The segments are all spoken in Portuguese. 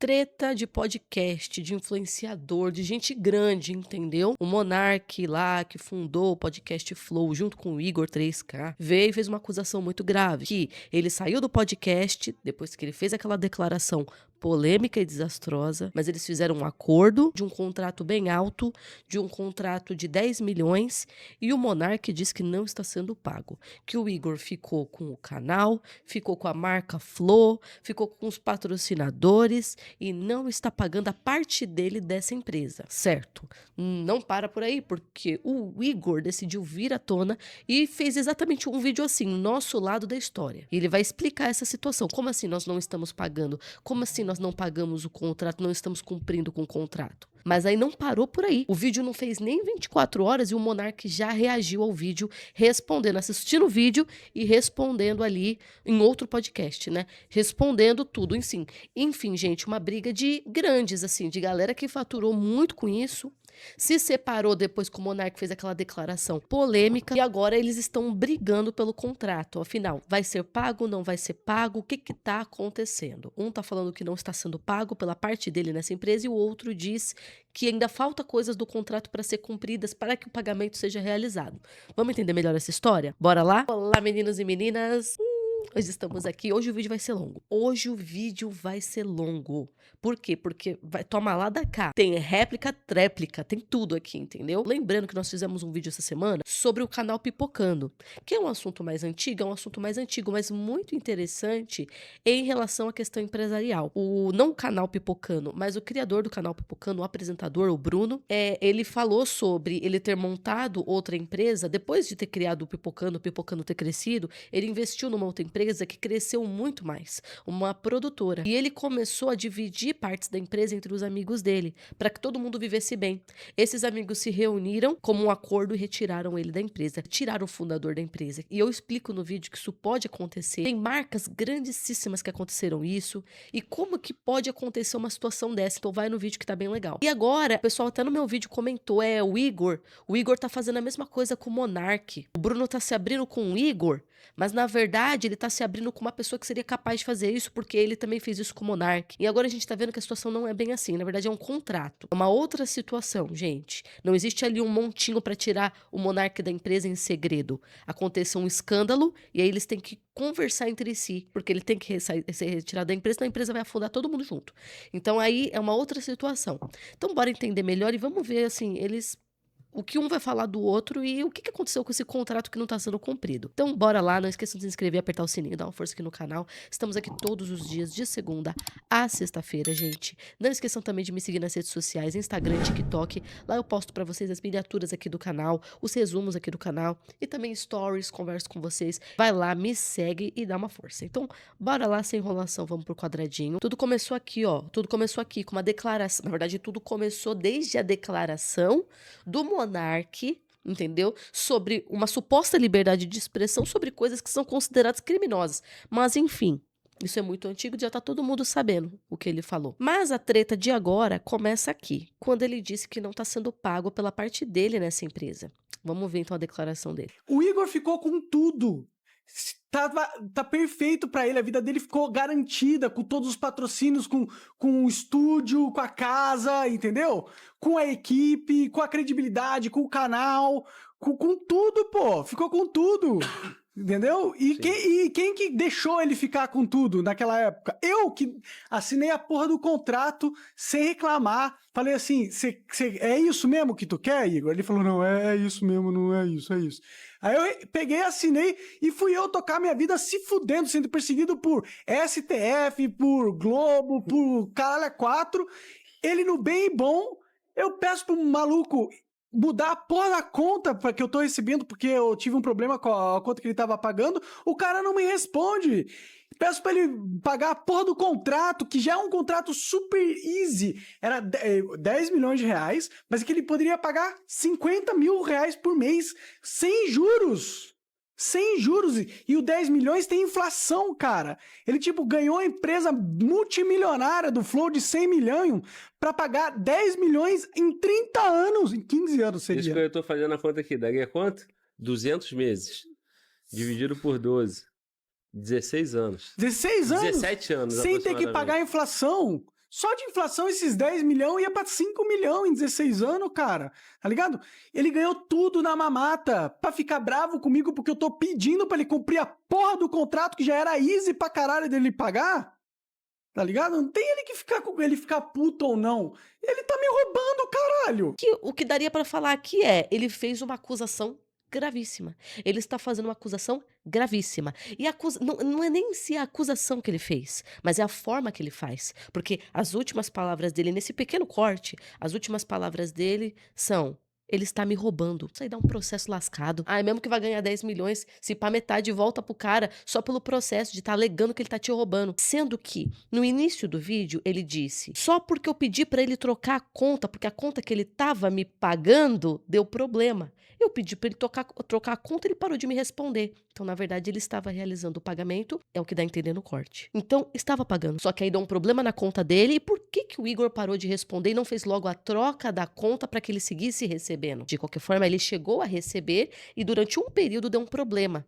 treta de podcast, de influenciador, de gente grande, entendeu? O Monark lá, que fundou o podcast Flow, junto com o Igor 3K, veio e fez uma acusação muito grave, que ele saiu do podcast, depois que ele fez aquela declaração polêmica e desastrosa, mas eles fizeram um acordo de um contrato bem alto, de um contrato de 10 milhões, e o Monark diz que não está sendo pago, que o Igor ficou com o canal, ficou com a marca Flow, ficou com os patrocinadores e não está pagando a parte dele dessa empresa, certo? Não para por aí, porque o Igor decidiu vir à tona e fez exatamente um vídeo assim, nosso lado da história. E ele vai explicar essa situação. Como assim nós não estamos pagando? Como assim nós não pagamos o contrato, não estamos cumprindo com o contrato? Mas aí não parou por aí. O vídeo não fez nem 24 horas e o Monark já reagiu ao vídeo, respondendo, assistindo o vídeo e respondendo ali em outro podcast, né? Respondendo tudo, enfim, gente, uma briga de grandes, assim, de galera que faturou muito com isso. Se separou depois que o Monark fez aquela declaração polêmica e agora eles estão brigando pelo contrato. Afinal, vai ser pago, não vai ser pago? O que está acontecendo? Um está falando que não está sendo pago pela parte dele nessa empresa e o outro diz que ainda falta coisas do contrato para ser cumpridas para que o pagamento seja realizado. Vamos entender melhor essa história? Bora lá? Olá, meninos e meninas! Hoje estamos aqui. Hoje o vídeo vai ser longo. Por quê? Porque toma lá da cá. Tem réplica, tréplica, tem tudo aqui, entendeu? Lembrando que nós fizemos um vídeo essa semana sobre o canal Pipocando, que é um assunto mais antigo, mas muito interessante em relação à questão empresarial. Não o canal Pipocando, mas o criador do canal Pipocando, o apresentador, o Bruno, ele falou sobre ele ter montado outra empresa, depois de ter criado o Pipocando ter crescido, ele investiu numa outra empresa que cresceu muito mais, uma produtora. E ele começou a dividir partes da empresa entre os amigos dele, para que todo mundo vivesse bem. Esses amigos se reuniram como um acordo e retiraram ele da empresa, tiraram o fundador da empresa. E eu explico no vídeo que isso pode acontecer. Tem marcas grandíssimas que aconteceram isso, e como que pode acontecer uma situação dessa. Então vai no vídeo que tá bem legal. E agora, o pessoal até no meu vídeo comentou, o Igor tá fazendo a mesma coisa com o Monark. O Bruno tá se abrindo com o Igor, mas na verdade ele tá se abrindo com uma pessoa que seria capaz de fazer isso, porque ele também fez isso com o Monark. E agora a gente tá vendo que a situação não é bem assim, na verdade é um contrato. É uma outra situação, gente. Não existe ali um montinho pra tirar o Monark da empresa em segredo. Aconteceu um escândalo e aí eles têm que conversar entre si, porque ele tem que ser retirado da empresa, senão a empresa vai afundar todo mundo junto. Então aí é uma outra situação. Então bora entender melhor e vamos ver, assim, o que um vai falar do outro e o que aconteceu com esse contrato que não tá sendo cumprido. Então, bora lá, não esqueçam de se inscrever, apertar o sininho, dar uma força aqui no canal. Estamos aqui todos os dias, de segunda a sexta-feira, gente. Não esqueçam também de me seguir nas redes sociais, Instagram, TikTok. Lá eu posto pra vocês as miniaturas aqui do canal, os resumos aqui do canal e também stories, converso com vocês. Vai lá, me segue e dá uma força. Então, bora lá, sem enrolação, vamos pro quadradinho. Tudo começou aqui, ó. Tudo começou aqui com uma declaração. Na verdade, tudo começou desde a declaração do Monark, entendeu? Sobre uma suposta liberdade de expressão sobre coisas que são consideradas criminosas. Mas, enfim, isso é muito antigo, já tá todo mundo sabendo o que ele falou. Mas a treta de agora começa aqui, quando ele disse que não tá sendo pago pela parte dele nessa empresa. Vamos ver então a declaração dele. O Igor ficou com tudo. Tá perfeito pra ele, a vida dele ficou garantida com todos os patrocínios, com o estúdio, com a casa, entendeu? Com a equipe, com a credibilidade, com o canal, com tudo, pô. Ficou com tudo. Entendeu? E quem que deixou ele ficar com tudo naquela época? Eu que assinei a porra do contrato sem reclamar. Falei assim, é isso mesmo que tu quer, Igor? Ele falou, não, é isso mesmo, não é isso, é isso. Aí eu peguei, assinei e fui eu tocar minha vida se fudendo, sendo perseguido por STF, por Globo, por caralho a quatro. Ele no bem e bom, eu peço pro maluco mudar a porra da conta que eu tô recebendo, porque eu tive um problema com a conta que ele tava pagando, o cara não me responde. Peço pra ele pagar a porra do contrato, que já é um contrato super easy. Era 10 milhões de reais, mas que ele poderia pagar 50 mil reais por mês, sem juros. Sem juros. E o 10 milhões tem inflação, cara. Ele, ganhou a empresa multimilionária do Flow de 100 milhões pra pagar 10 milhões em 30 anos. Em 15 anos seria. Isso que eu tô fazendo a conta aqui. Daria quanto? 200 meses. Dividido por 12. 16 anos. 16 anos? 17 anos, sem ter que pagar a inflação. Só de inflação, esses 10 milhões ia pra 5 milhões em 16 anos, cara. Tá ligado? Ele ganhou tudo na mamata pra ficar bravo comigo porque eu tô pedindo pra ele cumprir a porra do contrato que já era easy pra caralho dele pagar. Tá ligado? Não tem ele ficar puto ou não. Ele tá me roubando, caralho. O que daria pra falar aqui ele fez uma acusação gravíssima. Ele está fazendo uma acusação gravíssima. E não é nem em si a acusação que ele fez, mas é a forma que ele faz. Porque as últimas palavras dele, nesse pequeno corte, as últimas palavras dele são: ele está me roubando. Isso aí dá um processo lascado. Mesmo que vai ganhar 10 milhões, se pá, metade volta pro cara só pelo processo de estar alegando que ele tá te roubando. Sendo que, no início do vídeo, ele disse: só porque eu pedi pra ele trocar a conta, porque a conta que ele tava me pagando deu problema. Eu pedi pra ele trocar a conta, ele parou de me responder. Então, na verdade, ele estava realizando o pagamento, é o que dá a entender no corte. Então, estava pagando. Só que aí deu um problema na conta dele. E por que o Igor parou de responder e não fez logo a troca da conta para que ele seguisse recebendo? De qualquer forma, ele chegou a receber e durante um período deu um problema.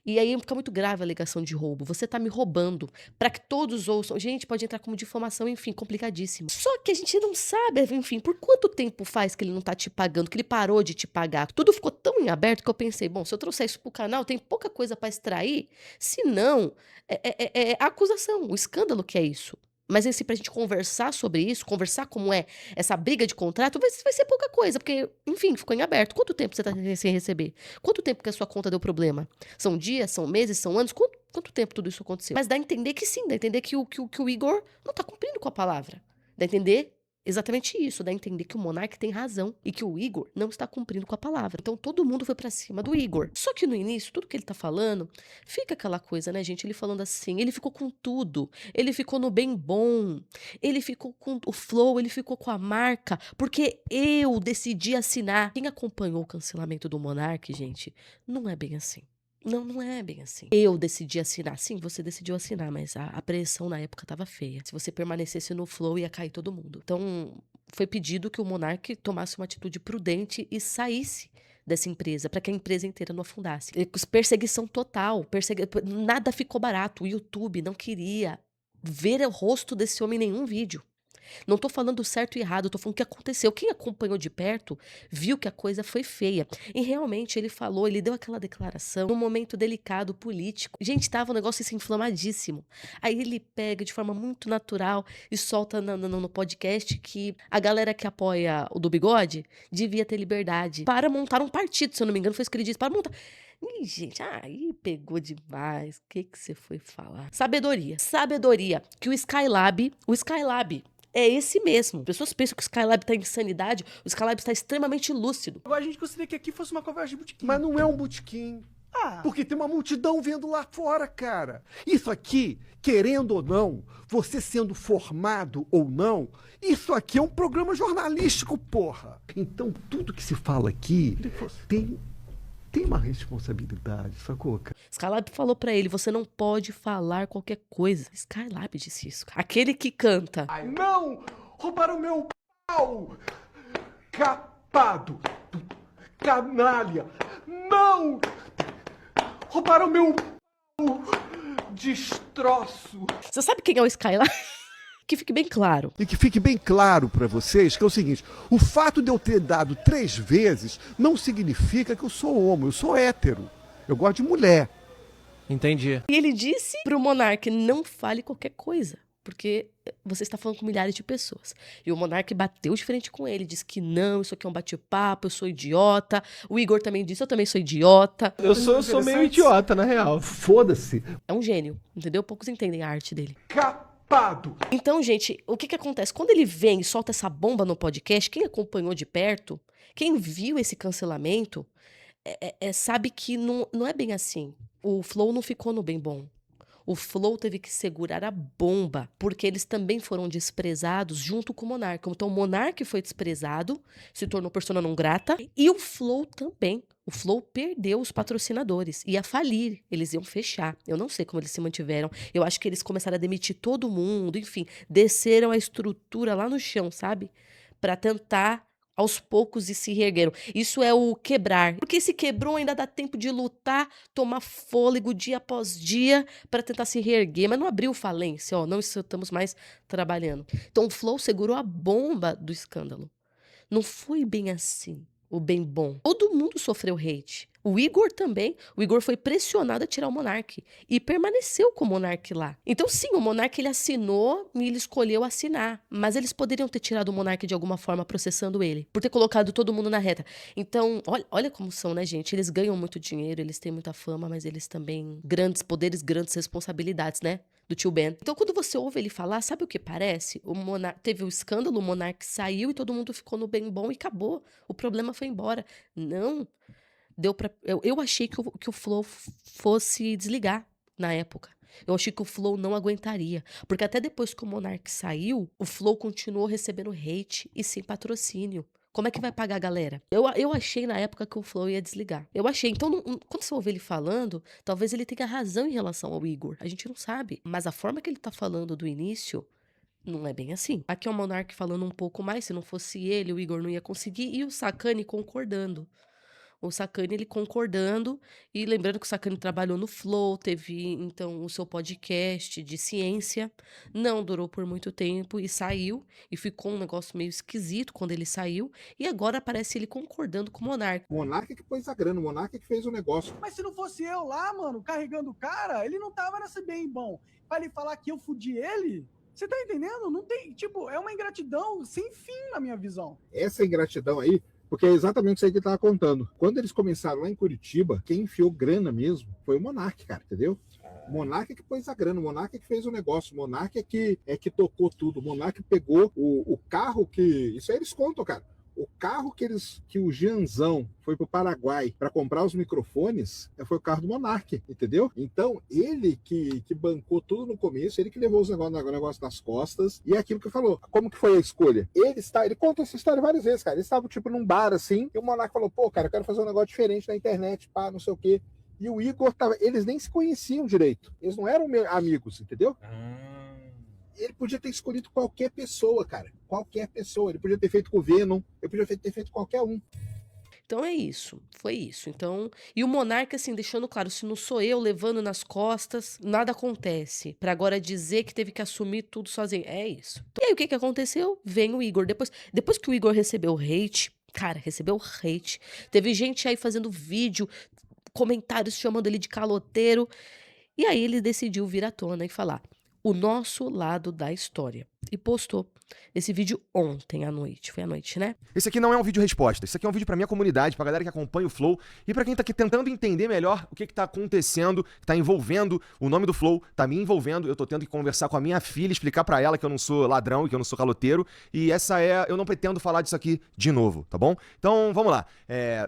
E aí fica muito grave a alegação de roubo. Você tá me roubando. Pra que todos ouçam. Gente, pode entrar como difamação, enfim, complicadíssimo. Só que a gente não sabe, enfim, por quanto tempo faz que ele não tá te pagando, que ele parou de te pagar. Tudo ficou tão em aberto que eu pensei, bom, se eu trouxer isso pro canal, tem pouca coisa pra extrair. Se não, é a acusação, o escândalo que é isso. Mas assim, pra gente conversar sobre isso, conversar como é essa briga de contrato, vai ser pouca coisa, porque, enfim, ficou em aberto. Quanto tempo você tá sem receber? Quanto tempo que a sua conta deu problema? São dias, são meses, são anos? Quanto tempo tudo isso aconteceu? Mas dá a entender que sim, dá a entender que o Igor não tá cumprindo com a palavra. Dá a entender exatamente isso, dá a entender que o Monark tem razão e que o Igor não está cumprindo com a palavra. Então todo mundo foi pra cima do Igor. Só que no início, tudo que ele tá falando, fica aquela coisa, né, gente? Ele falando assim, ele ficou com tudo. Ele ficou no bem bom. Ele ficou com o flow, ele ficou com a marca, porque eu decidi assinar. Quem acompanhou o cancelamento do Monark, gente, não é bem assim. Não é bem assim. Eu decidi assinar. Sim, você decidiu assinar, mas a pressão na época tava feia. Se você permanecesse no flow, ia cair todo mundo. Então, foi pedido que o Monark tomasse uma atitude prudente e saísse dessa empresa, para que a empresa inteira não afundasse. Perseguição total. Nada ficou barato. O YouTube não queria ver o rosto desse homem em nenhum vídeo. Não tô falando certo e errado, tô falando o que aconteceu. Quem acompanhou de perto viu que a coisa foi feia. E realmente ele falou, ele deu aquela declaração num momento delicado, político. Gente, tava um negócio assim, inflamadíssimo. Aí ele pega de forma muito natural e solta no podcast que a galera que apoia o do Bigode devia ter liberdade para montar um partido, se eu não me engano, foi isso que ele disse, para montar. Ih, gente, aí pegou demais. O que você foi falar? Sabedoria. Que o Skylab é esse mesmo. As pessoas pensam que o Skylab tá em insanidade, o Skylab está extremamente lúcido. Agora a gente gostaria que aqui fosse uma conversa de botequim. Mas não é um botequim. Porque tem uma multidão vendo lá fora, cara. Isso aqui, querendo ou não, você sendo formado ou não, isso aqui é um programa jornalístico, porra. Então, tudo que se fala aqui tem uma responsabilidade, sacou, cara? Skylab falou pra ele, você não pode falar qualquer coisa. Skylab disse isso. Aquele que canta. Não! Roubaram meu pau! Capado! Canalha! Não! Roubaram meu pau! Destroço! Você sabe quem é o Skylab? Que fique bem claro. E que fique bem claro para vocês que é o seguinte, o fato de eu ter dado 3 vezes não significa que eu sou homo, eu sou hétero. Eu gosto de mulher. Entendi. E ele disse pro Monark, não fale qualquer coisa, porque você está falando com milhares de pessoas. E o Monark bateu de frente com ele, disse que não, isso aqui é um bate-papo, eu sou idiota. O Igor também disse, eu também sou idiota. Eu sou meio idiota, na real. Foda-se. É um gênio, entendeu? Poucos entendem a arte dele. Capado. Então, gente, o que acontece? Quando ele vem e solta essa bomba no podcast, quem acompanhou de perto, quem viu esse cancelamento, sabe que não é bem assim. O Flow não ficou no bem bom. O Flow teve que segurar a bomba, porque eles também foram desprezados junto com o Monark. Então o Monark foi desprezado, se tornou persona não grata, e o Flow também. O Flow perdeu os patrocinadores, ia falir, eles iam fechar. Eu não sei como eles se mantiveram. Eu acho que eles começaram a demitir todo mundo, enfim, desceram a estrutura lá no chão, sabe? Pra tentar aos poucos e se reergueram. Isso é o quebrar. Porque se quebrou, ainda dá tempo de lutar, tomar fôlego dia após dia para tentar se reerguer. Mas não abriu falência, ó, não estamos mais trabalhando. Então o Flow segurou a bomba do escândalo. Não foi bem assim, o bem bom. Todo mundo sofreu hate. O Igor também. O Igor foi pressionado a tirar o Monark e permaneceu com o Monark lá. Então, sim, o Monark ele assinou e ele escolheu assinar. Mas eles poderiam ter tirado o Monark de alguma forma, processando ele, por ter colocado todo mundo na reta. Então, olha como são, né, gente? Eles ganham muito dinheiro, eles têm muita fama, mas eles também grandes poderes, grandes responsabilidades, né? Do tio Ben. Então, quando você ouve ele falar, sabe o que parece? Teve o escândalo, o Monark saiu e todo mundo ficou no bem bom e acabou. O problema foi embora. Não. Eu achei que o Flow fosse desligar na época. Eu achei que o Flow não aguentaria. Porque até depois que o Monark saiu, o Flow continuou recebendo hate e sem patrocínio. Como é que vai pagar a galera? Eu achei na época que o Flow ia desligar. Eu achei. Então, quando você ouve ele falando, talvez ele tenha razão em relação ao Igor. A gente não sabe. Mas a forma que ele tá falando do início não é bem assim. Aqui é o Monark falando um pouco mais. Se não fosse ele, o Igor não ia conseguir. E o Sacani concordando. O Sacani, ele concordando, e lembrando que o Sacani trabalhou no Flow, teve, então, o seu podcast de ciência, não durou por muito tempo e saiu, e ficou um negócio meio esquisito quando ele saiu, e agora aparece ele concordando com o Monark. O Monark que pôs a grana, o Monark que fez o negócio. Mas se não fosse eu lá, mano, carregando o cara, ele não tava nesse bem bom. Pra ele falar que eu fudi ele... Você tá entendendo? Não tem, tipo, é uma ingratidão sem fim na minha visão. Essa ingratidão aí, porque é exatamente isso aí que ele tava contando. Quando eles começaram lá em Curitiba, quem enfiou grana mesmo foi o Monark, cara, entendeu? O Monark que pôs a grana, o Monark que fez o negócio, o Monark é que tocou tudo, o Monark pegou o carro que... Isso aí eles contam, cara. O carro que o Gianzão foi pro Paraguai para comprar os microfones foi o carro do Monark, entendeu? Então, ele que bancou tudo no começo, ele que levou os negócios nas costas, e é aquilo que falou. Como que foi a escolha? Ele conta essa história várias vezes, cara. Eles estavam, tipo, num bar, assim, e o Monark falou, pô, cara, eu quero fazer um negócio diferente na internet, pá, não sei o quê. E o Igor tava... Eles nem se conheciam direito. Eles não eram amigos, entendeu? Ele podia ter escolhido qualquer pessoa, cara. Qualquer pessoa. Ele podia ter feito com o Venom. Ele podia ter feito qualquer um. Então é isso. Foi isso. Então, e o Monark, assim, deixando claro, se não sou eu levando nas costas, nada acontece. Pra agora dizer que teve que assumir tudo sozinho. É isso. E aí, o que aconteceu? Vem o Igor. Depois que o Igor recebeu hate, cara, recebeu hate. Teve gente aí fazendo vídeo, comentários chamando ele de caloteiro. E aí ele decidiu vir à tona e falar o nosso lado da história. E postou esse vídeo ontem à noite. Foi à noite, né? Esse aqui não é um vídeo resposta. Esse aqui é um vídeo pra minha comunidade, pra galera que acompanha o Flow e pra quem tá aqui tentando entender melhor o que tá acontecendo, que tá envolvendo o nome do Flow, tá me envolvendo. Eu tô tendo que conversar com a minha filha, explicar pra ela que eu não sou ladrão e que eu não sou caloteiro. E eu não pretendo falar disso aqui de novo, tá bom? Então, vamos lá.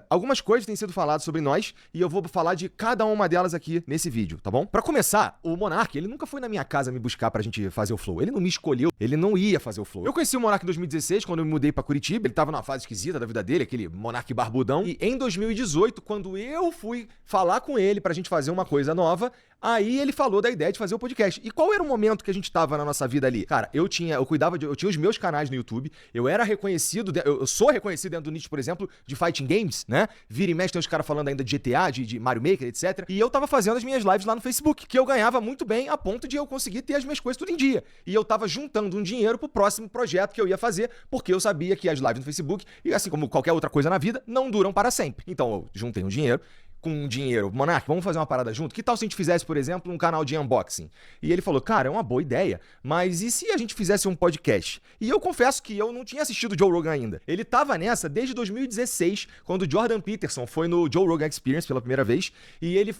Algumas coisas têm sido faladas sobre nós e eu vou falar de cada uma delas aqui nesse vídeo, tá bom? Pra começar, o Monark, ele nunca foi na minha casa me buscar pra gente fazer o Flow. Ele não me escolheu, ele não ia fazer o Flow. Eu conheci o Monark em 2016, quando eu me mudei pra Curitiba. Ele tava numa fase esquisita da vida dele, aquele Monark barbudão. E em 2018, quando eu fui falar com ele pra gente fazer uma coisa nova, aí ele falou da ideia de fazer o podcast. E qual era o momento que a gente tava na nossa vida ali? Cara, eu tinha os meus canais no YouTube, eu era reconhecido, eu sou reconhecido dentro do nicho, por exemplo, de fighting games, né? Vira e mexe tem os caras falando ainda de GTA, de Mario Maker, etc. E eu tava fazendo as minhas lives lá no Facebook, que eu ganhava muito bem a ponto de eu conseguir ter as minhas coisas tudo em dia. E eu tava juntando um dinheiro pro próximo projeto que eu ia fazer, porque eu sabia que as lives no Facebook, e assim como qualquer outra coisa na vida, não duram para sempre. Então eu juntei um dinheiro. Com um dinheiro, Monark, vamos fazer uma parada junto? Que tal se a gente fizesse, por exemplo, um canal de unboxing? E ele falou, cara, é uma boa ideia, mas e se a gente fizesse um podcast? E eu confesso que eu não tinha assistido o Joe Rogan ainda. Ele tava nessa desde 2016, quando o Jordan Peterson foi no Joe Rogan Experience pela primeira vez, e ele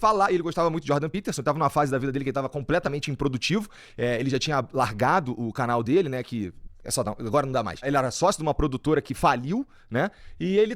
gostava muito de Jordan Peterson, tava numa fase da vida dele que ele tava completamente improdutivo, ele já tinha largado o canal dele, né, que... agora não dá mais. Ele era sócio de uma produtora que faliu, né? E ele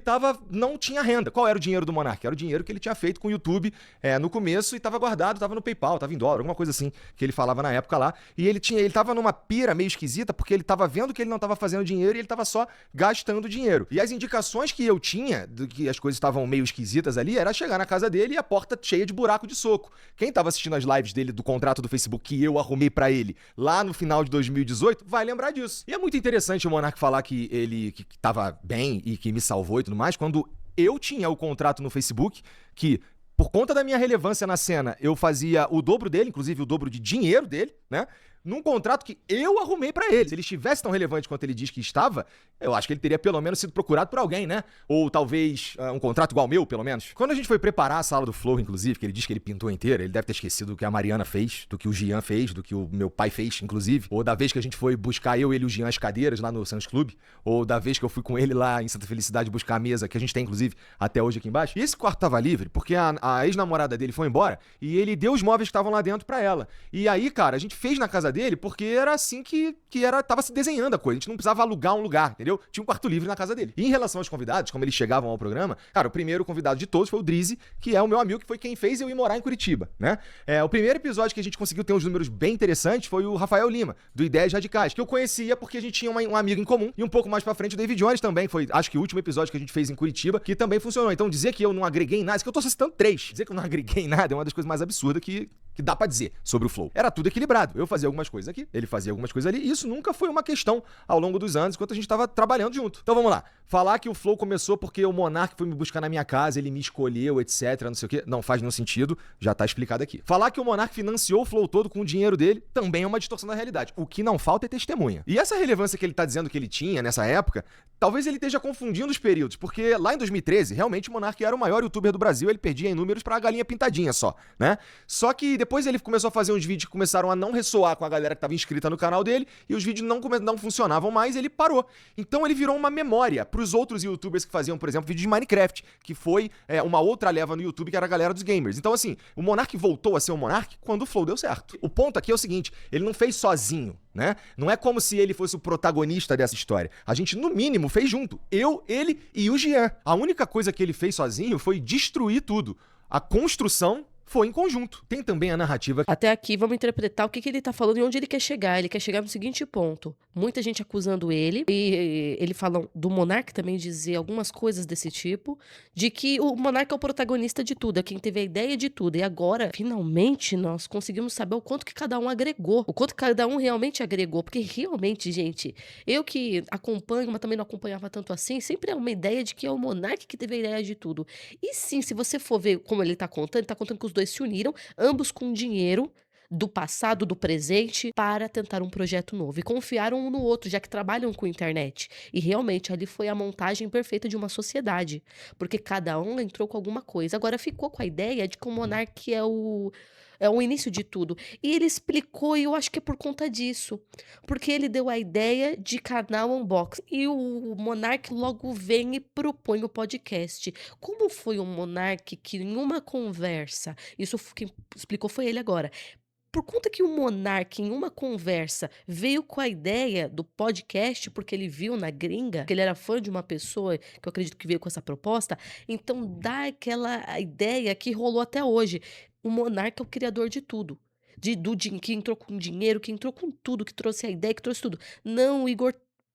não tinha renda. Qual era o dinheiro do Monark? Era o dinheiro que ele tinha feito com o YouTube no começo e tava guardado, tava no PayPal, tava em dólar, alguma coisa assim que ele falava na época lá. E ele tava numa pira meio esquisita porque ele tava vendo que ele não tava fazendo dinheiro e ele tava só gastando dinheiro. E as indicações que eu tinha de que as coisas estavam meio esquisitas ali era chegar na casa dele e a porta cheia de buraco de soco. Quem tava assistindo as lives dele do contrato do Facebook que eu arrumei pra ele lá no final de 2018 vai lembrar disso. E é muito interessante o Monark falar que ele que tava bem e que me salvou e tudo mais, quando eu tinha o contrato no Facebook que, por conta da minha relevância na cena, eu fazia o dobro dele, inclusive o dobro de dinheiro dele, né? Num contrato que eu arrumei pra ele. Se ele estivesse tão relevante quanto ele diz que estava, eu acho que ele teria pelo menos sido procurado por alguém, né? Ou talvez um contrato igual ao meu, pelo menos. Quando a gente foi preparar a sala do Flow, inclusive, que ele diz que ele pintou inteira, ele deve ter esquecido do que a Mariana fez, do que o Gian fez, do que o meu pai fez, inclusive. Ou da vez que a gente foi buscar eu, ele e o Gian as cadeiras lá no Santos Club. Ou da vez que eu fui com ele lá em Santa Felicidade buscar a mesa, que a gente tem, inclusive, até hoje aqui embaixo. E esse quarto tava livre, porque a ex-namorada dele foi embora e ele deu os móveis que estavam lá dentro pra ela. E aí, cara, a gente fez na casa dele porque era assim que tava se desenhando a coisa. A gente não precisava alugar um lugar, entendeu? Tinha um quarto livre na casa dele. E em relação aos convidados, como eles chegavam ao programa, cara, o primeiro convidado de todos foi o Drizzy, que é o meu amigo, que foi quem fez eu ir morar em Curitiba, né? O primeiro episódio que a gente conseguiu ter uns números bem interessantes foi o Rafael Lima, do Ideias Radicais, que eu conhecia porque a gente tinha um amigo em comum. E um pouco mais pra frente o David Jones também, foi, acho que o último episódio que a gente fez em Curitiba, que também funcionou. Então dizer que eu não agreguei em nada, isso que eu tô só citando 3. Dizer que eu não agreguei em nada é uma das coisas mais absurdas que dá pra dizer sobre o Flow. Era tudo equilibrado. Eu fazia algumas coisas aqui, ele fazia algumas coisas ali, e isso nunca foi uma questão ao longo dos anos, enquanto a gente tava trabalhando junto. Então vamos lá. Falar que o Flow começou porque o Monark foi me buscar na minha casa, ele me escolheu, etc, não sei o quê, não faz nenhum sentido, já tá explicado aqui. Falar que o Monark financiou o Flow todo com o dinheiro dele também é uma distorção da realidade. O que não falta é testemunha. E essa relevância que ele tá dizendo que ele tinha nessa época, talvez ele esteja confundindo os períodos, porque lá em 2013, realmente o Monark era o maior youtuber do Brasil, ele perdia em números pra galinha pintadinha só, né? Só que depois ele começou a fazer uns vídeos que começaram a não ressoar com a galera que tava inscrita no canal dele, e os vídeos não funcionavam mais, e ele parou. Então ele virou uma memória pros outros youtubers que faziam, por exemplo, vídeos de Minecraft, que foi uma outra leva no YouTube, que era a galera dos gamers. Então assim, o Monark voltou a ser o Monark quando o Flow deu certo. O ponto aqui é o seguinte, ele não fez sozinho, né? Não é como se ele fosse o protagonista dessa história. A gente, no mínimo, fez junto. Eu, ele e o Gian. A única coisa que ele fez sozinho foi destruir tudo. A construção foi em conjunto. Tem também a narrativa. Até aqui, vamos interpretar o que ele tá falando e onde ele quer chegar. Ele quer chegar no seguinte ponto. Muita gente acusando ele, e ele fala do Monark também dizer algumas coisas desse tipo, de que o Monark é o protagonista de tudo, é quem teve a ideia de tudo. E agora, finalmente, nós conseguimos saber o quanto que cada um agregou, o quanto que cada um realmente agregou. Porque realmente, gente, eu que acompanho, mas também não acompanhava tanto assim, sempre é uma ideia de que é o Monark que teve a ideia de tudo. E sim, se você for ver como ele tá contando que os dois se uniram, ambos com dinheiro do passado, do presente, para tentar um projeto novo. E confiaram um no outro, já que trabalham com internet. E realmente, ali foi a montagem perfeita de uma sociedade. Porque cada um entrou com alguma coisa. Agora ficou com a ideia de que o Monark é o início de tudo. E ele explicou, e eu acho que é por conta disso. Porque ele deu a ideia de canal unboxing. E o Monark logo vem e propõe o podcast. Como foi o Monark que em uma conversa, isso quem explicou foi ele agora. Por conta que o Monark, em uma conversa, veio com a ideia do podcast, porque ele viu na gringa, que ele era fã de uma pessoa, que eu acredito que veio com essa proposta, então dá aquela ideia que rolou até hoje. O Monark é o criador de tudo. Que entrou com dinheiro, que entrou com tudo, que trouxe a ideia, que trouxe tudo. Não, o Igor,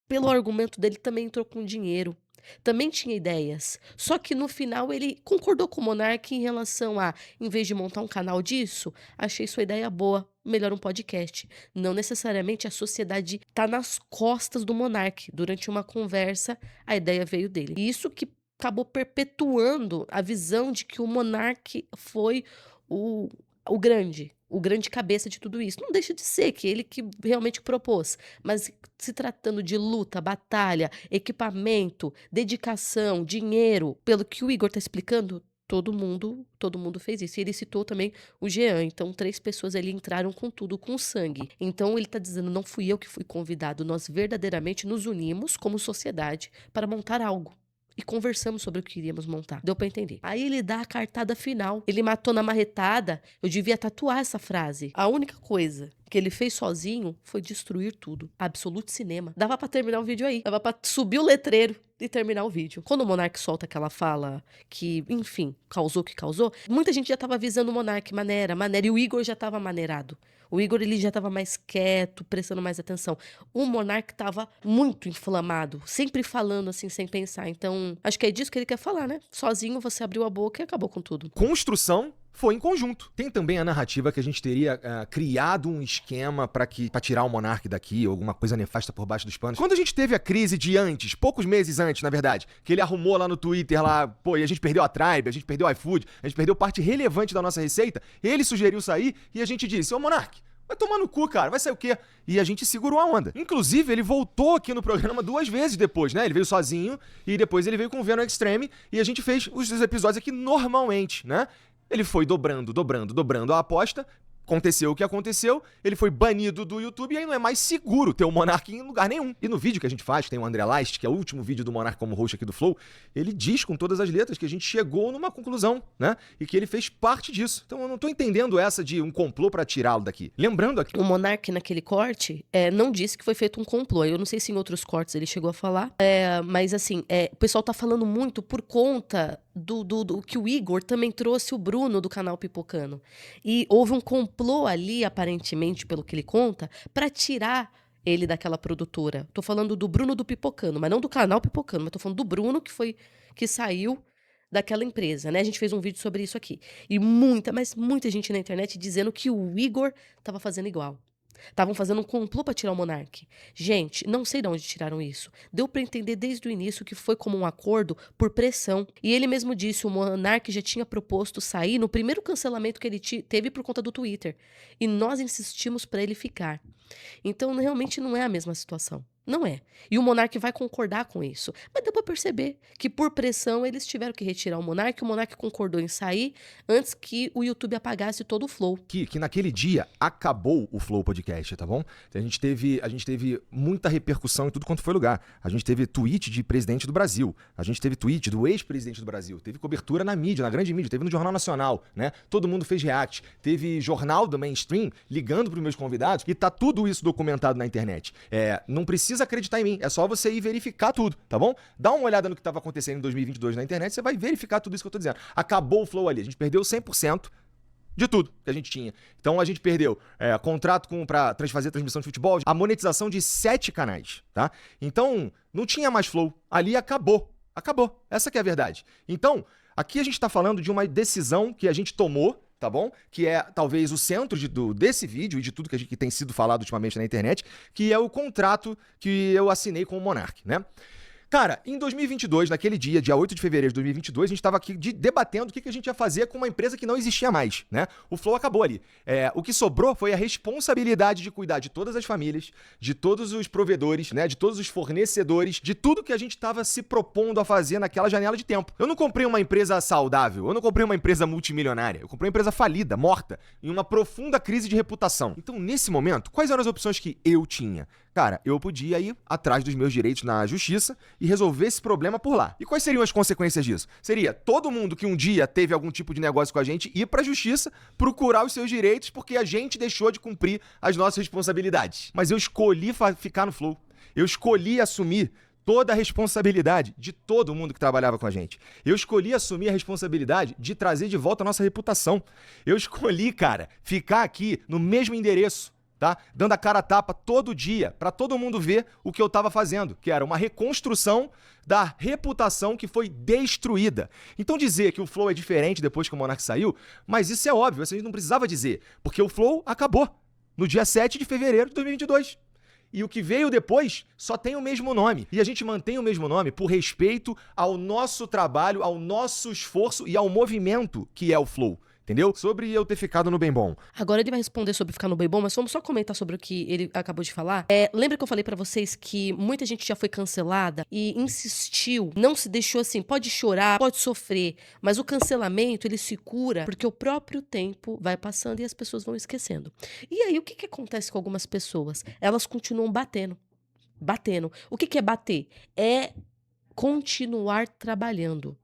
pelo argumento dele, também entrou com dinheiro. Também tinha ideias. Só que no final ele concordou com o Monark em relação a, em vez de montar um canal disso, achei sua ideia boa, melhor um podcast. Não necessariamente a sociedade tá nas costas do Monark. Durante uma conversa, a ideia veio dele. E isso que acabou perpetuando a visão de que o Monark foi o grande cabeça de tudo isso. Não deixa de ser que ele que realmente propôs, mas se tratando de luta, batalha, equipamento, dedicação, dinheiro, pelo que o Igor tá explicando, todo mundo fez isso. E ele citou também o Jean, então 3 pessoas ali entraram com tudo, com sangue. Então ele tá dizendo, não fui eu que fui convidado, nós verdadeiramente nos unimos como sociedade para montar algo. E conversamos sobre o que iríamos montar. Deu pra entender. Aí ele dá a cartada final. Ele matou na marretada. Eu devia tatuar essa frase. A única coisa que ele fez sozinho foi destruir tudo. Absolute Cinema. Dava pra terminar o vídeo aí. Dava pra subir o letreiro e terminar o vídeo. Quando o Monark solta aquela fala que, enfim, causou o que causou, muita gente já tava avisando o Monark, maneira, e o Igor já tava maneirado. O Igor, ele já tava mais quieto, prestando mais atenção. O Monark tava muito inflamado, sempre falando assim, sem pensar. Então, acho que é disso que ele quer falar, né? Sozinho você abriu a boca e acabou com tudo. Construção foi em conjunto. Tem também a narrativa que a gente teria criado um esquema pra tirar o Monark daqui, ou alguma coisa nefasta por baixo dos panos. Quando a gente teve a crise de antes, poucos meses antes, na verdade, que ele arrumou lá no Twitter, e a gente perdeu a Tribe, a gente perdeu o iFood, a gente perdeu parte relevante da nossa receita, ele sugeriu sair e a gente disse, ô Monark, vai tomar no cu, cara, vai sair o quê? E a gente segurou a onda. Inclusive, ele voltou aqui no programa 2 vezes depois, né? Ele veio sozinho e depois ele veio com o Venom Extreme e a gente fez os episódios aqui normalmente, né? Ele foi dobrando a aposta. Aconteceu o que aconteceu, ele foi banido do YouTube e aí não é mais seguro ter o Monark em lugar nenhum. E no vídeo que a gente faz, tem o André Last, que é o último vídeo do Monark como host aqui do Flow, ele diz com todas as letras que a gente chegou numa conclusão, né? E que ele fez parte disso. Então eu não tô entendendo essa de um complô pra tirá-lo daqui. Lembrando aqui... O Monark, naquele corte, não disse que foi feito um complô. Eu não sei se em outros cortes ele chegou a falar. Mas assim, o pessoal tá falando muito por conta do que o Igor também trouxe o Bruno do canal Pipocano. E houve um complô ali, aparentemente, pelo que ele conta, pra tirar ele daquela produtora. Tô falando do Bruno do Pipocano, mas não do canal Pipocano, mas tô falando do Bruno que saiu daquela empresa, né? A gente fez um vídeo sobre isso aqui. E mas muita gente na internet dizendo que o Igor tava fazendo igual. Estavam fazendo um complô pra tirar o Monark. Gente, não sei de onde tiraram isso. Deu pra entender desde o início que foi como um acordo por pressão. E ele mesmo disse, o Monark já tinha proposto sair no primeiro cancelamento que ele teve por conta do Twitter. E nós insistimos pra ele ficar. Então, realmente não é a mesma situação. Não é. E o Monark vai concordar com isso. Mas deu pra perceber que, por pressão, eles tiveram que retirar o Monark concordou em sair antes que o YouTube apagasse todo o Flow. Que naquele dia acabou o Flow Podcast, tá bom? A gente teve muita repercussão em tudo quanto foi lugar. A gente teve tweet de presidente do Brasil. A gente teve tweet do ex-presidente do Brasil. Teve cobertura na mídia, na grande mídia. Teve no Jornal Nacional, né? Todo mundo fez react. Teve jornal do mainstream ligando pros meus convidados. E tá tudo isso documentado na internet. Não precisa acreditar em mim, é só você ir verificar tudo, tá bom? Dá uma olhada no que estava acontecendo em 2022 na internet, você vai verificar tudo isso que eu tô dizendo. Acabou o Flow ali, a gente perdeu 100% de tudo que a gente tinha. Então a gente perdeu contrato pra fazer transmissão de futebol, a monetização de 7 canais, tá? Então não tinha mais Flow, ali acabou, essa que é a verdade. Então, aqui a gente tá falando de uma decisão que a gente tomou, tá bom? Que é talvez o centro desse vídeo e de tudo que tem sido falado ultimamente na internet, que é o contrato que eu assinei com o Monark, né? Cara, em 2022, naquele dia 8 de fevereiro de 2022, a gente tava aqui debatendo o que a gente ia fazer com uma empresa que não existia mais, né? O Flow acabou ali. O que sobrou foi a responsabilidade de cuidar de todas as famílias, de todos os provedores, né? De todos os fornecedores, de tudo que a gente tava se propondo a fazer naquela janela de tempo. Eu não comprei uma empresa saudável, eu não comprei uma empresa multimilionária, eu comprei uma empresa falida, morta, em uma profunda crise de reputação. Então, nesse momento, quais eram as opções que eu tinha? Cara, eu podia ir atrás dos meus direitos na justiça e resolver esse problema por lá. E quais seriam as consequências disso? Seria todo mundo que um dia teve algum tipo de negócio com a gente ir pra justiça procurar os seus direitos porque a gente deixou de cumprir as nossas responsabilidades. Mas eu escolhi ficar no Flow. Eu escolhi assumir toda a responsabilidade de todo mundo que trabalhava com a gente. Eu escolhi assumir a responsabilidade de trazer de volta a nossa reputação. Eu escolhi, cara, ficar aqui no mesmo endereço, tá? Dando a cara a tapa todo dia, pra todo mundo ver o que eu tava fazendo, que era uma reconstrução da reputação que foi destruída. Então dizer que o Flow é diferente depois que o Monark saiu, mas isso é óbvio, a gente não precisava dizer, porque o Flow acabou no dia 7 de fevereiro de 2022. E o que veio depois só tem o mesmo nome. E a gente mantém o mesmo nome por respeito ao nosso trabalho, ao nosso esforço e ao movimento que é o Flow. Entendeu? Sobre eu ter ficado no Bem Bom. Agora ele vai responder sobre ficar no Bem Bom, mas vamos só comentar sobre o que ele acabou de falar. Lembra que eu falei pra vocês que muita gente já foi cancelada e insistiu, não se deixou assim, pode chorar, pode sofrer, mas o cancelamento, ele se cura porque o próprio tempo vai passando e as pessoas vão esquecendo. E aí, o que acontece com algumas pessoas? Elas continuam batendo. O que é bater? É continuar trabalhando.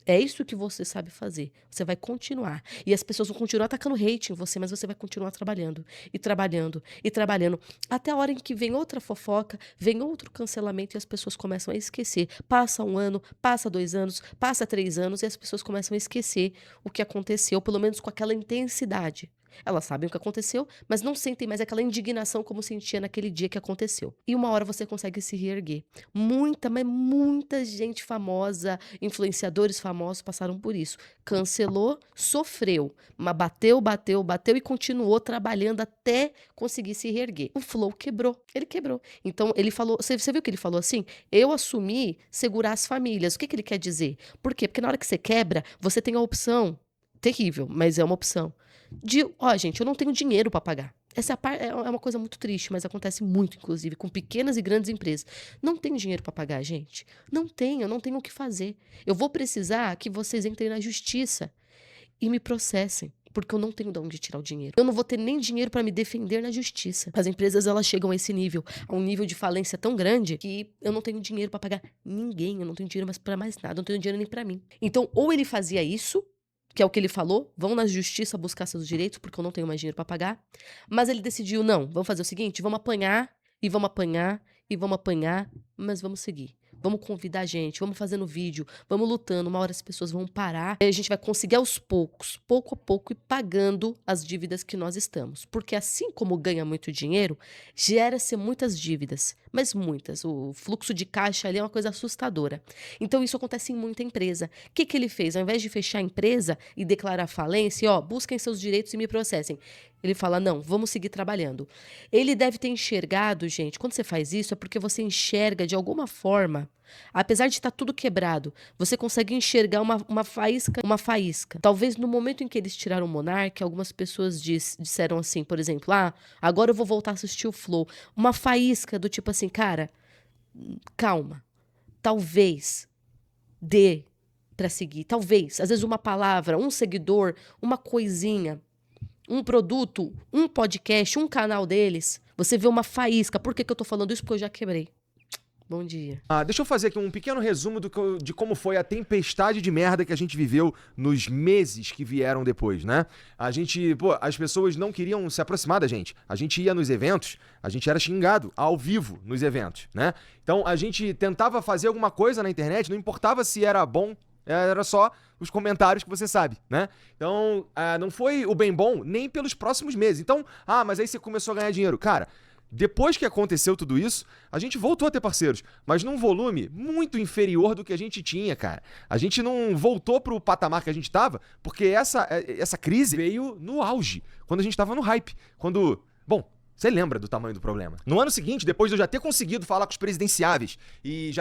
É isso que você sabe fazer. Você vai continuar. E as pessoas vão continuar atacando hate em você, mas você vai continuar trabalhando. E trabalhando. E trabalhando. Até a hora em que vem outra fofoca, vem outro cancelamento e as pessoas começam a esquecer. Passa 1 ano, passa 2 anos, passa 3 anos e as pessoas começam a esquecer o que aconteceu, pelo menos com aquela intensidade. Elas sabem o que aconteceu, mas não sentem mais aquela indignação como sentia naquele dia que aconteceu. E uma hora você consegue se reerguer. Muita, mas muita gente famosa, influenciadores famosos passaram por isso. Cancelou, sofreu, mas bateu e continuou trabalhando até conseguir se reerguer. O Flow quebrou, ele quebrou. Então ele falou, você viu que ele falou assim? Eu assumi segurar as famílias. O que ele quer dizer? Por quê? Porque na hora que você quebra, você tem a opção, terrível, mas é uma opção, de, gente, eu não tenho dinheiro para pagar. Essa é uma coisa muito triste, mas acontece muito, inclusive, com pequenas e grandes empresas. Não tenho dinheiro para pagar, gente. Não tenho o que fazer. Eu vou precisar que vocês entrem na justiça e me processem, porque eu não tenho de onde tirar o dinheiro. Eu não vou ter nem dinheiro para me defender na justiça. As empresas, elas chegam a esse nível, a um nível de falência tão grande que eu não tenho dinheiro para pagar ninguém, eu não tenho dinheiro para mais nada, eu não tenho dinheiro nem para mim. Então, ou ele fazia isso, que é o que ele falou, vão na justiça buscar seus direitos, porque eu não tenho mais dinheiro para pagar. Mas ele decidiu, não, vamos fazer o seguinte, vamos apanhar, mas vamos seguir. Vamos convidar a gente, vamos fazendo vídeo, vamos lutando, uma hora as pessoas vão parar, e a gente vai conseguir aos poucos, pouco a pouco, ir pagando as dívidas que nós estamos. Porque assim como ganha muito dinheiro, gera-se muitas dívidas, mas muitas. O fluxo de caixa ali é uma coisa assustadora. Então isso acontece em muita empresa. O que ele fez? Ao invés de fechar a empresa e declarar falência, busquem seus direitos e me processem. Ele fala, não, vamos seguir trabalhando. Ele deve ter enxergado, gente, quando você faz isso é porque você enxerga de alguma forma, apesar de estar tudo quebrado, você consegue enxergar uma faísca. Talvez no momento em que eles tiraram o Monark, algumas pessoas disseram assim, por exemplo, agora eu vou voltar a assistir o Flow. Uma faísca do tipo assim, cara, calma, talvez dê pra seguir, talvez, às vezes uma palavra, um seguidor, uma coisinha, um produto, um podcast, um canal deles, você vê uma faísca. Por que eu tô falando isso? Porque eu já quebrei. Bom dia. Deixa eu fazer aqui um pequeno resumo de como foi a tempestade de merda que a gente viveu nos meses que vieram depois, né? As pessoas não queriam se aproximar da gente. A gente ia nos eventos, a gente era xingado ao vivo nos eventos, né? Então a gente tentava fazer alguma coisa na internet, não importava se era bom, era só os comentários que você sabe, né? Então, não foi o bem bom nem pelos próximos meses. Então, mas aí você começou a ganhar dinheiro. Cara, depois que aconteceu tudo isso, a gente voltou a ter parceiros, mas num volume muito inferior do que a gente tinha, cara. A gente não voltou pro patamar que a gente tava, porque essa crise veio no auge, quando a gente tava no hype. Você lembra do tamanho do problema. No ano seguinte, depois de eu já ter conseguido falar com os presidenciáveis e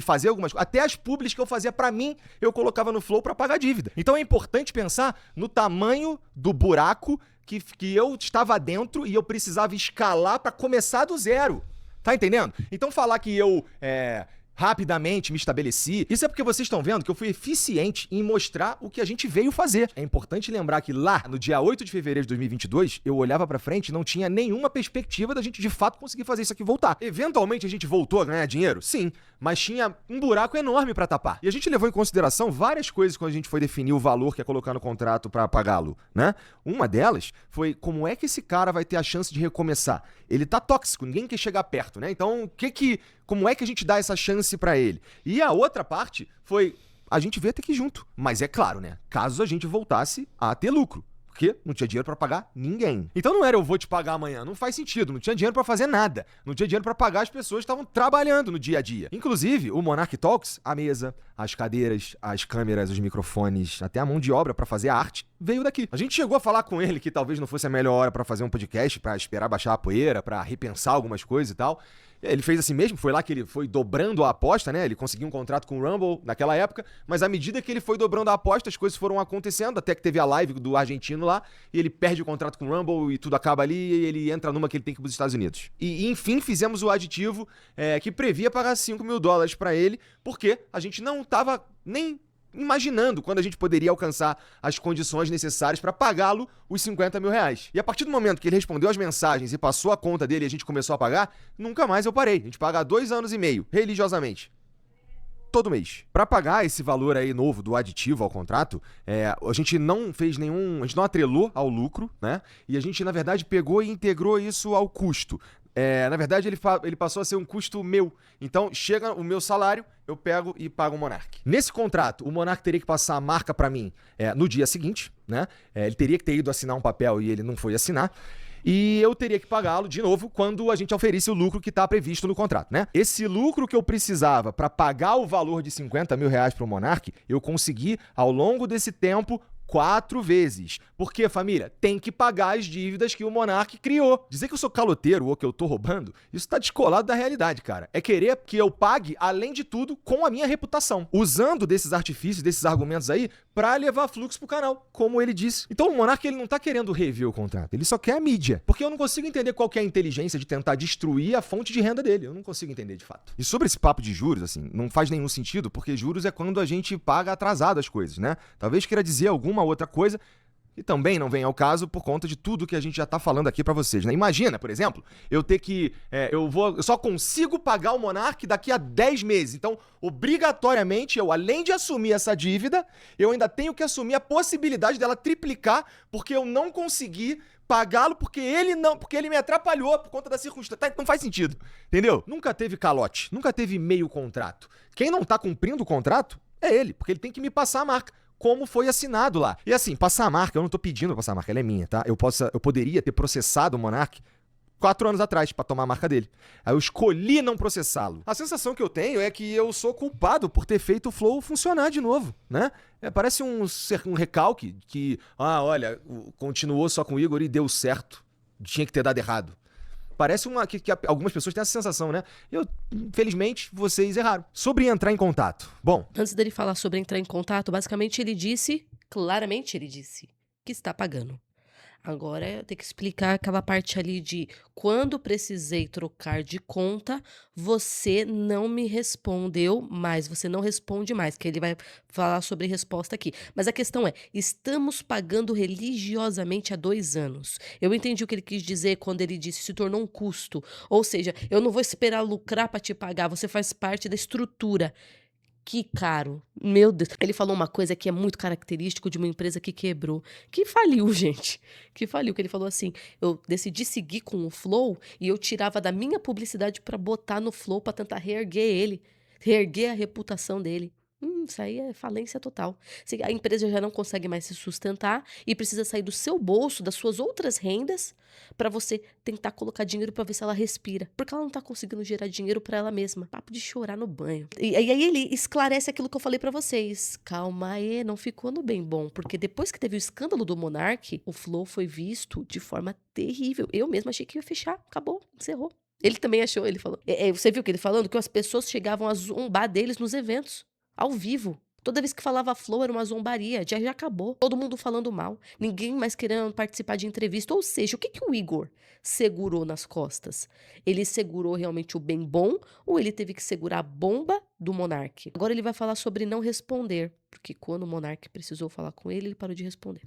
fazer algumas coisas, até as publis que eu fazia pra mim, eu colocava no Flow pra pagar dívida. Então é importante pensar no tamanho do buraco que eu estava dentro e eu precisava escalar pra começar do zero. Tá entendendo? Então falar que eu rapidamente me estabeleci, isso é porque vocês estão vendo que eu fui eficiente em mostrar o que a gente veio fazer. É importante lembrar que lá, no dia 8 de fevereiro de 2022, eu olhava pra frente e não tinha nenhuma perspectiva da gente de fato conseguir fazer isso aqui voltar. Eventualmente a gente voltou a ganhar dinheiro? Sim, mas tinha um buraco enorme pra tapar. E a gente levou em consideração várias coisas quando a gente foi definir o valor que ia colocar no contrato pra pagá-lo, né? Uma delas foi como é que esse cara vai ter a chance de recomeçar. Ele tá tóxico, ninguém quer chegar perto, né? Então, como é que a gente dá essa chance pra ele? E a outra parte foi, a gente veio até aqui junto. Mas é claro, né? Caso a gente voltasse a ter lucro. Porque não tinha dinheiro pra pagar ninguém. Então não era eu vou te pagar amanhã. Não faz sentido. Não tinha dinheiro pra fazer nada. Não tinha dinheiro pra pagar as pessoas que estavam trabalhando no dia a dia. Inclusive, o Monark Talks, a mesa, as cadeiras, as câmeras, os microfones, até a mão de obra pra fazer a arte, veio daqui. A gente chegou a falar com ele que talvez não fosse a melhor hora pra fazer um podcast, pra esperar baixar a poeira, pra repensar algumas coisas e tal. Ele fez assim mesmo, foi lá que ele foi dobrando a aposta, né? Ele conseguiu um contrato com o Rumble naquela época, mas à medida que ele foi dobrando a aposta, as coisas foram acontecendo, até que teve a live do argentino lá, e ele perde o contrato com o Rumble e tudo acaba ali, e ele entra numa que ele tem que ir pros Estados Unidos. E enfim, fizemos o aditivo que previa pagar $5 mil pra ele, porque a gente não tava nem imaginando quando a gente poderia alcançar as condições necessárias para pagá-lo os R$50 mil. E a partir do momento que ele respondeu as mensagens e passou a conta dele e a gente começou a pagar, nunca mais eu parei. A gente paga há 2 anos e meio, religiosamente. Todo mês. Para pagar esse valor aí novo do aditivo ao contrato, a gente não fez a gente não atrelou ao lucro, né? E a gente, na verdade, pegou e integrou isso ao custo. Na verdade, ele passou a ser um custo meu. Então, chega o meu salário, eu pego e pago o Monark. Nesse contrato, o Monark teria que passar a marca pra mim no dia seguinte, né? Ele teria que ter ido assinar um papel e ele não foi assinar. E eu teria que pagá-lo de novo quando a gente oferisse o lucro que está previsto no contrato, né? Esse lucro que eu precisava para pagar o valor de 50 mil reais para o Monark, eu consegui ao longo desse tempo 4 vezes. Porque, família, tem que pagar as dívidas que o Monark criou. Dizer que eu sou caloteiro ou que eu tô roubando, isso tá descolado da realidade, cara. É querer que eu pague, além de tudo, com a minha reputação. Usando desses artifícios, desses argumentos aí, pra levar fluxo pro canal, como ele disse. Então o Monark, ele não tá querendo rever o contrato, ele só quer a mídia. Porque eu não consigo entender qual que é a inteligência de tentar destruir a fonte de renda dele. Eu não consigo entender de fato. E sobre esse papo de juros, assim, não faz nenhum sentido, porque juros é quando a gente paga atrasado as coisas, né? Talvez queira dizer alguma outra coisa que também não vem ao caso por conta de tudo que a gente já tá falando aqui pra vocês, né? Imagina, por exemplo, eu ter que... eu só consigo pagar o Monark daqui a 10 meses. Então, obrigatoriamente, eu, além de assumir essa dívida, eu ainda tenho que assumir a possibilidade dela triplicar, porque eu não consegui pagá-lo porque ele me atrapalhou por conta da circunstância. Não faz sentido, entendeu? Nunca teve calote, nunca teve meio contrato. Quem não tá cumprindo o contrato é ele, porque ele tem que me passar a marca, como foi assinado lá. E assim, passar a marca, eu não tô pedindo pra passar a marca, ela é minha, tá? Eu poderia ter processado o Monark 4 anos atrás pra tomar a marca dele. Aí eu escolhi não processá-lo. A sensação que eu tenho é que eu sou culpado por ter feito o Flow funcionar de novo, né? Parece um recalque que, olha, continuou só com o Igor e deu certo. Tinha que ter dado errado. Parece que algumas pessoas têm essa sensação, né? Infelizmente, vocês erraram. Sobre entrar em contato. Bom, Antes dele falar sobre entrar em contato, basicamente claramente ele disse que está pagando. Agora eu tenho que explicar aquela parte ali de quando precisei trocar de conta, você não me respondeu mais, você não responde mais, que ele vai falar sobre resposta aqui. Mas a questão é, estamos pagando religiosamente há 2 anos. Eu entendi o que ele quis dizer quando ele disse se tornou um custo. Ou seja, eu não vou esperar lucrar para te pagar, você faz parte da estrutura. Que caro, meu Deus. Ele falou uma coisa que é muito característico de uma empresa que quebrou, que faliu, gente, que ele falou assim, eu decidi seguir com o Flow e eu tirava da minha publicidade pra botar no Flow pra tentar reerguer a reputação dele. Isso aí é falência total. A empresa já não consegue mais se sustentar e precisa sair do seu bolso, das suas outras rendas, pra você tentar colocar dinheiro pra ver se ela respira. Porque ela não tá conseguindo gerar dinheiro pra ela mesma. Papo de chorar no banho. E aí ele esclarece aquilo que eu falei pra vocês. Calma aí, não ficou no bem bom. Porque depois que teve o escândalo do Monark, o Flow foi visto de forma terrível. Eu mesma achei que ia fechar. Acabou, encerrou. Ele também achou, ele falou. Você viu que ele falando? Que as pessoas chegavam a zombar deles nos eventos. Ao vivo. Toda vez que falava Flow era uma zombaria. Já acabou. Todo mundo falando mal. Ninguém mais querendo participar de entrevista. Ou seja, o que o Igor segurou nas costas? Ele segurou realmente o bem bom ou ele teve que segurar a bomba do Monark? Agora ele vai falar sobre não responder. Porque quando o Monark precisou falar com ele, ele parou de responder.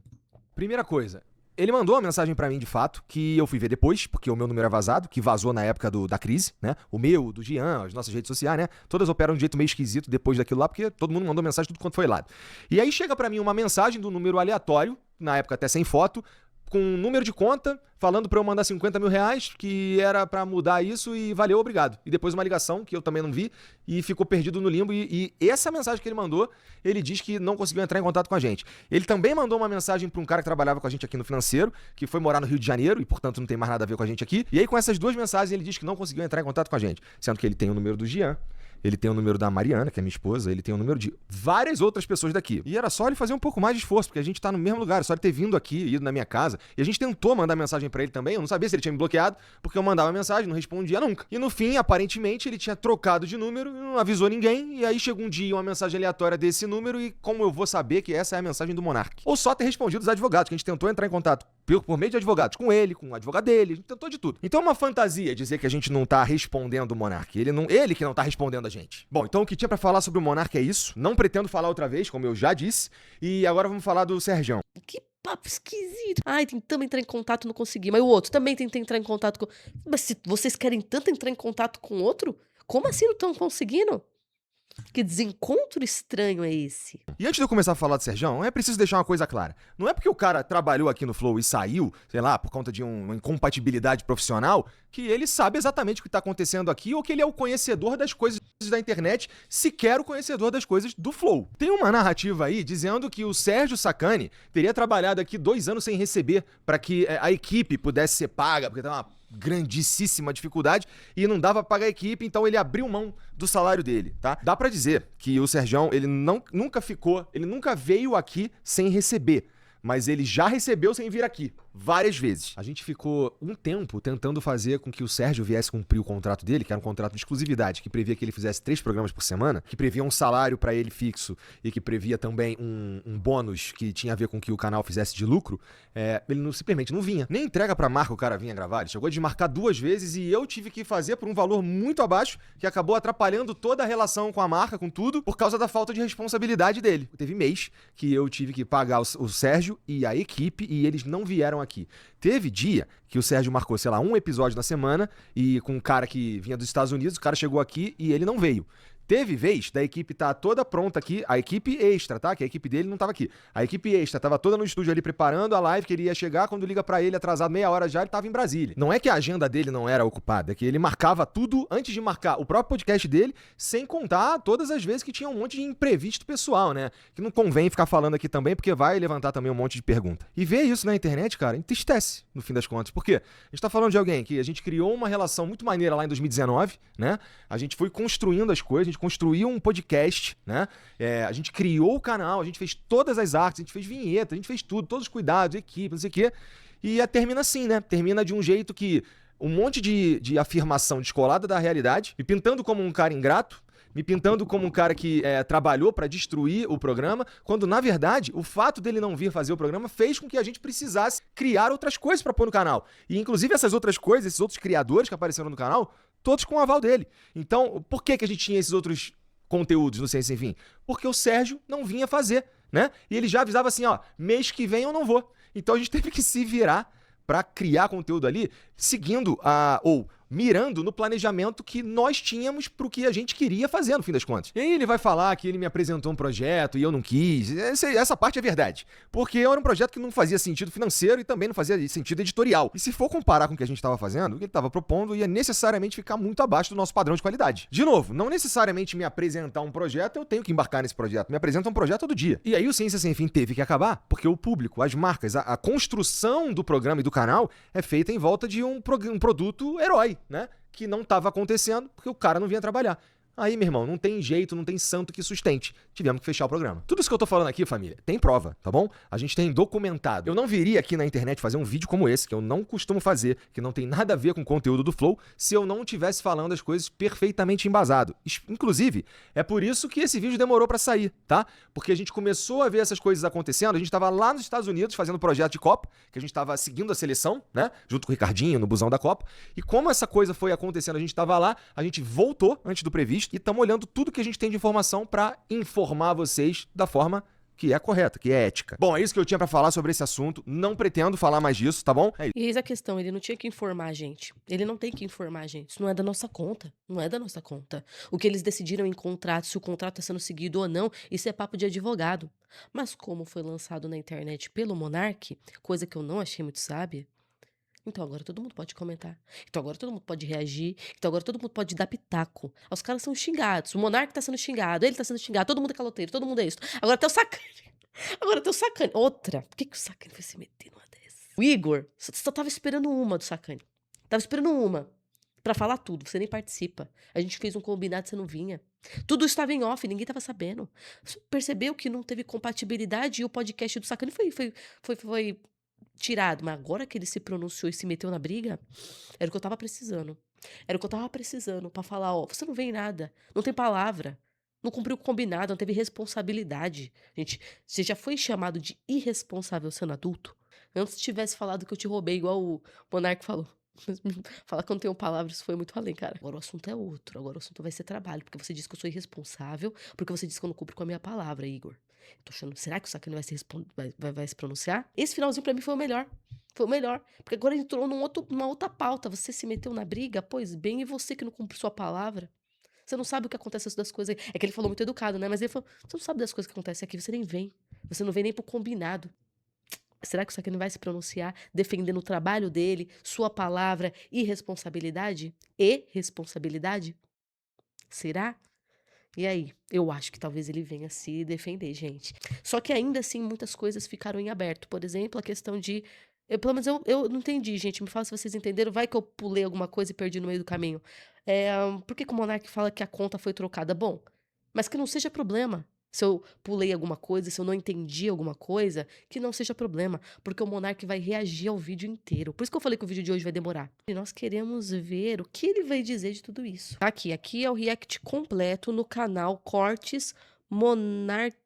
primeira coisa, ele mandou uma mensagem pra mim, de fato, que eu fui ver depois, porque o meu número é vazado, que vazou na época da crise, né? O meu, do Gian, as nossas redes sociais, né? Todas operam de um jeito meio esquisito depois daquilo lá, porque todo mundo mandou mensagem tudo quanto foi lado. E aí chega pra mim uma mensagem do número aleatório, na época até sem foto, com um número de conta, falando pra eu mandar 50 mil reais, que era pra mudar isso e valeu, obrigado. E depois uma ligação, que eu também não vi, e ficou perdido no limbo. E essa mensagem que ele mandou, ele diz que não conseguiu entrar em contato com a gente. Ele também mandou uma mensagem pra um cara que trabalhava com a gente aqui no financeiro, que foi morar no Rio de Janeiro, e portanto não tem mais nada a ver com a gente aqui. E aí com essas 2 mensagens ele diz que não conseguiu entrar em contato com a gente. Sendo que ele tem o número do Gian, ele tem o número da Mariana, que é minha esposa, ele tem o número de várias outras pessoas daqui. E era só ele fazer um pouco mais de esforço, porque a gente tá no mesmo lugar, é só ele ter vindo aqui, ido na minha casa. E a gente tentou mandar mensagem pra ele também, eu não sabia se ele tinha me bloqueado, porque eu mandava mensagem, não respondia nunca. E no fim, aparentemente, ele tinha trocado de número e não avisou ninguém, e aí chegou um dia uma mensagem aleatória desse número, e como eu vou saber que essa é a mensagem do Monark? Ou só ter respondido os advogados, que a gente tentou entrar em contato por meio de advogados, com ele, com o advogado dele, a gente tentou de tudo. Então é uma fantasia dizer que a gente não tá respondendo o Monark, ele que não tá respondendo a gente. Bom, então o que tinha pra falar sobre o Monark é isso, não pretendo falar outra vez, como eu já disse, e agora vamos falar do Serjão. Que papo esquisito. Ai, tentamos entrar em contato, não consegui. Mas o outro também tenta entrar em contato com... Mas se vocês querem tanto entrar em contato com o outro, como assim não estão conseguindo? Que desencontro estranho é esse? E antes de eu começar a falar do Serjão, é preciso deixar uma coisa clara. Não é porque o cara trabalhou aqui no Flow e saiu, sei lá, por conta de uma incompatibilidade profissional, que ele sabe exatamente o que tá acontecendo aqui ou que ele é o conhecedor das coisas da internet, sequer o conhecedor das coisas do Flow. Tem uma narrativa aí dizendo que o Sérgio Sacani teria trabalhado aqui 2 anos sem receber para que a equipe pudesse ser paga, porque tá uma grandíssima dificuldade e não dava pra pagar a equipe, então ele abriu mão do salário dele, tá? Dá pra dizer que o Serjão, ele nunca veio aqui sem receber, mas ele já recebeu sem vir aqui, várias vezes. A gente ficou um tempo tentando fazer com que o Sérgio viesse cumprir o contrato dele, que era um contrato de exclusividade, que previa que ele fizesse 3 programas por semana, que previa um salário pra ele fixo e que previa também um bônus que tinha a ver com que o canal fizesse de lucro. Ele simplesmente não vinha. Nem entrega pra marca o cara vinha gravar. Ele chegou a desmarcar 2 vezes e eu tive que fazer por um valor muito abaixo, que acabou atrapalhando toda a relação com a marca, com tudo, por causa da falta de responsabilidade dele. Teve mês que eu tive que pagar o Sérgio e a equipe e eles não vieram aqui. Teve dia que o Sérgio marcou, sei lá, um episódio na semana e com um cara que vinha dos Estados Unidos, o cara chegou aqui e ele não veio. Teve vez da equipe tá toda pronta aqui, a equipe extra, tá? Que a equipe dele não tava aqui. A equipe extra tava toda no estúdio ali preparando a live que ele ia chegar, quando liga pra ele atrasado meia hora já, ele tava em Brasília. Não é que a agenda dele não era ocupada, é que ele marcava tudo antes de marcar o próprio podcast dele, sem contar todas as vezes que tinha um monte de imprevisto pessoal, né? Que não convém ficar falando aqui também, porque vai levantar também um monte de pergunta. E ver isso na internet, cara, entristece, no fim das contas. Por quê? A gente tá falando de alguém que a gente criou uma relação muito maneira lá em 2019, né? A gente foi construindo as coisas, a gente construiu um podcast, né? A gente criou o canal, a gente fez todas as artes, a gente fez vinheta, a gente fez tudo, todos os cuidados, equipe, não sei o quê. E termina assim, né? Termina de um jeito que um monte de afirmação descolada da realidade, me pintando como um cara ingrato, me pintando como um cara que trabalhou pra destruir o programa, quando, na verdade, o fato dele não vir fazer o programa fez com que a gente precisasse criar outras coisas pra pôr no canal. E, inclusive, essas outras coisas, esses outros criadores que apareceram no canal, todos com o aval dele. Então, por que a gente tinha esses outros conteúdos no Ciência Sem Fim? Porque o Sérgio não vinha fazer, né? E ele já avisava assim, ó, mês que vem eu não vou. Então a gente teve que se virar pra criar conteúdo ali, seguindo ou mirando no planejamento que nós tínhamos pro que a gente queria fazer, no fim das contas. E aí ele vai falar que ele me apresentou um projeto e eu não quis. Essa parte é verdade. Porque era um projeto que não fazia sentido financeiro e também não fazia sentido editorial. E se for comparar com o que a gente estava fazendo, o que ele estava propondo ia necessariamente ficar muito abaixo do nosso padrão de qualidade. De novo, não necessariamente me apresentar um projeto, eu tenho que embarcar nesse projeto. Me apresenta um projeto todo dia. E aí o Ciência Sem Fim teve que acabar, porque o público, as marcas, a construção do programa e do canal é feita em volta de um produto herói, né? Que não estava acontecendo porque o cara não vinha trabalhar. Aí, meu irmão, não tem jeito, não tem santo que sustente. Tivemos que fechar o programa. Tudo isso que eu tô falando aqui, família, tem prova, tá bom? A gente tem documentado. Eu não viria aqui na internet fazer um vídeo como esse, que eu não costumo fazer, que não tem nada a ver com o conteúdo do Flow, se eu não estivesse falando as coisas perfeitamente embasado. Inclusive, é por isso que esse vídeo demorou pra sair, tá? Porque a gente começou a ver essas coisas acontecendo, a gente tava lá nos Estados Unidos fazendo projeto de Copa, que a gente tava seguindo a seleção, né? Junto com o Ricardinho, no busão da Copa. E como essa coisa foi acontecendo, a gente tava lá, a gente voltou antes do previsto, e estamos olhando tudo que a gente tem de informação para informar vocês da forma que é correta, que é ética. Bom, é isso que eu tinha pra falar sobre esse assunto. Não pretendo falar mais disso, tá bom? É isso. E eis a questão, ele não tinha que informar a gente. Ele não tem que informar a gente. Isso não é da nossa conta. Não é da nossa conta. O que eles decidiram em contrato, se o contrato está sendo seguido ou não, isso é papo de advogado. Mas como foi lançado na internet pelo Monark, coisa que eu não achei muito sábia, então agora todo mundo pode comentar. Então agora todo mundo pode reagir. Então agora todo mundo pode dar pitaco. Os caras são xingados. O Monark tá sendo xingado. Ele tá sendo xingado. Todo mundo é caloteiro. Todo mundo é isso. Agora tem o Sacani. Agora tem o Sacani. Outra. Por que o Sacani vai se meter numa dessas? O Igor só tava esperando uma do Sacani. Tava esperando uma. Pra falar tudo. Você nem participa. A gente fez um combinado e você não vinha. Tudo estava em off. Ninguém tava sabendo. Você percebeu que não teve compatibilidade e o podcast do Sacani foi tirado, mas agora que ele se pronunciou e se meteu na briga, era o que eu tava precisando. Era o que eu tava precisando pra falar, ó, você não vem em nada, não tem palavra, não cumpriu o combinado, não teve responsabilidade. Gente, você já foi chamado de irresponsável sendo adulto? Antes tivesse falado que eu te roubei, igual o Monark falou. Falar que eu não tenho palavras foi muito além, cara. Agora o assunto é outro, agora o assunto vai ser trabalho, porque você disse que eu sou irresponsável, porque você disse que eu não cumpro com a minha palavra, Igor. Tô achando, será que o Sacani vai se pronunciar? Esse finalzinho pra mim foi o melhor. Foi o melhor. Porque agora entrou numa outra pauta. Você se meteu na briga? Pois bem, e você que não cumpriu sua palavra? Você não sabe o que acontece das coisas. É que ele falou muito educado, né? Mas ele falou: você não sabe das coisas que acontecem aqui, você nem vem. Você não vem nem pro combinado. Será que isso aqui não vai se pronunciar defendendo o trabalho dele, sua palavra e responsabilidade? E responsabilidade? Será? E aí? Eu acho que talvez ele venha se defender, gente. Só que ainda assim, muitas coisas ficaram em aberto. Por exemplo, a questão de. Pelo menos eu não entendi, gente. Me fala se vocês entenderam. Vai que eu pulei alguma coisa e perdi no meio do caminho. Por que o Monark fala que a conta foi trocada? Bom, mas que não seja problema. Se eu pulei alguma coisa, se eu não entendi alguma coisa, que não seja problema, porque o Monark vai reagir ao vídeo inteiro. Por isso que eu falei que o vídeo de hoje vai demorar. E nós queremos ver o que ele vai dizer de tudo isso. Aqui é o react completo no canal Cortes Monárquicos.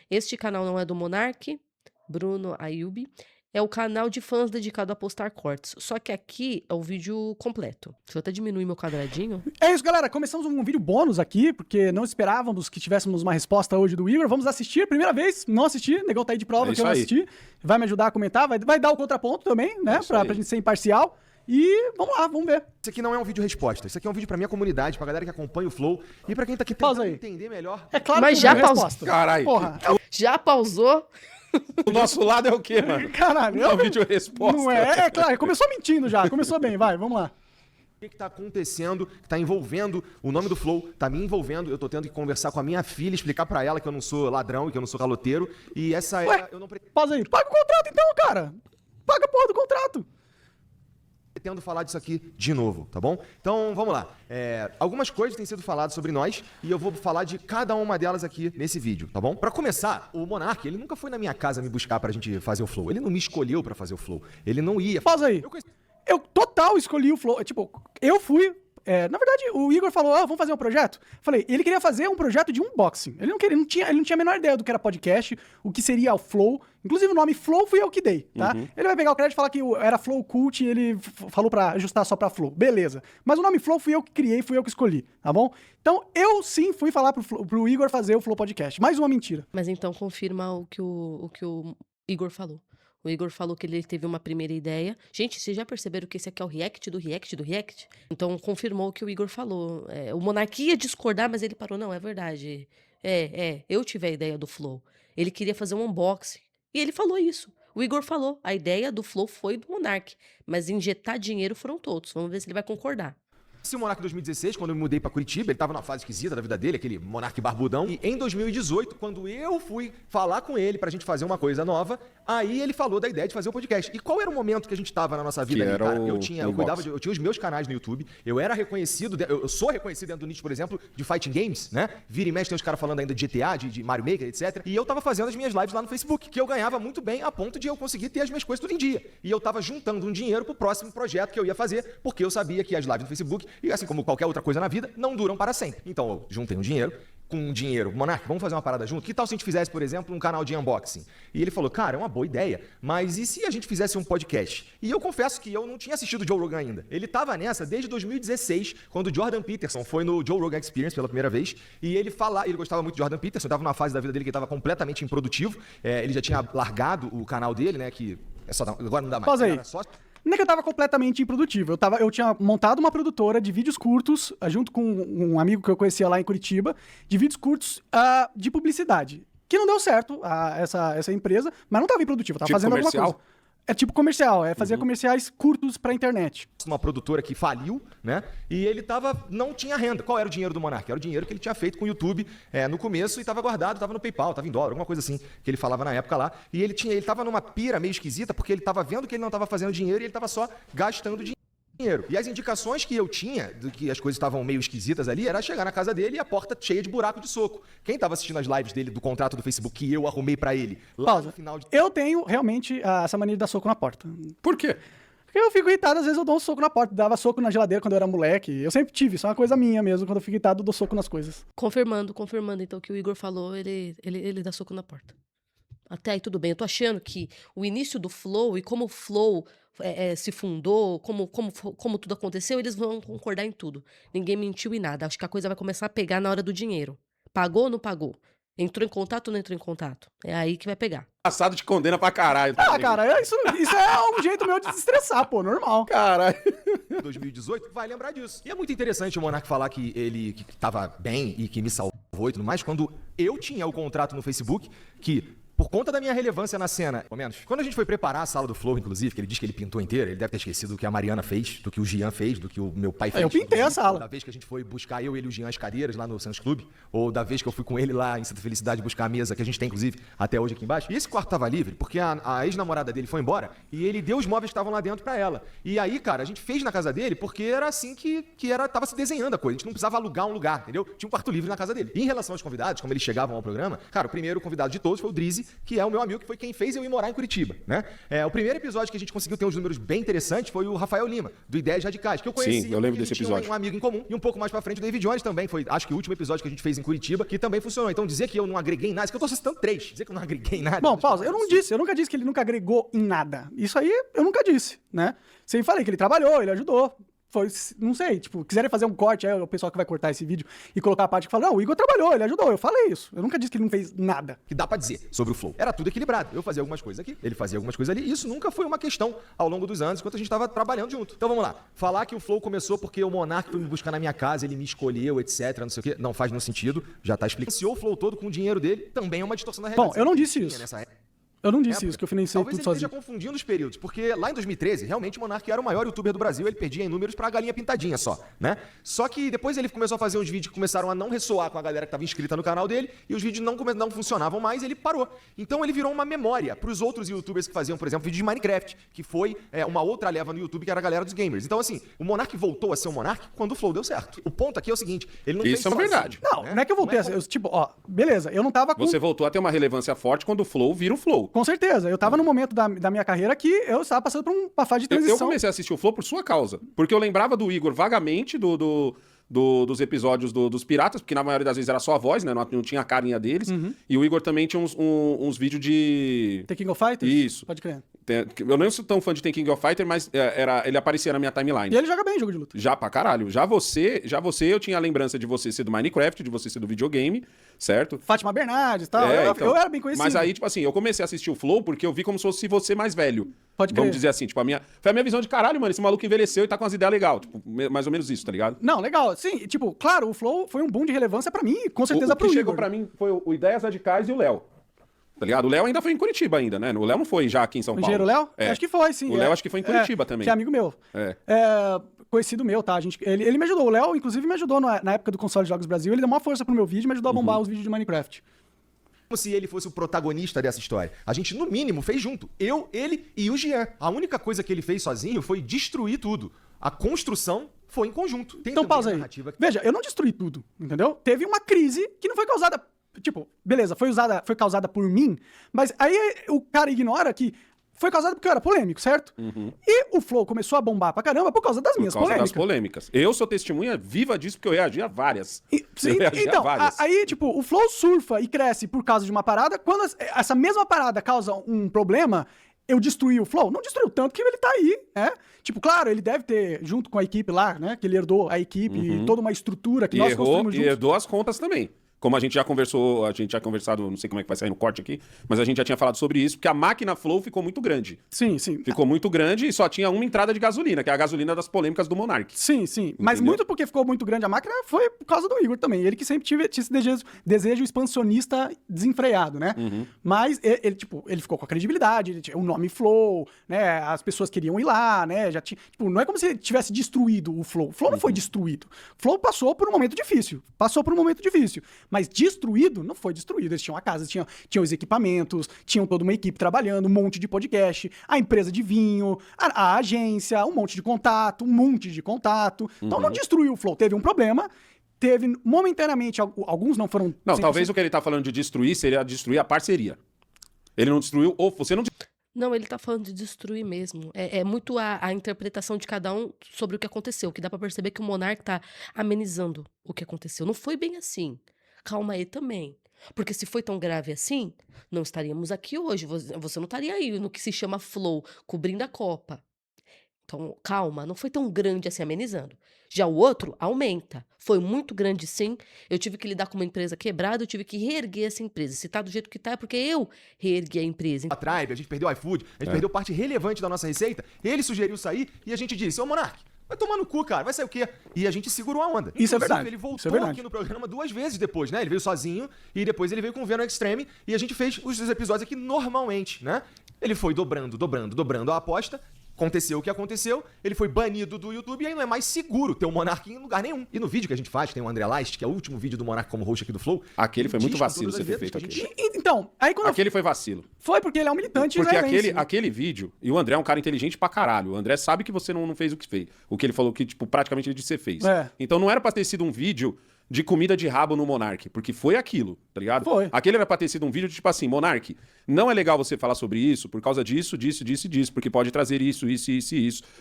Este canal não é do Monark, Bruno Ayubi. É o canal de fãs dedicado a postar cortes. Só que aqui é o vídeo completo. Deixa eu até diminuir meu quadradinho. É isso, galera. Começamos um vídeo bônus aqui, porque não esperávamos que tivéssemos uma resposta hoje do Igor. Vamos assistir. Primeira vez, não assisti. Negão tá aí de prova que eu não assisti. Vai me ajudar a comentar. Vai dar o contraponto também, né? Pra gente ser imparcial. E vamos lá, vamos ver. Isso aqui não é um vídeo resposta. Isso aqui é um vídeo pra minha comunidade, pra galera que acompanha o Flow e pra quem tá aqui Pausa tentando aí. entender melhor. É claro Mas que já não é pausou. resposta. Caralho. Porra. Já pausou? O nosso lado é o quê, mano? Caralho. Não é um vídeo resposta. Não é? É claro. Começou mentindo já. Começou bem. Vai, vamos lá. O que tá acontecendo, que tá envolvendo o nome do Flow, tá me envolvendo, eu tô tendo que conversar com a minha filha, explicar pra ela que eu não sou ladrão e que eu não sou caloteiro, e essa Ué, eu não pausa aí. Paga o contrato então, cara. Paga a porra do contrato. pretendo falar disso aqui de novo, tá bom? Então, vamos lá. Algumas coisas têm sido faladas sobre nós e eu vou falar de cada uma delas aqui nesse vídeo, tá bom? Pra começar, o Monark, ele nunca foi na minha casa me buscar pra gente fazer o Flow. Ele não me escolheu pra fazer o Flow. Ele não ia. Pausa aí. Eu total escolhi o Flow. Tipo, eu fui. Na verdade, o Igor falou, vamos fazer um projeto? Falei, ele queria fazer um projeto de unboxing. Ele não tinha a menor ideia do que era podcast, o que seria o Flow. Inclusive, o nome Flow fui eu que dei, tá? Ele vai pegar o crédito e falar que era Flow Cult e ele falou pra ajustar só pra Flow. Beleza. Mas o nome Flow fui eu que criei, fui eu que escolhi, tá bom? Então, eu sim fui falar pro Igor fazer o Flow Podcast. Mais uma mentira. Mas então confirma o que o Igor falou. O Igor falou que ele teve uma primeira ideia. Gente, vocês já perceberam que esse aqui é o react do react do react? Então confirmou o que o Igor falou. O Monark ia discordar, mas ele parou. Não, é verdade. Eu tive a ideia do Flow. Ele queria fazer um unboxing. E ele falou isso. O Igor falou. A ideia do Flow foi do Monark. Mas injetar dinheiro foram todos. Vamos ver se ele vai concordar. Esse Monark em 2016, quando eu me mudei pra Curitiba, ele tava numa fase esquisita da vida dele, aquele Monark barbudão. E em 2018, quando eu fui falar com ele pra gente fazer uma coisa nova, aí ele falou da ideia de fazer o podcast. E qual era o momento que a gente tava na nossa vida ali, cara? Eu tinha os meus canais no YouTube, eu era reconhecido, eu sou reconhecido dentro do nicho, por exemplo, de fighting games, né? Vira e mexe tem uns caras falando ainda de GTA, de Mario Maker, etc. E eu tava fazendo as minhas lives lá no Facebook, que eu ganhava muito bem a ponto de eu conseguir ter as minhas coisas tudo em dia. E eu tava juntando um dinheiro pro próximo projeto que eu ia fazer, porque eu sabia que as lives no Facebook, e assim como qualquer outra coisa na vida, não duram para sempre. Então eu juntei um dinheiro, com dinheiro, Monark, vamos fazer uma parada junto? Que tal se a gente fizesse, por exemplo, um canal de unboxing? E ele falou, cara, é uma boa ideia, mas e se a gente fizesse um podcast? E eu confesso que eu não tinha assistido o Joe Rogan ainda. Ele tava nessa desde 2016, quando o Jordan Peterson foi no Joe Rogan Experience pela primeira vez, e ele gostava muito de Jordan Peterson, estava numa fase da vida dele que estava completamente improdutivo, ele já tinha largado o canal dele, né, que agora não dá mais. Pausa aí. Não é que eu tava completamente improdutivo. Eu tinha montado uma produtora de vídeos curtos, junto com um amigo que eu conhecia lá em Curitiba, de vídeos curtos de publicidade. Que não deu certo, essa empresa, mas não tava improdutivo, tava fazendo comercial? alguma coisa. É tipo comercial, fazia comerciais curtos pra internet. Uma produtora que faliu, né? E ele não tinha renda. Qual era o dinheiro do Monark? Era o dinheiro que ele tinha feito com o YouTube no começo e estava guardado, estava no PayPal, estava em dólar, alguma coisa assim que ele falava na época lá. E ele estava numa pira meio esquisita porque ele estava vendo que ele não estava fazendo dinheiro e ele estava só gastando dinheiro. E as indicações que eu tinha de que as coisas estavam meio esquisitas ali era chegar na casa dele e a porta cheia de buraco de soco. Quem estava assistindo as lives dele do contrato do Facebook que eu arrumei pra ele lá no final de... Eu tenho realmente essa mania de dar soco na porta. Por quê? Porque eu fico irritado, às vezes eu dou um soco na porta, dava soco na geladeira quando eu era moleque. Eu sempre tive, isso é uma coisa minha mesmo, quando eu fico irritado eu dou soco nas coisas. Confirmando então o que o Igor falou, ele dá soco na porta. Até aí tudo bem. Eu tô achando que o início do Flow e como o Flow se fundou, como tudo aconteceu, eles vão concordar em tudo. Ninguém mentiu em nada. Acho que a coisa vai começar a pegar na hora do dinheiro. Pagou ou não pagou? Entrou em contato ou não entrou em contato? É aí que vai pegar. Passado te condena pra caralho. Ah, cara, isso é um jeito meu de desestressar, pô, normal. Caralho. 2018, vai lembrar disso. E é muito interessante o Monark falar que ele que tava bem e que me salvou e tudo mais, quando eu tinha o contrato no Facebook, que por conta da minha relevância na cena, pelo menos, quando a gente foi preparar a sala do Flow, inclusive, que ele diz que ele pintou inteira, ele deve ter esquecido do que a Mariana fez, do que o Jean fez, do que o meu pai fez. Eu pintei a sala. Da vez que a gente foi buscar eu, ele e o Jean as cadeiras lá no Santos Clube, ou da vez que eu fui com ele lá em Santa Felicidade buscar a mesa, que a gente tem, inclusive, até hoje aqui embaixo. E esse quarto tava livre, porque a ex-namorada dele foi embora, e ele deu os móveis que estavam lá dentro pra ela. E aí, cara, a gente fez na casa dele, porque era assim que tava se desenhando a coisa. A gente não precisava alugar um lugar, entendeu? Tinha um quarto livre na casa dele. E em relação aos convidados, como eles chegavam ao programa, cara, o primeiro convidado de todos foi o Drizzy, que é o meu amigo, que foi quem fez eu ir morar em Curitiba, né? O primeiro episódio que a gente conseguiu ter uns números bem interessantes foi o Rafael Lima, do Ideias Radicais, que eu conheci. Sim, eu lembro desse episódio. Um amigo em comum. E um pouco mais pra frente o David Jones também, foi, acho que o último episódio que a gente fez em Curitiba, que também funcionou. Então dizer que eu não agreguei em nada, isso que eu tô citando 3, dizer que eu não agreguei em nada. Bom, pausa, eu nunca disse que ele nunca agregou em nada. Isso aí eu nunca disse, né? Sempre falei que ele trabalhou, ele ajudou. Foi, não sei, tipo, quiserem fazer um corte, o pessoal que vai cortar esse vídeo e colocar a parte que fala, não, o Igor trabalhou, ele ajudou, eu falei isso. Eu nunca disse que ele não fez nada. Que dá pra dizer sobre o Flow. Era tudo equilibrado. Eu fazia algumas coisas aqui, ele fazia algumas coisas ali. Isso nunca foi uma questão ao longo dos anos, enquanto a gente tava trabalhando junto. Então vamos lá. Falar que o Flow começou porque o Monark foi me buscar na minha casa, ele me escolheu, etc, não sei o quê. Não faz nenhum sentido, já tá explicado. Se o Flow todo com o dinheiro dele, também é uma distorção da realidade. Bom, eu não disse isso. Nessa época. Eu não disse isso, que eu financei Talvez tudo ele sozinho. esteja confundindo os períodos, porque lá em 2013, realmente o Monark era o maior youtuber do Brasil, ele perdia em números pra galinha pintadinha só, né? Só que depois ele começou a fazer uns vídeos que começaram a não ressoar com a galera que estava inscrita no canal dele, e os vídeos não funcionavam mais, e ele parou. Então ele virou uma memória pros outros youtubers que faziam, por exemplo, vídeo de Minecraft, que foi uma outra leva no YouTube, que era a galera dos gamers. Então assim, o Monark voltou a ser o Monark quando o Flow deu certo. O ponto aqui é o seguinte, ele não Isso fez é uma verdade. Não, não é que eu voltei a ser, tipo, ó, beleza, eu não tava com... Você voltou a ter uma relevância forte quando o Flow vira o Flow. Com certeza, eu tava no momento da minha carreira que eu estava passando por uma fase de Eu transição. comecei a assistir o Flow por sua causa. Porque eu lembrava do Igor vagamente dos episódios dos Piratas, porque na maioria das vezes era só a voz, né? Não tinha a carinha deles. E o Igor também tinha uns vídeos de... The King of Fighters? Isso. Pode crer. Eu não sou tão fã de The King of Fighter, mas ele aparecia na minha timeline. E ele joga bem jogo de luta. Já pra caralho. Já você, eu tinha a lembrança de você ser do Minecraft, de você ser do videogame, certo? Fátima Bernardes e tal. Então, eu era bem conhecido. Mas aí, tipo assim, eu comecei a assistir o Flow porque eu vi como se fosse você mais velho. Pode crer. Vamos dizer assim, tipo, foi a minha visão de caralho, mano, esse maluco envelheceu e tá com umas ideias legais. Tipo, mais ou menos isso, tá ligado? Não, legal. Sim, tipo, claro, o Flow foi um boom de relevância pra mim e com certeza O pro que Igor. chegou pra mim foi o Ideias Radicais e o Léo. Tá ligado? O Léo ainda foi em Curitiba ainda, né? O Léo não foi já aqui em São O Paulo. engenheiro Léo? É. Acho que foi, sim. O Léo acho que foi em Curitiba também. Que é amigo meu. É. Conhecido meu, tá? Ele me ajudou. O Léo, inclusive, me ajudou na época do Console de Jogos Brasil. Ele deu uma força pro meu vídeo e me ajudou a bombar os vídeos de Minecraft. Como se ele fosse o protagonista dessa história. A gente, no mínimo, fez junto. Eu, ele e o Jean. A única coisa que ele fez sozinho foi destruir tudo. A construção foi em conjunto. Tem Então também pausa a aí. narrativa que- Veja, eu não destruí tudo, entendeu? Teve uma crise que não foi causada... Tipo, beleza, foi causada por mim, mas aí o cara ignora que foi causada porque eu era polêmico, certo? E o Flow começou a bombar pra caramba por causa das Por minhas causa polêmicas. das polêmicas. Eu sou testemunha viva disso, porque eu reagi a várias. Sim, Eu reagi a então, várias. aí, tipo, o Flow surfa e cresce por causa de uma parada. Quando essa mesma parada causa um problema, eu destruí o Flow? Não destruiu tanto que ele tá aí, né? Tipo, claro, ele deve ter, junto com a equipe lá, né? Que ele herdou a equipe e toda uma estrutura que nós construímos E juntos. herdou as contas também. Como a gente já conversou, não sei como é que vai sair no corte aqui, mas a gente já tinha falado sobre isso, porque a máquina Flow ficou muito grande. Sim. Ficou muito grande e só tinha uma entrada de gasolina, que é a gasolina das polêmicas do Monark. Sim. Mas Entendeu? muito porque ficou muito grande a máquina foi por causa do Igor também. Ele que sempre tinha esse desejo expansionista desenfreado, né? Mas ele ficou com a credibilidade, ele tinha o nome Flow, né? As pessoas queriam ir lá, né? Já tinha, tipo, não é como se ele tivesse destruído o Flow. O Flow não foi destruído. O Flow passou por um momento difícil. Mas destruído, não foi destruído. Eles tinham a casa, tinham os equipamentos, tinham toda uma equipe trabalhando, um monte de podcast, a empresa de vinho, a agência, um monte de contato. Então não destruiu o Flow. Teve um problema, teve momentaneamente, alguns não foram... Não, 100%. talvez o que ele tá falando de destruir seria destruir a parceria. Ele não destruiu, ou você não Não, ele tá falando de destruir mesmo. É muito a interpretação de cada um sobre o que aconteceu, que dá pra perceber que o Monark tá amenizando o que aconteceu. Não foi bem assim. Calma aí também. Porque se foi tão grave assim, não estaríamos aqui hoje. Você não estaria aí no que se chama Flow, cobrindo a Copa. Então, calma, não foi tão grande assim, amenizando. Já o outro aumenta. Foi muito grande, sim. Eu tive que lidar com uma empresa quebrada, eu tive que reerguer essa empresa. Se tá do jeito que tá, é porque eu reergui a empresa. A Tribe, a gente perdeu o iFood, a gente perdeu parte relevante da nossa receita. Ele sugeriu sair e a gente disse, ô Monark, vai tomar no cu, cara, vai sair o quê? E a gente segurou a onda. Isso é Inclusive, verdade. Ele Isso é voltou verdade. aqui no programa 2 vezes depois, né? Ele veio sozinho e depois ele veio com o Venom Extreme e a gente fez os episódios aqui normalmente, né? Ele foi dobrando a aposta. Aconteceu o que aconteceu, ele foi banido do YouTube e aí não é mais seguro ter o Monark em lugar nenhum. E no vídeo que a gente faz, tem o André Leist, que é o último vídeo do Monark como host aqui do Flow. Aquele foi muito diz com vacilo todas você as ter letras feito que a aquele. gente- Então, aí quando Aquele foi vacilo. foi porque ele é um militante Porque israelense. aquele vídeo, e o André é um cara inteligente pra caralho. O André sabe que você não fez o que fez. O que ele falou que, tipo, praticamente ele disse que você fez. É. Então não era pra ter sido um vídeo de comida de rabo no Monark, porque foi aquilo, tá ligado? Foi. Aquele era pra ter sido um vídeo de tipo assim, Monark, não é legal você falar sobre isso por causa disso, disso, disso e disso, porque pode trazer isso,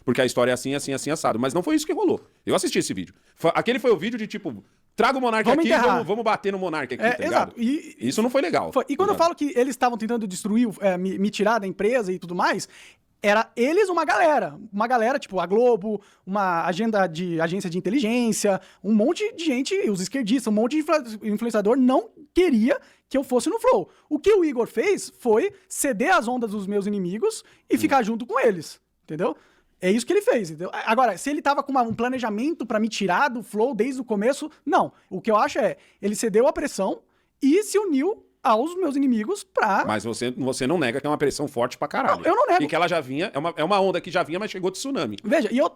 porque a história é assim, assim, assim, assado. Mas não foi isso que rolou. Eu assisti esse vídeo. Aquele foi o vídeo de tipo, traga o Monark Vamos aqui, enterrar. vamos bater no Monark aqui, tá ligado? Exato. Isso não foi legal. E quando eu tá falo que eles estavam tentando destruir, me tirar da empresa e tudo mais, era eles uma galera, tipo a Globo, uma agência de inteligência, um monte de gente, os esquerdistas, um monte de influenciador não queria que eu fosse no Flow. O que o Igor fez foi ceder as ondas dos meus inimigos e ficar junto com eles, entendeu? É isso que ele fez, entendeu? Agora, se ele tava com um planejamento pra me tirar do Flow desde o começo, não. O que eu acho é, ele cedeu a pressão e se uniu aos meus inimigos pra... Mas você não nega que é uma pressão forte pra caralho. Não, eu não nego. E que ela já vinha, é uma onda que já vinha, mas chegou de tsunami. Veja, eu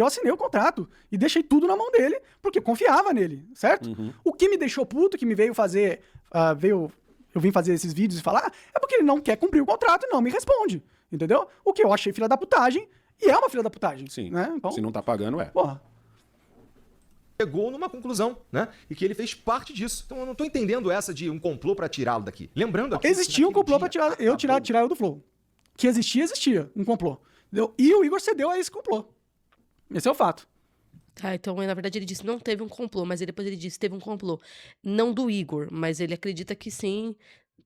assinei o contrato e deixei tudo na mão dele, porque eu confiava nele, certo? O que me deixou puto, que me veio fazer, eu vim fazer esses vídeos e falar, é porque ele não quer cumprir o contrato e não me responde, entendeu? O que eu achei filha da putagem, e é uma filha da putagem. Sim, né? Então, se não tá pagando, é. porra. Chegou numa conclusão, né? E que ele fez parte disso. Então eu não tô entendendo essa de um complô pra tirá-lo daqui. Lembrando aqui... Existia um complô pra tirar eu do Flow. Que existia um complô. Entendeu? E o Igor cedeu a esse complô. Esse é o fato. Tá, então, na verdade, ele disse não teve um complô, mas depois ele disse teve um complô. Não do Igor, mas ele acredita que sim,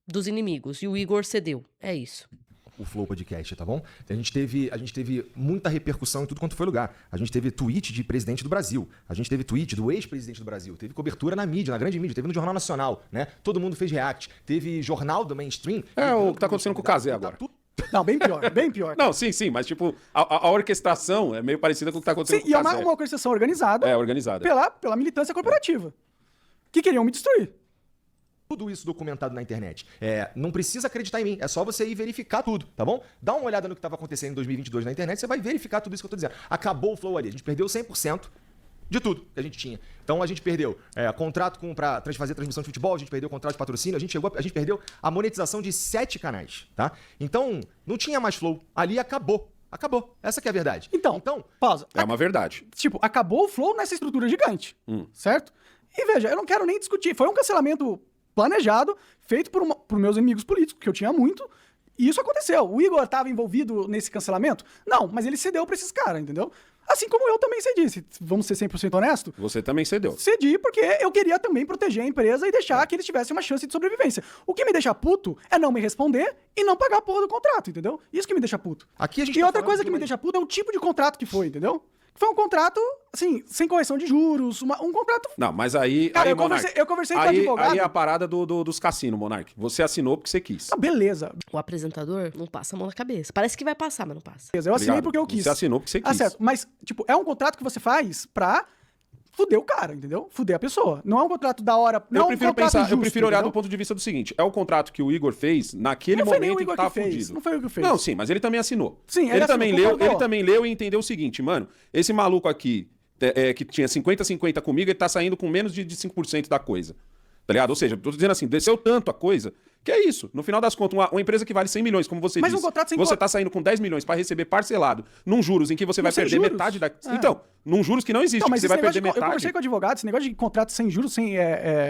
dos inimigos. E o Igor cedeu. É isso. O Flow Podcast, tá bom? A gente teve muita repercussão em tudo quanto foi lugar. A gente teve tweet de presidente do Brasil. A gente teve tweet do ex-presidente do Brasil. Teve cobertura na mídia, na grande mídia. Teve no Jornal Nacional, né? Todo mundo fez react. Teve jornal do mainstream. É o que tá acontecendo com o Cazé agora. Não, bem pior, bem pior. Não, sim, mas tipo, a orquestração é meio parecida com o que tá acontecendo Sim, com e o é Cazé. uma organização organizada É, organizada. pela militância corporativa. Que queriam me destruir. Tudo isso documentado na internet. Não precisa acreditar em mim, é só você ir verificar tudo, tá bom? Dá uma olhada no que estava acontecendo em 2022 na internet, você vai verificar tudo isso que eu tô dizendo. Acabou o Flow ali, a gente perdeu 100% de tudo que a gente tinha. Então a gente perdeu contrato pra fazer transmissão de futebol, a gente perdeu contrato de patrocínio, a gente perdeu a monetização de 7 canais, tá? Então não tinha mais Flow, ali acabou. Acabou. Essa que é a verdade. Então pausa. É uma verdade. Tipo, acabou o Flow nessa estrutura gigante, certo? E veja, eu não quero nem discutir. Foi um cancelamento planejado, feito por meus inimigos políticos, que eu tinha muito, e isso aconteceu. O Igor estava envolvido nesse cancelamento? Não, mas ele cedeu pra esses caras, entendeu? Assim como eu também cedi. Vamos ser 100% honesto? Você também cedeu. Cedi porque eu queria também proteger a empresa e deixar que eles tivessem uma chance de sobrevivência. O que me deixa puto é não me responder e não pagar a porra do contrato, entendeu? Isso que me deixa puto. Aqui a gente E tá outra falando coisa de que me uma- deixa puto é o tipo de contrato que foi, entendeu? Foi um contrato, assim, sem correção de juros, um contrato... Não, mas aí... Cara, aí, eu Monark, conversei com o aí, advogado. Aí é a parada dos cassinos, Monark. Você assinou porque você quis. Ah, beleza. O apresentador não passa a mão na cabeça. Parece que vai passar, mas não passa. Eu assinei Ligado? porque eu quis. Você assinou porque você quis. Ah, certo. Mas, tipo, é um contrato que você faz pra fuder o cara, entendeu? Fuder a pessoa. Não é um contrato da hora. Não Eu é um prefiro contrato pensar, eu justo, prefiro olhar entendeu? do ponto de vista do seguinte: é o contrato que o Igor fez naquele Não foi nem momento o em que Igor tava que fez, fudido. não foi o que fez. Não, sim, mas ele também assinou. Sim, ele assinou, também leu, concordou. ele também leu e entendeu o seguinte, mano, esse maluco aqui que tinha 50-50 comigo, ele tá saindo com menos de 5% da coisa. Tá ligado? Ou seja, tô dizendo assim, desceu tanto a coisa, que é isso. No final das contas, uma empresa que vale 100 milhões, como você Mas disse, um contrato sem você cor- tá saindo com 10 milhões pra receber parcelado num juros em que você vai sem perder juros. metade da... É. Então, num juros que não existe, Não, que mas você esse vai negócio perder eu metade. conversei com o advogado, esse negócio de contrato sem juros, sem...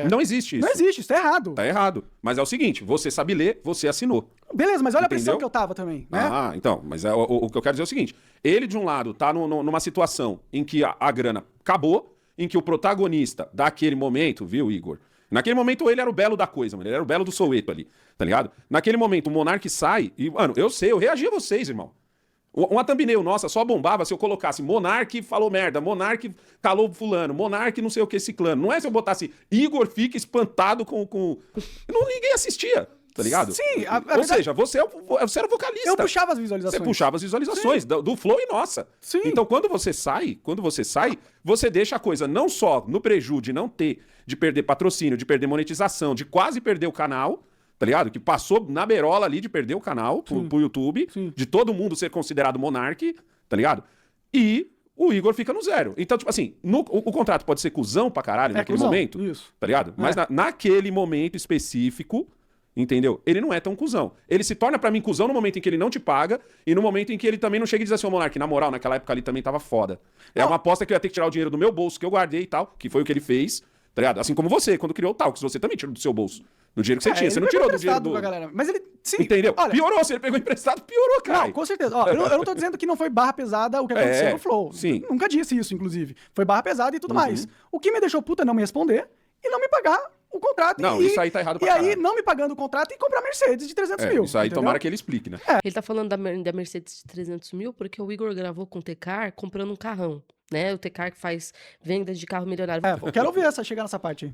Não existe isso. Não existe, isso tá errado. Tá errado. Mas é o seguinte, você sabe ler, você assinou. Beleza, mas olha a pressão Entendeu? que eu tava também, né? Ah, então, mas o que eu quero dizer é o seguinte: ele, de um lado, tá numa situação em que a grana acabou, em que o protagonista daquele momento, viu, Igor? Naquele momento ele era o belo da coisa, mano. Ele era o belo do Soweto ali, tá ligado? Naquele momento o Monark sai e, mano, eu sei, eu reagi a vocês, irmão. Uma thumbnail nossa só bombava se eu colocasse Monark falou merda, Monark calou fulano, Monark não sei o que ciclano. Não é se eu botasse Igor fica espantado com... Ninguém assistia, tá ligado? Sim. Ou seja, você era o vocalista. Eu puxava as visualizações. Você puxava as visualizações do Flow e nossa. Sim. Então quando você sai, você deixa a coisa não só no preju de não ter, de perder patrocínio, de perder monetização, de quase perder o canal... Tá ligado? Que passou na beirola ali de perder o canal pro YouTube, de todo mundo ser considerado monarque, tá ligado? E o Igor fica no zero. Então, tipo assim, o contrato pode ser cuzão pra caralho naquele momento, isso. tá ligado? Mas naquele momento específico, entendeu? Ele não é tão cuzão. Ele se torna pra mim cuzão no momento em que ele não te paga e no momento em que ele também não chega e diz assim, ô Monark, na moral, naquela época ali também tava foda. É uma aposta que eu ia ter que tirar o dinheiro do meu bolso que eu guardei e tal, que foi o que ele fez, tá ligado? Assim como você, quando criou o Talks, você também tirou do seu bolso. No dinheiro que você tinha. Você não tirou do dinheiro do... Galera. Mas ele, sim. Entendeu? Olha, piorou. Se ele pegou emprestado, piorou, cara. Não, com certeza. Ó, eu não tô dizendo que não foi barra pesada o que aconteceu no Flow. Sim. Nunca disse isso, inclusive. Foi barra pesada e tudo mais. O que me deixou puta é não me responder e não me pagar o contrato. Não, isso aí tá errado pra caralho. E caralho. aí, não me pagando o contrato e comprar Mercedes de 300 mil. Isso aí entendeu? tomara que ele explique, né? Ele tá falando da Mercedes de 300 mil porque o Igor gravou com o Tecar comprando um carrão, né? O Tecar que faz vendas de carro milionário. Eu quero ver chegar nessa parte aí.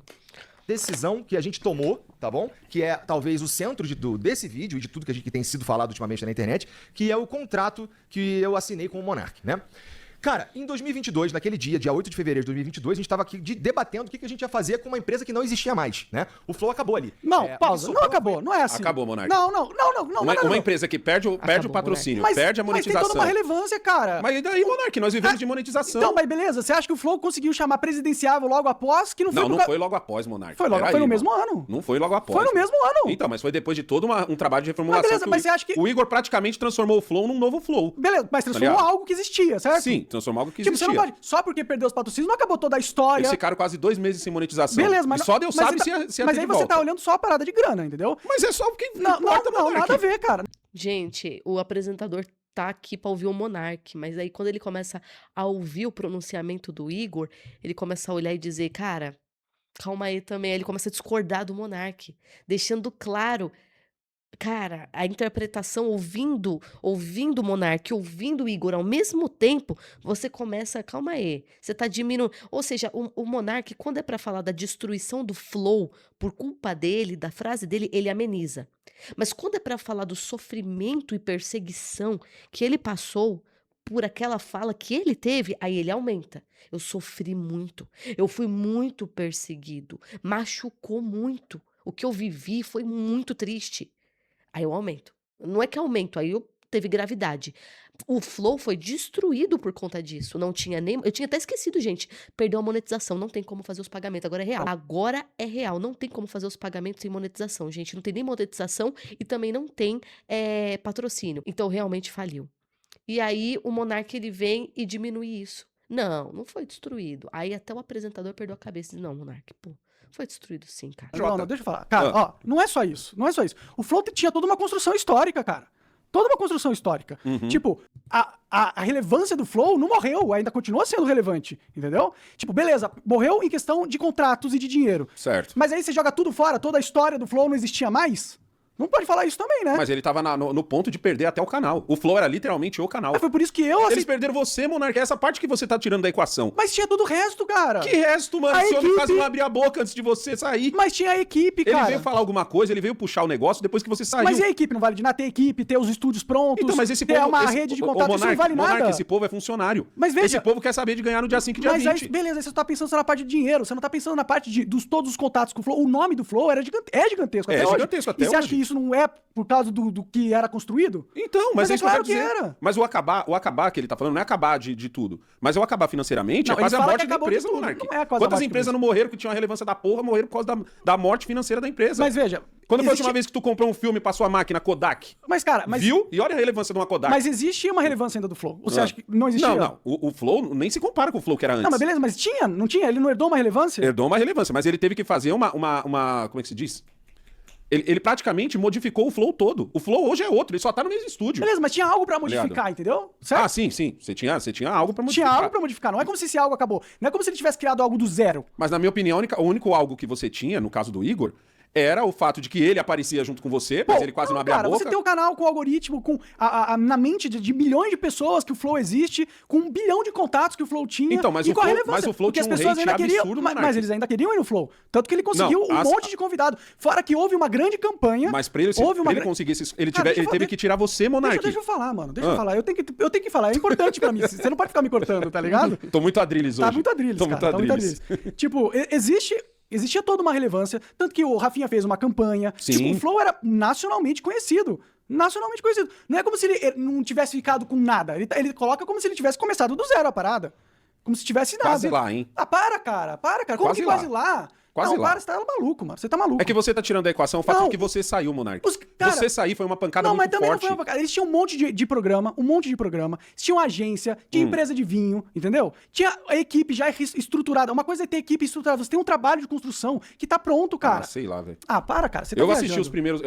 Decisão que a gente tomou, tá bom? Que é talvez o centro desse vídeo e de tudo que tem sido falado ultimamente na internet, que é o contrato que eu assinei com o Monark, né? Cara, em 2022, naquele dia 8 de fevereiro de 2022, a gente tava aqui debatendo o que a gente ia fazer com uma empresa que não existia mais, né? O Flow acabou ali. Não, pausa. Não acabou, não é assim. Acabou, Monark. Não. Uma empresa que perde o patrocínio, perde a monetização. Mas tem toda uma relevância, cara. Mas e daí, Monark? Nós vivemos de monetização. Então, mas beleza, você acha que o Flow conseguiu chamar presidenciável logo após? Que não foi Não foi logo após, Monark. Foi no mesmo ano. Não foi logo após. Foi no mesmo ano. Então, mas foi depois de todo um trabalho de reformulação. Mas beleza, mas você acha que... O Igor praticamente transformou o Flow num novo Flow. Beleza, mas transformou algo que existia, certo? Sim, transformou algo que Você existia. não pode... Só porque perdeu os patrocínios, não acabou toda a história. Eles ficaram quase 2 meses sem monetização. Beleza, mas... E só Deus sabe se ia Mas aí você tá olhando só a parada de grana, entendeu? Mas é só porque não, nada a ver, cara. Gente, o apresentador tá aqui pra ouvir o Monark, mas aí quando ele começa a ouvir o pronunciamento do Igor, ele começa a olhar e dizer, cara, calma aí também. Aí ele começa a discordar do Monark, deixando claro... Cara, a interpretação, ouvindo o Monark, ouvindo o Igor ao mesmo tempo, você começa, calma aí, você tá diminuindo. Ou seja, o Monark, quando é pra falar da destruição do Flow por culpa dele, da frase dele, ele ameniza. Mas quando é pra falar do sofrimento e perseguição que ele passou por aquela fala que ele teve, aí ele aumenta. Eu sofri muito, eu fui muito perseguido, machucou muito. O que eu vivi foi muito triste. Aí eu aumento. Não é que aumento, aí eu teve gravidade. O Flow foi destruído por conta disso. Não tinha nem... Eu tinha até esquecido, gente. Perdeu a monetização. Não tem como fazer os pagamentos. Agora é real. Agora é real. Não tem como fazer os pagamentos sem monetização, gente. Não tem nem monetização e também não tem patrocínio. Então realmente faliu. E aí o Monark, ele vem e diminui isso. Não foi destruído. Aí até o apresentador perdeu a cabeça e diz, não, Monark, pô. Foi destruído sim, cara. Não, deixa eu falar. Cara, não é só isso. O Flow tinha toda uma construção histórica, cara. Toda uma construção histórica. Tipo, a relevância do Flow não morreu, ainda continua sendo relevante, entendeu? Tipo, beleza, morreu em questão de contratos e de dinheiro. Certo. Mas aí você joga tudo fora, toda a história do Flow não existia mais? Não pode falar isso também, né? Mas ele tava no ponto de perder até o canal. O Flow era literalmente o canal. Foi por isso que Eles perderam você, Monark. É essa parte que você tá tirando da equação. Mas tinha todo o resto, cara. Que resto, mano? O senhor quase não abria a boca antes de você sair. Mas tinha a equipe, cara. Ele veio falar alguma coisa, ele veio puxar o negócio depois que você saiu. Mas e a equipe? Não vale de nada ter equipe, ter os estúdios prontos, então, mas esse ter povo, uma rede de contato, Monark, isso não vale nada. Esse povo é funcionário. Mas veja... Esse povo quer saber de ganhar no dia 5 e dia 20. Aí, beleza, aí você tá pensando só na parte de dinheiro, você não tá pensando na parte de todos os contatos com o Flow. O nome do Flow é gigantesco até hoje. Gigantesco até hoje. E você acha que isso não é por causa do que era construído? Então, mas é isso claro que eu quero dizer. era. Mas o acabar que ele tá falando não é acabar de tudo. Mas o acabar financeiramente é quase a morte da empresa, Monark. Quantas empresas não morreram que tinham a relevância da porra, morreram por causa da morte financeira da empresa? Mas veja... Quando foi a última vez que tu comprou um filme pra sua máquina Kodak? Mas, cara... Viu? E olha a relevância de uma Kodak. Mas existia uma relevância ainda do Flow. Você acha que não existia? Não. O Flow nem se compara com o Flow que era antes. Não, mas beleza, mas tinha? Não tinha? Ele não herdou uma relevância? Herdou uma relevância, mas ele teve que fazer uma como é que se diz? Ele praticamente modificou o Flow todo. O Flow hoje é outro, ele só tá no mesmo estúdio. Beleza, mas tinha algo pra modificar, entendeu? Certo? Ah, sim. Você tinha algo pra modificar. Tinha algo pra modificar. Não é como se esse algo acabou. Não é como se ele tivesse criado algo do zero. Mas, na minha opinião, o único algo que você tinha, no caso do Igor, era o fato de que ele aparecia junto com você, mas ele quase não abria a boca. Você tem um canal com algoritmo, com na mente de milhões de pessoas que o Flow existe, com 1 bilhão de contatos que o Flow tinha. Então, mas e o com a Flow- relevância, mas o Flow porque tinha as um pessoas hate ainda queriam, absurdo no mas Monark. eles ainda queriam ir no Flow. Tanto que ele conseguiu Não, monte de convidado. Fora que houve uma grande campanha. Mas pra ele, conseguir ele teve que tirar você, Monark. Deixa eu falar, mano. Deixa eu falar. Eu tenho que falar. É importante pra mim. Você não pode ficar me cortando, tá ligado? Tô muito adrilles hoje. Tá muito adrilles, Tô cara. muito Tá muito adrilles. adrilles. Tipo, existia toda uma relevância. Tanto que o Rafinha fez uma campanha. Sim. Tipo, o Flow era nacionalmente conhecido. Nacionalmente conhecido. Não é como se ele não tivesse ficado com nada. Ele coloca como se ele tivesse começado do zero a parada. Como se tivesse nada. Quase lá, hein? Ah, para, cara. Como Quase que lá. quase lá? Quase não, lá. para, você tá maluco, mano. Você tá maluco. É que você tá tirando da equação o fato Não. de que você saiu, Monark. Cara, você sair foi uma pancada não, mas muito também forte. não foi uma pancada. Eles tinham um monte de programa, Eles tinham agência, tinha empresa de vinho, entendeu? Tinha a equipe já estruturada. Uma coisa é ter equipe estruturada. Você tem um trabalho de construção que tá pronto, cara. Ah, sei lá, velho. Ah, para, cara. Você tá Eu viajando.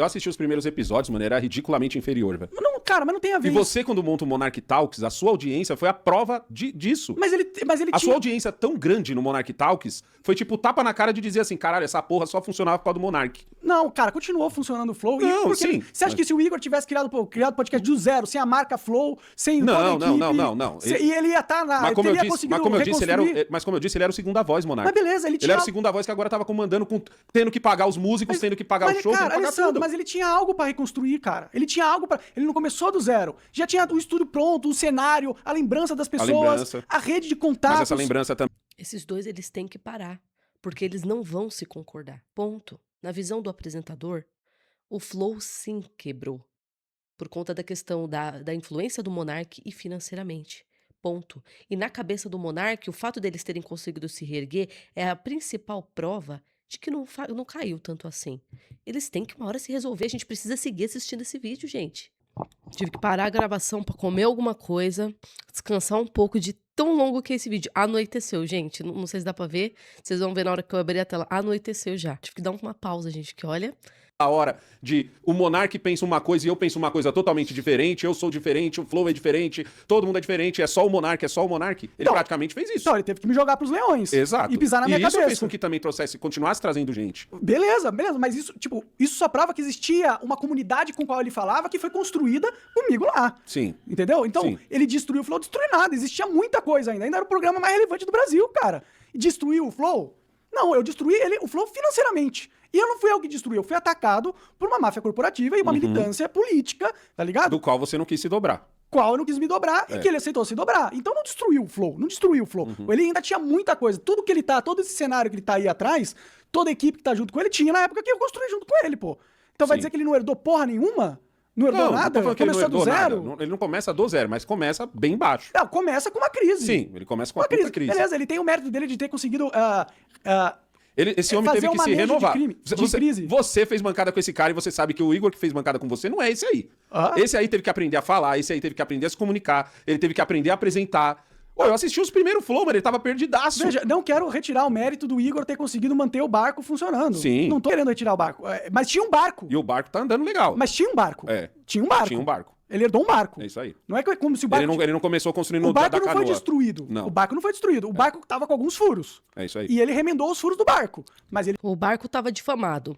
assisti os primeiros episódios, mano, era ridiculamente inferior, velho. Não, cara, mas não tem a ver E você, quando monta o Monark Talks, a sua audiência foi a prova disso. Mas ele A tinha... sua audiência tão grande no Monark Talks foi tipo tapa na cara de dizer assim, caralho, essa porra só funcionava por causa do Monark. Não, cara, continuou funcionando o Flow. Não, porque sim, você acha que se o Igor tivesse criado o podcast do zero, sem a marca Flow, sem toda a equipe... Não. E ele ia estar na... Mas como, ele eu ia disse, conseguido mas como eu disse, ele era o segunda voz, Monark. Mas beleza, ele Ele tinha... era o segunda voz que agora tava comandando, tendo que pagar os músicos, tendo que pagar o show, cara, tendo que pagar Alessandro, tudo. mas ele tinha algo pra reconstruir, cara. Ele tinha algo pra... Ele não começou do zero. Já tinha o estúdio pronto, o cenário, a lembrança das pessoas, lembrança. a rede de contatos. Mas essa lembrança também. Esses dois, eles têm que parar, porque eles não vão se concordar. Ponto. Na visão do apresentador, o Flow sim quebrou, por conta da questão da influência do Monark e financeiramente. Ponto. E na cabeça do Monark, o fato deles terem conseguido se reerguer é a principal prova de que não caiu tanto assim. Eles têm que uma hora se resolver, a gente precisa seguir assistindo esse vídeo, gente. Tive que parar a gravação pra comer alguma coisa, descansar um pouco de tão longo que é esse vídeo. Anoiteceu, gente. Não sei se dá pra ver. Vocês vão ver na hora que eu abrir a tela. Anoiteceu já. Tive que dar uma pausa, gente, que olha... A hora de o Monark pensa uma coisa e eu penso uma coisa totalmente diferente, eu sou diferente, o Flow é diferente, todo mundo é diferente, é só o Monark. Ele praticamente fez isso. Então, ele teve que me jogar pros leões. Exato. E pisar na minha isso cabeça. fez com que também continuasse trazendo gente. Beleza, mas isso só prova que existia uma comunidade com a qual ele falava que foi construída comigo lá. Sim. Entendeu? Então, Sim. ele destruiu o Flow, destruiu nada. Existia muita coisa ainda. Ainda era o programa mais relevante do Brasil, cara. E destruiu o Flow? Não, eu destruí o Flow financeiramente. E eu não fui eu que destruí, eu fui atacado por uma máfia corporativa e uma militância política, tá ligado? Do qual você não quis se dobrar. Qual eu não quis me dobrar e que ele aceitou se dobrar. Então não destruiu o Flow. Ele ainda tinha muita coisa. Tudo que ele tá, todo esse cenário que ele tá aí atrás, toda a equipe que tá junto com ele, tinha na época que eu construí junto com ele, pô. Então vai Sim. dizer que ele não herdou porra nenhuma? Não herdou Não nada? tô falando que ele não Começou do herdou zero? nada. Ele não começa do zero, mas começa bem baixo. Não, começa com uma crise. Sim, ele começa com uma puta crise. Beleza, ele tem o mérito dele de ter conseguido... Esse homem fazer teve que um se manejo de renovar. crise. Você fez bancada com esse cara e você sabe que o Igor que fez bancada com você não é esse aí. Ah. Esse aí teve que aprender a falar, esse aí teve que aprender a se comunicar, ele teve que aprender a apresentar. Ô, eu assisti os primeiros Flow, mano, ele tava perdidaço. Veja, não quero retirar o mérito do Igor ter conseguido manter o barco funcionando. Sim. Não tô querendo retirar o barco. Mas tinha um barco. E o barco tá andando legal. Mas tinha um barco. É. Tinha um barco. Tinha um barco. Ele herdou um barco. É isso aí. Não é como se o barco... Ele não começou construindo O barco da não canoa. foi destruído. Não. O barco não foi destruído. O barco tava com alguns furos. É isso aí. E ele remendou os furos do barco. Mas ele O barco tava difamado.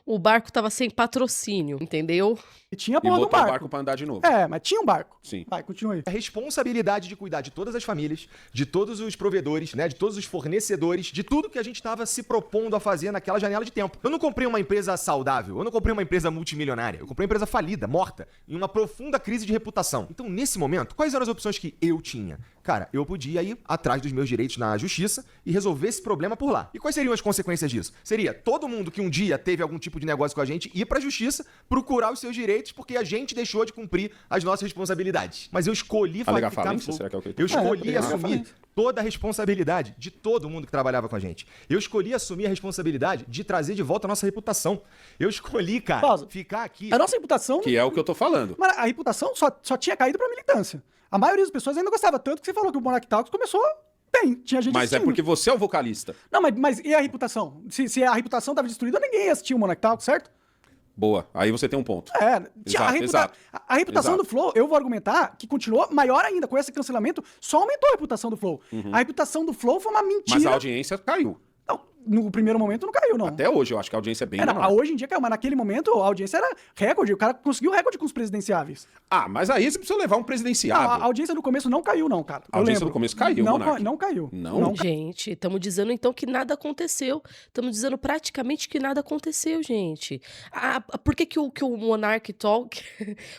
O barco tava sem patrocínio, entendeu? tinha a E porra do botou o barco. barco pra andar de novo. É, mas tinha um barco. Sim. Vai, continua aí. A responsabilidade de cuidar de todas as famílias, de todos os provedores, né, de todos os fornecedores, de tudo que a gente estava se propondo a fazer naquela janela de tempo. Eu não comprei uma empresa saudável, eu não comprei uma empresa multimilionária, eu comprei uma empresa falida, morta, em uma profunda crise de reputação. Então, nesse momento, quais eram as opções que eu tinha? Cara, eu podia ir atrás dos meus direitos na justiça e resolver esse problema por lá. E quais seriam as consequências disso? Seria todo mundo que um dia teve algum tipo de negócio com a gente ir pra justiça, procurar os seus direitos, porque a gente deixou de cumprir as nossas responsabilidades. Mas eu escolhi Alegar ficar no falência? Flow. Será que é o que ele Eu tá escolhi alegar assumir falência. toda a responsabilidade de todo mundo que trabalhava com a gente. Eu escolhi assumir a responsabilidade de trazer de volta a nossa reputação. Eu escolhi, cara, Pausa. ficar aqui... A nossa reputação... Que é o que eu tô falando. Mas a reputação só tinha caído pra militância. A maioria das pessoas ainda gostava, tanto que você falou que o Monark Talks começou bem. Tinha gente Mas é assistindo. porque você é o vocalista. Não, mas e a reputação? Se a reputação tava destruída, ninguém ia assistir o Monark Talks, certo? Boa. Aí você tem um ponto. Exato, a reputação exato. do Flow, eu vou argumentar que continuou maior ainda. Com esse cancelamento, só aumentou a reputação do Flow. A reputação do Flow foi uma mentira. Mas a audiência caiu. Não, no primeiro momento não caiu, não. Até hoje, eu acho que a audiência é bem Não, menor. hoje em dia caiu, mas naquele momento a audiência era recorde. O cara conseguiu recorde com os presidenciáveis. Ah, mas aí você precisa levar um Não, presidenciável. a audiência no começo não caiu, não, cara. A audiência no começo caiu, não, Monark. não caiu. Não? Gente, estamos dizendo então que nada aconteceu. Estamos dizendo praticamente que nada aconteceu, gente. Por que o Monark Talk,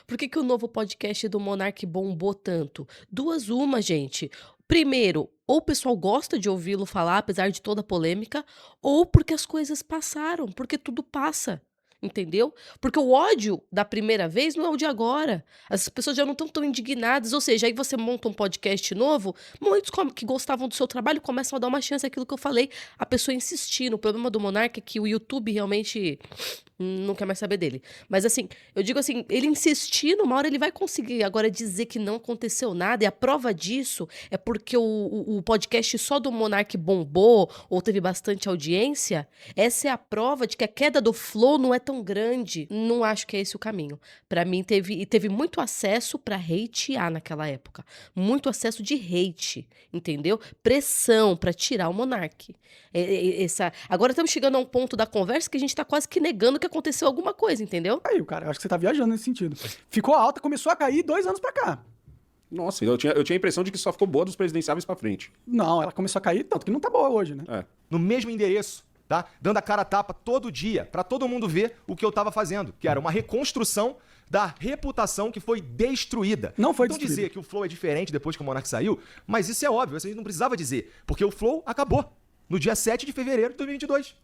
por que o novo podcast do Monark bombou tanto? Duas uma, gente. Primeiro, ou o pessoal gosta de ouvi-lo falar, apesar de toda a polêmica, ou porque as coisas passaram, porque tudo passa. Entendeu? Porque o ódio da primeira vez não é o de agora. As pessoas já não estão tão indignadas. Ou seja, aí você monta um podcast novo, muitos que gostavam do seu trabalho começam a dar uma chance àquilo que eu falei. A pessoa insistindo. O problema do Monark é que o YouTube realmente não quer mais saber dele. Mas assim, eu digo assim, ele insistindo, uma hora ele vai conseguir. Agora dizer que não aconteceu nada, e a prova disso é porque o podcast só do Monark bombou, ou teve bastante audiência. Essa é a prova de que a queda do Flow não é tão grande. Não acho que é esse o caminho. Pra mim, teve muito acesso pra hatear naquela época. Muito acesso de hate, entendeu? Pressão pra tirar o Monark. Agora estamos chegando a um ponto da conversa que a gente tá quase que negando que aconteceu alguma coisa, entendeu? Caiu, cara. Eu acho que você tá viajando nesse sentido. Ficou alta, começou a cair 2 anos pra cá. Nossa, eu tinha a impressão de que só ficou boa dos presidenciáveis pra frente. Não, ela começou a cair, tanto que não tá boa hoje, né? É. No mesmo endereço, tá? Dando a cara a tapa todo dia, pra todo mundo ver o que eu tava fazendo, que era uma reconstrução da reputação que foi destruída. Não foi Então destruída. dizer que o Flow é diferente depois que o Monark saiu, mas isso é óbvio, você não precisava dizer, porque o Flow acabou no dia 7 de fevereiro de 2022.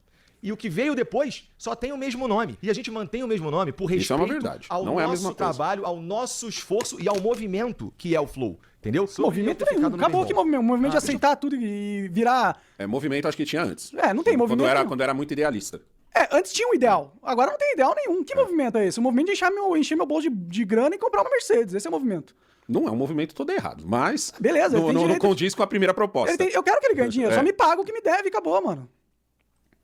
E o que veio depois só tem o mesmo nome. E a gente mantém o mesmo nome por Isso é respeito uma verdade. ao Não é a nosso mesma coisa. trabalho, ao nosso esforço e ao movimento que é o Flow. Entendeu? Movimento Sobre eu ter nenhum. ficado no Acabou bem que bom. movimento. O movimento de aceitar tudo e virar... Movimento acho que tinha antes. Não tem movimento nenhum. Quando era muito idealista. Antes tinha um ideal. Agora não tem ideal nenhum. Que movimento é esse? O movimento de encher meu bolso de grana e comprar uma Mercedes. Esse é o movimento. Não é um movimento todo errado, mas Beleza, ele tem não direito. condiz com a primeira proposta. Eu quero que ele ganhe dinheiro. É. Só me paga o que me deve e acabou, mano.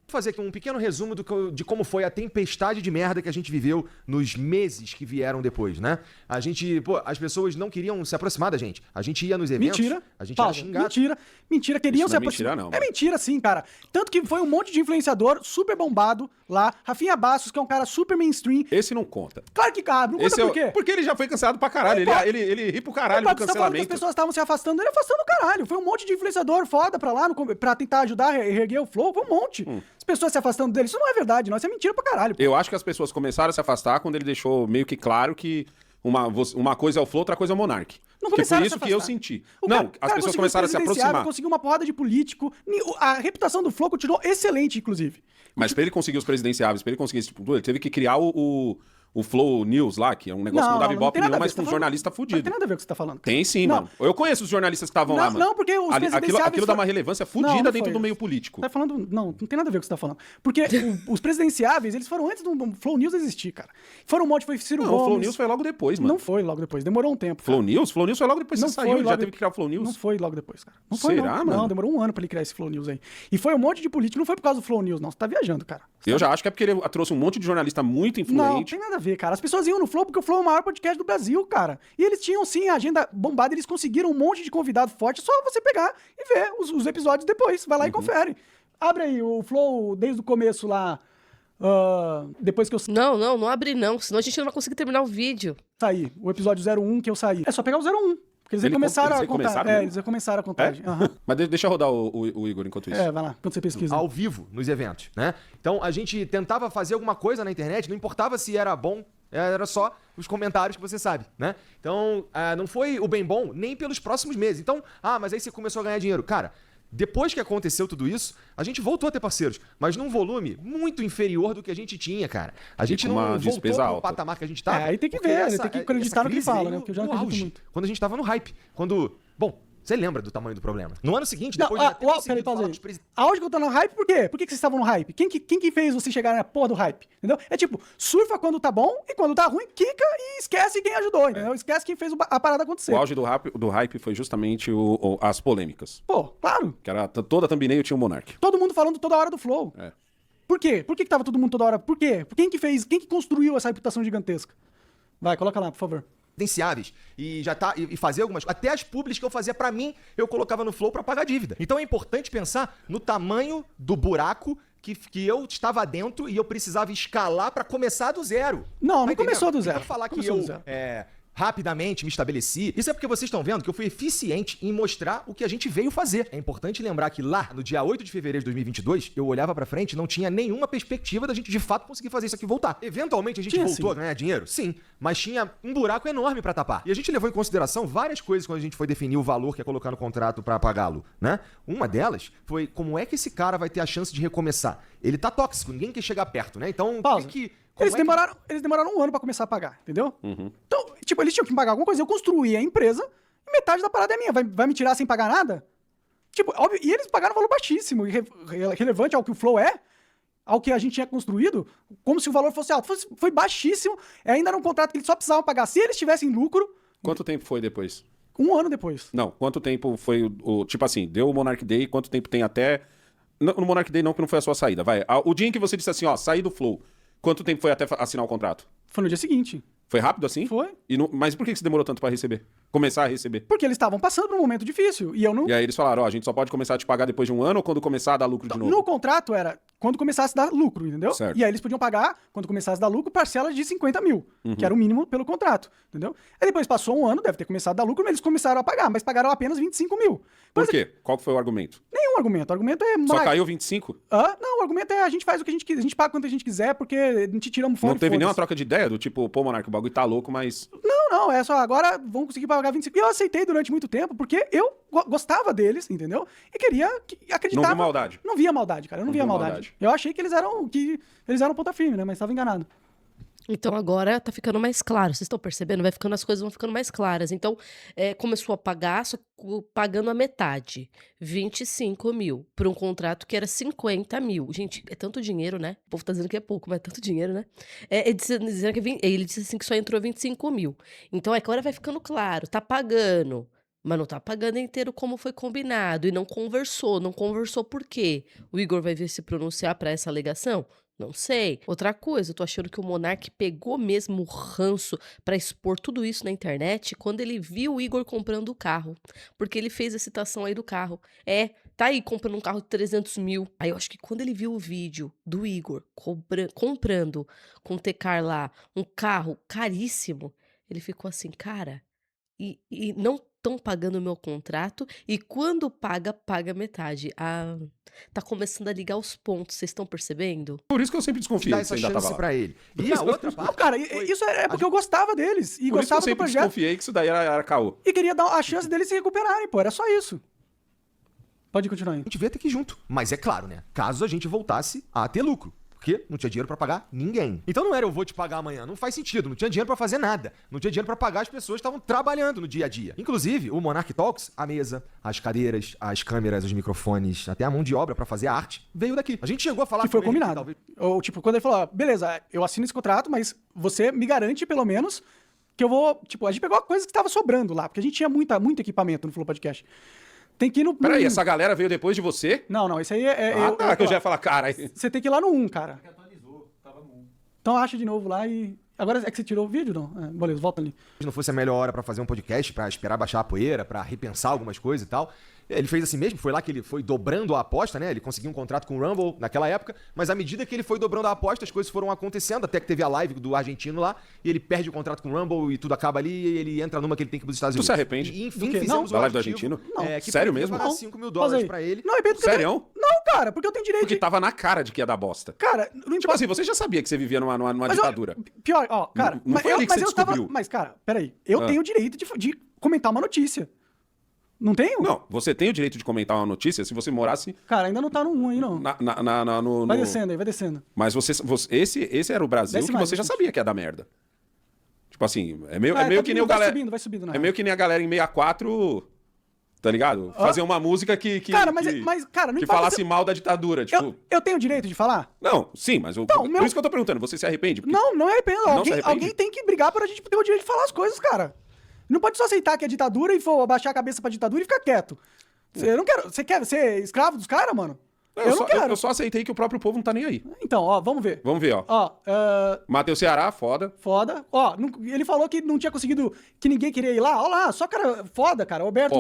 Vou fazer aqui um pequeno resumo de como foi a tempestade de merda que a gente viveu nos meses que vieram depois, né? A gente, as pessoas não queriam se aproximar da gente. A gente ia nos eventos, Mentira. a gente Paulo, era xingado. Mentira, queriam Isso se não é mentira, aproximar. não, É mano. mentira, sim, cara. Tanto que foi um monte de influenciador super bombado lá. Rafinha Bastos, que é um cara super mainstream. Esse não conta. Claro que cabe. Não conta por quê? Porque ele já foi cancelado pra caralho. Ele ri pro caralho Você do tá falando que as cancelamento. pessoas estavam se afastando, ele afastando o caralho. Foi um monte de influenciador foda pra lá, pra tentar ajudar a reerguer o Flow. Foi um monte. As pessoas se afastando dele. Isso não é verdade, não. Isso é mentira pra caralho. Eu acho que as pessoas começaram a se afastar quando ele deixou meio que claro que uma coisa é o Flow, outra coisa é o Monark. Não Que começaram por a se isso que eu afastar. senti. O Não, cara as pessoas conseguiu começaram a se presidenciável, aproximar. Conseguiu uma porrada de político. A reputação do Flow continuou excelente, inclusive. Mas pra ele conseguir os presidenciáveis, pra ele conseguir esse tipo, ele teve que criar o Flow News lá, que é um negócio que não dava ibope tem nada nenhum, a ver, mas você com tá um jornalista Não fudido. tem nada a ver com o que você tá falando. Tem sim, Não. mano. Eu conheço os jornalistas que estavam lá, mano. Não, porque os presidenciáveis Aquilo dá uma foram- relevância Não, fudida não dentro foi do isso. meio político. Tá falando. Não tem nada a ver com o que você tá falando. Porque os presidenciáveis, eles foram antes do Flow News existir, cara. Foram um monte, foi Ciro Não, Gomes. o Flow News foi logo depois, mano. Não foi logo depois, demorou um tempo. Flow cara. News? Flow News foi logo depois que Não você foi saiu, ele já logo- teve que criar o Flow News. Não foi logo depois, cara. Não foi, Será, não. mano? Não, demorou um ano pra ele criar esse Flow News aí. E foi um monte de político, não foi por causa do Flow News, não. Você tá viajando, cara. Eu já acho que é porque ele trouxe um monte de jornalista muito Não, influente. tem nada a ver, cara. As pessoas iam no Flow porque o Flow é o maior podcast do Brasil, cara. E eles tinham, sim, a agenda bombada, eles conseguiram um monte de convidado forte, é só você pegar e ver os episódios depois. Vai lá Uhum. e confere. Abre aí o Flow desde o começo lá, depois que eu Não abre não, senão a gente não vai conseguir terminar o vídeo. saí, o episódio 01 que eu saí. É só pegar o 01, porque eles Eles recomeçaram a recomeçaram contar. mesmo? Eles recomeçaram a É? contagem. Aham. Mas deixa eu rodar o Igor enquanto isso. Vai lá, quando você pesquisa. Ao vivo nos eventos, né? Então a gente tentava fazer alguma coisa na internet, não importava se era bom, era só os comentários que você sabe, né? Então não foi o bem bom nem pelos próximos meses. Então, mas aí você começou a ganhar dinheiro. Cara, depois que aconteceu tudo isso, a gente voltou a ter parceiros, mas num volume muito inferior do que a gente tinha, cara. A gente com não uma voltou despesa pro alta. patamar que a gente tava. Aí tem que porque ver, tem que acreditar no que crise fala, veio né? Porque eu já não no acredito auge, muito. quando a gente tava no hype. Bom, você lembra do tamanho do problema. No ano seguinte, Não, depois de já ter conseguido peraí, pausa falar aí. com os presidentes... Aonde que eu tô no hype? Por quê? Por que vocês estavam no hype? Quem que fez vocês chegarem na porra do hype? Entendeu? É tipo, surfa quando tá bom e quando tá ruim, quica e esquece quem ajudou, entendeu? Esquece quem fez a parada acontecer. O auge do hype foi justamente as polêmicas. Pô, claro. Que era toda a thumbnail tinha o Monark. Todo mundo falando toda hora do Flow. É. Por quê? Por que tava todo mundo toda hora? Por quê? Quem que construiu essa reputação gigantesca? Vai, coloca lá, por favor. credenciáveis e já tá e fazer algumas coisas. Até as publis que eu fazia pra mim, eu colocava no Flow pra pagar dívida. Então é importante pensar no tamanho do buraco que eu estava dentro e eu precisava escalar pra começar do zero. Não Tá começou do entendendo? zero. Então falar que Começou eu do zero. rapidamente me estabeleci. Isso é porque vocês estão vendo que eu fui eficiente em mostrar o que a gente veio fazer. É importante lembrar que lá, no dia 8 de fevereiro de 2022, eu olhava pra frente e não tinha nenhuma perspectiva da gente de fato conseguir fazer isso aqui voltar. Eventualmente a gente voltou a ganhar dinheiro? Sim, mas tinha um buraco enorme pra tapar. E a gente levou em consideração várias coisas quando a gente foi definir o valor que ia colocar no contrato pra pagá-lo, né? Uma delas foi como é que esse cara vai ter a chance de recomeçar. Ele tá tóxico, ninguém quer chegar perto, né? Então, Pausa. Eles demoraram um ano pra começar a pagar, entendeu? Então, tipo, eles tinham que pagar alguma coisa. Eu construí a empresa e metade da parada é minha. Vai me tirar sem pagar nada? Tipo, óbvio. E eles pagaram um valor baixíssimo, relevante ao que o Flow é, ao que a gente tinha construído, como se o valor fosse alto. Foi baixíssimo. Ainda era um contrato que eles só precisavam pagar. Se eles tivessem lucro... Quanto tempo foi depois? Um ano depois. Não, quanto tempo foi o tipo assim, deu o Monarch Day, quanto tempo tem até... No Monarch Day não, que não foi a sua saída, vai. O dia em que você disse assim, ó, saí do Flow, quanto tempo foi até assinar o contrato? Foi no dia seguinte. Foi rápido assim? Foi. Mas por que você demorou tanto pra receber? Começar a receber? Porque eles estavam passando por um momento difícil. E eu não... E aí eles falaram, ó, a gente só pode começar a te pagar depois de um ano ou quando começar a dar lucro de novo? No contrato era quando começasse a dar lucro, entendeu? Certo. E aí eles podiam pagar, quando começasse a dar lucro, parcelas de 50 mil, que era o mínimo pelo contrato, entendeu? Aí depois passou um ano, deve ter começado a dar lucro, mas eles começaram a pagar, mas pagaram apenas 25 mil. Por quê? Qual que foi o argumento? Nenhum argumento. O argumento é... Só caiu 25? Não, o argumento é a gente faz o que a gente quiser, a gente paga quanto a gente quiser, porque a gente tiramos fome. Não teve nenhuma troca de ideia do tipo, pô, Monark, o bagulho tá louco, mas... Não, é só agora vão conseguir pagar 25. E eu aceitei durante muito tempo, porque eu gostava deles, entendeu? E queria acreditar. Não vi maldade. Não via maldade, cara. Eu não via maldade. Eu achei que eles eram ponta firme, né? Mas estava enganado. Então agora tá ficando mais claro. Vocês estão percebendo? As coisas vão ficando mais claras. Então, começou a pagar, só pagando a metade. 25 mil. Por um contrato que era 50 mil. Gente, é tanto dinheiro, né? O povo tá dizendo que é pouco, mas é tanto dinheiro, né? Ele disse assim que só entrou 25 mil. Então agora vai ficando claro. Tá pagando. Mas não tá pagando inteiro como foi combinado. E não conversou. Não conversou por quê? O Igor vai vir se pronunciar pra essa alegação? Não sei. Outra coisa, eu tô achando que o Monark pegou mesmo o ranço pra expor tudo isso na internet quando ele viu o Igor comprando o carro. Porque ele fez a citação aí do carro. Tá aí comprando um carro de 300 mil. Aí eu acho que quando ele viu o vídeo do Igor comprando com o Tecar lá um carro caríssimo, ele ficou assim, cara, e não estão pagando o meu contrato, e quando paga metade. Tá começando a ligar os pontos, vocês estão percebendo? Por isso que eu sempre desconfiei Dá que essa você ainda tava chance lá. pra ele. E a outra parte... Não, cara, isso é porque eu gostava deles. E Por isso que eu gostava do sempre projeto. desconfiei que isso daí era caô. E queria dar a chance deles se recuperarem, pô. Era só isso. Pode continuar aí. A gente vê até que junto. Mas é claro, né? Caso a gente voltasse a ter lucro. Porque não tinha dinheiro pra pagar ninguém. Então não era eu vou te pagar amanhã. Não faz sentido. Não tinha dinheiro pra fazer nada. Não tinha dinheiro pra pagar as pessoas que estavam trabalhando no dia a dia. Inclusive, o Monarch Talks, a mesa, as cadeiras, as câmeras, os microfones, até a mão de obra pra fazer a arte, veio daqui. A gente chegou a falar Que foi com ele, combinado. talvez... Ou, tipo, quando ele falou, beleza, eu assino esse contrato, mas você me garante, pelo menos, que eu vou... Tipo, a gente pegou a coisa que tava sobrando lá, porque a gente tinha muito equipamento no Flow Podcast. Tem que ir no... Peraí, essa galera veio depois de você? Não, esse aí é... que eu já ia falar, cara... Você tem que ir lá no 1, cara. Então acha de novo lá e... Agora é que você tirou o vídeo, não? Beleza, volta ali. Se não fosse a melhor hora pra fazer um podcast, pra esperar baixar a poeira, pra repensar algumas coisas e tal. Ele fez assim mesmo, foi lá que ele foi dobrando a aposta, né? Ele conseguiu um contrato com o Rumble naquela época, mas à medida que ele foi dobrando a aposta, as coisas foram acontecendo, até que teve a live do argentino lá, e ele perde o contrato com o Rumble e tudo acaba ali, e ele entra numa que ele tem que ir pros Estados Tu Unidos. se arrepende? E, enfim, Do quê? fizemos Da o live do artigo, argentino? Não. que Sério podia mesmo? pagar Não. $5 mil Pausa aí. pra ele. Não, arrependo porque Sério? Não, cara, porque eu tenho direito Porque de... tava na cara de que ia dar bosta. Cara, não Tipo importa. assim, você já sabia que você vivia numa Mas ditadura. Pior, ó, cara... Não foi ali que você descobriu. Mas, cara, peraí. Eu tenho o direito de comentar uma notícia. Não tenho? Não, você tem o direito de comentar uma notícia se você morasse Cara, ainda não tá no 1 aí, não. no... Vai descendo aí, vai descendo. Mas esse era o Brasil Desce que mais, você já desce. sabia que ia dar merda. Tipo assim, é meio que nem o vai galera... subindo, vai subindo, É meio que nem a galera em 64, tá ligado? Fazer uma música que Cara, mas, cara, não que importa falasse se- mal da ditadura, tipo... Eu tenho o direito de falar? Não, sim, mas Não, por meu- isso que eu tô perguntando, você se arrepende? Porque- Não é arrependo. Não se arrepende? Alguém tem que brigar pra gente ter o direito de falar as coisas, cara. Não pode só aceitar que é ditadura e for abaixar a cabeça pra ditadura e ficar quieto. Você não quer. Você quer ser escravo dos caras, mano? Eu não quero. Eu só aceitei que o próprio povo não tá nem aí. Então, ó, vamos ver. Vamos ver, ó. Ó, Matheus Ceará, foda. foda. Ó, ele falou que não tinha conseguido, que ninguém queria ir lá. Ó lá, só cara foda, cara. Roberto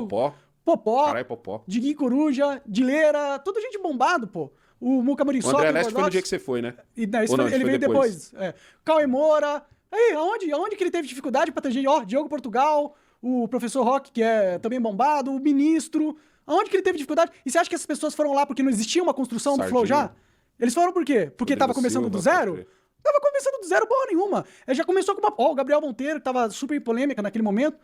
Popó. Caralho, Popó. Diguinho Coruja, Dileira, tudo gente bombado, pô. O Muca O Muriçoca. André Leste foi no dia que você foi, né? E, não, Ou não, ele foi veio depois. depois. Cauê Moura. Aí, aonde que ele teve dificuldade pra ter gente? Ó, Diogo Portugal, o professor Roque, que é também bombado, o ministro. Aonde que ele teve dificuldade? E você acha que essas pessoas foram lá porque não existia uma construção do Flow já? Eles foram por quê? Porque Rodrigo tava começando Silva, do zero? pode crer. Tava começando do zero, porra nenhuma. Ele já começou com uma... Ó, o Gabriel Monteiro, que tava super polêmica naquele momento,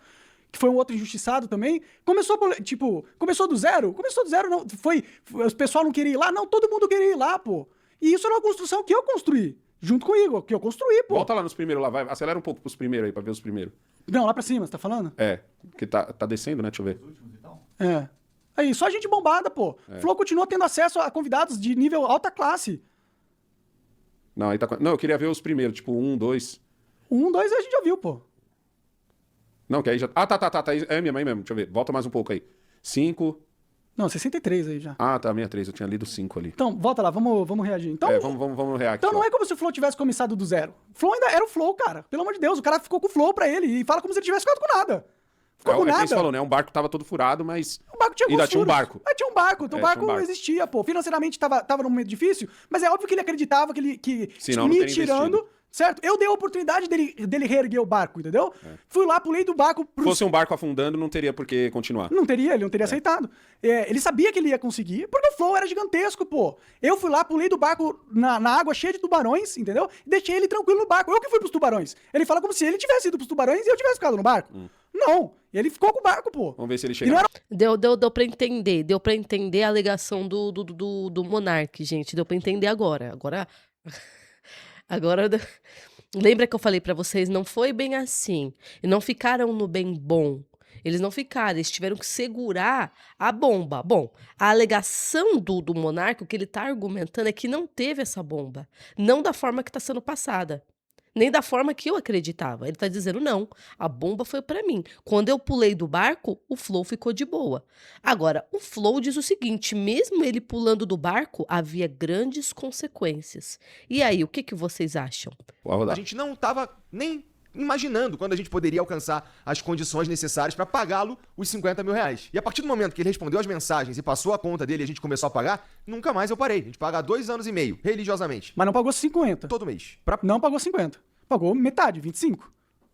que foi um outro injustiçado também. Começou do zero? Começou do zero, não. O pessoal não queria ir lá? Não, todo mundo queria ir lá, pô. E isso era uma construção que eu construí. Junto com o Igor, que eu construí, pô. Volta lá nos primeiros lá, vai. Acelera um pouco pros primeiros aí, pra ver os primeiros. Não, lá pra cima, você tá falando? É, que tá descendo, né? Deixa eu ver. É. Aí, só gente bombada, pô. Flow continua tendo acesso a convidados de nível alta classe. Não, aí tá... Não, eu queria ver os primeiros, tipo 1, 2... 1, 2 a gente já viu, pô. Não, que aí já... Ah, tá. É mesmo, deixa eu ver. Volta mais um pouco aí. 5... Não, 63 aí já. Ah, tá, 63, eu tinha lido 5 ali. Então, volta lá, vamos reagir. Então, Vamos reagir aqui. então não é como se o Flow tivesse começado do zero. O Flow ainda era o Flow, cara. Pelo amor de Deus, o cara ficou com o Flow pra ele e fala como se ele tivesse ficado com nada. Ficou com É nada. quem você falou, né? Um barco tava todo furado, mas... O barco tinha Ainda tinha um furos. barco. Mas tinha um barco. Então o barco, tinha um barco. existia, pô. Financeiramente tava num momento difícil, mas é óbvio que ele acreditava que Senão não me teria tirando, investido. certo? Eu dei a oportunidade dele reerguer o barco, entendeu? Fui lá, pulei do barco Se fosse um barco afundando, não teria por que continuar. Ele não teria aceitado. Ele sabia que ele ia conseguir, porque o Flow era gigantesco, pô. Eu fui lá, pulei do barco na água cheia de tubarões, entendeu? E deixei ele tranquilo no barco. Eu que fui pros tubarões. Ele fala como se ele tivesse ido pros tubarões e eu tivesse ficado no barco. Não. Ele ficou com o barco, pô. Vamos ver se ele E chega. não era Deu pra entender. Deu pra entender a alegação do Monark, gente. Deu pra entender agora. Agora. Lembra que eu falei pra vocês? Não foi bem assim. E não ficaram no bem bom. Eles não ficaram, eles tiveram que segurar a bomba. Bom, a alegação do Monark, o que ele tá argumentando é que não teve essa bomba. Não da forma que tá sendo passada. Nem da forma que eu acreditava. Ele tá dizendo, não, a bomba foi pra mim. Quando eu pulei do barco, o Flow ficou de boa. Agora, o Flow diz o seguinte, mesmo ele pulando do barco, havia grandes consequências. E aí, o que vocês acham? Pode rodar. A gente não tava nem imaginando quando a gente poderia alcançar as condições necessárias para pagá-lo os 50 mil reais. E a partir do momento que ele respondeu as mensagens e passou a conta dele e a gente começou a pagar, nunca mais eu parei. A gente paga há 2 anos e meio, religiosamente. Mas não pagou 50. Todo mês. Não pagou 50. Pagou metade, 25.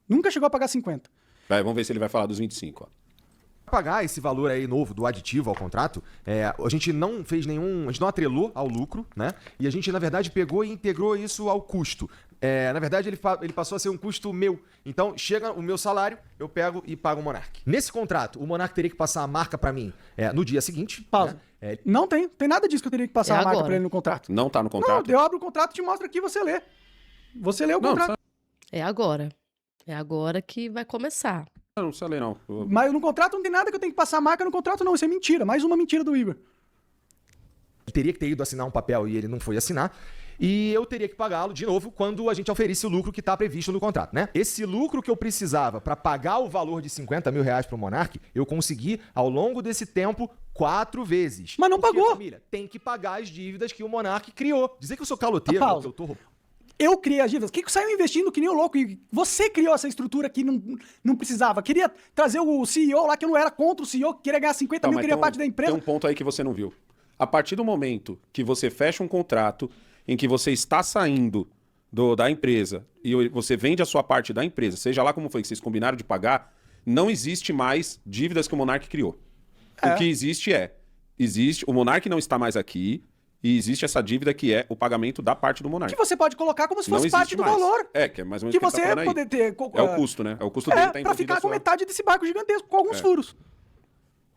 Nunca chegou a pagar 50. Vai, vamos ver se ele vai falar dos 25, ó. Pagar esse valor aí novo do aditivo ao contrato, a gente não fez nenhum... A gente não atrelou ao lucro, né? E a gente, na verdade, pegou e integrou isso ao custo. Na verdade, ele passou a ser um custo meu. Então, chega o meu salário, eu pego e pago o Monark. Nesse contrato, o Monark teria que passar a marca pra mim no dia seguinte. Pausa. Né? Não tem nada disso que eu teria que passar a marca agora. pra ele no contrato. Não tá no contrato? Não, eu abro o contrato e te mostro aqui e você lê. Você lê o contrato. É agora. É agora que vai começar. Não precisa ler, não. Mas no contrato não tem nada que eu tenho que passar a marca no contrato, não. Isso é mentira. Mais uma mentira do Igor. Ele teria que ter ido assinar um papel e ele não foi assinar. E eu teria que pagá-lo de novo quando a gente oferisse o lucro que está previsto no contrato, né? Esse lucro que eu precisava para pagar o valor de 50 mil reais para o Monark, eu consegui ao longo desse tempo 4 vezes. Mas não Porque, pagou. família, tem que pagar as dívidas que o Monark criou. Dizer que eu sou caloteiro, Pausa. que eu tô roubando. Eu criei as dívidas. Que saiu investindo que nem o louco. E você criou essa estrutura que não precisava. Queria trazer o CEO lá, que eu não era contra o CEO, que queria ganhar 50 mil, mas queria parte da empresa. Tem um ponto aí que você não viu. A partir do momento que você fecha um contrato em que você está saindo da empresa e você vende a sua parte da empresa, seja lá como foi que vocês combinaram de pagar, não existe mais dívidas que o Monark criou. O que existe o Monark não está mais aqui e existe essa dívida que é o pagamento da parte do Monark. Que você pode colocar como se Não fosse existe parte do mais. valor. Que é mais ou menos Que o que ele você tá falando aí. poder ter... É o custo, né? É o custo dele tá pra envolvido ficar a com sua... metade desse barco gigantesco, com alguns furos.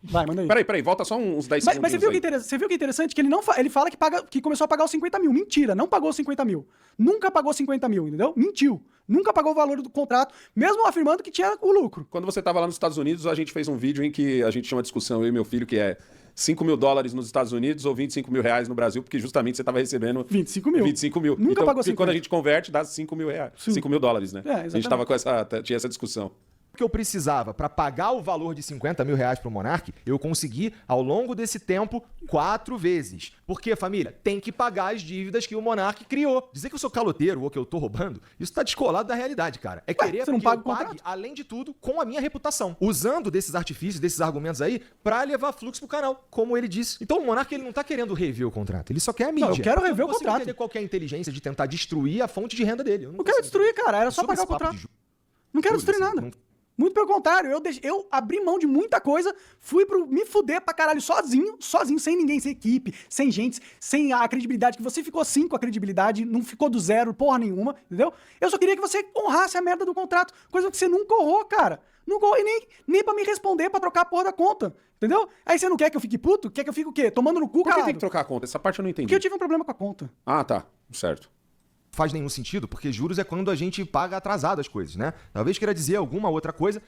Vai, manda aí. Peraí, volta só uns 10 Mas segundos você viu que é interessante? Que ele fala que começou a pagar os 50 mil. Mentira, não pagou os 50 mil. Nunca pagou 50 mil, entendeu? Mentiu. Nunca pagou o valor do contrato, mesmo afirmando que tinha o lucro. Quando você estava lá nos Estados Unidos, a gente fez um vídeo em que a gente tinha uma discussão, eu e meu filho, que é 5 mil dólares nos Estados Unidos ou 25 mil reais no Brasil, porque justamente você estava recebendo 25 mil. 25 mil. Nunca pagou porque 50. quando a gente converte, dá 5 mil reais. Sim. 5 mil dólares, né? Exatamente. A gente tava tinha essa discussão. que eu precisava para pagar o valor de 50 mil reais pro Monark, eu consegui, ao longo desse tempo, 4 vezes. Porque, família, tem que pagar as dívidas que o Monark criou. Dizer que eu sou caloteiro ou que eu tô roubando, isso tá descolado da realidade, cara. É querer você não que paga eu o pague, contrato? além de tudo, com a minha reputação. Usando desses artifícios, desses argumentos aí, pra levar fluxo pro canal, como ele disse. Então o Monark, ele não tá querendo rever o contrato, ele só quer a mídia. Não, eu quero rever o Eu não consigo contrato. entender qual que é a inteligência de tentar destruir a fonte de renda dele. Não quero destruir, cara. Era só pagar o contrato. Não quero destruir nada. Muito pelo contrário, eu abri mão de muita coisa, fui pro me fuder pra caralho sozinho, sem ninguém, sem equipe, sem gente, sem a credibilidade, que você ficou assim com a credibilidade, não ficou do zero, porra nenhuma, entendeu? Eu só queria que você honrasse a merda do contrato, coisa que você nunca honrou, cara. Nunca honrou, e nem pra me responder, pra trocar a porra da conta, entendeu? Aí você não quer que eu fique puto? Quer que eu fique o quê? Tomando no cu, Por que cara? tem que trocar a conta? Essa parte eu não entendi. Porque eu tive um problema com a conta. Ah, tá. Certo. Faz nenhum sentido, porque juros é quando a gente paga atrasado as coisas, né? Talvez queira dizer alguma outra coisa,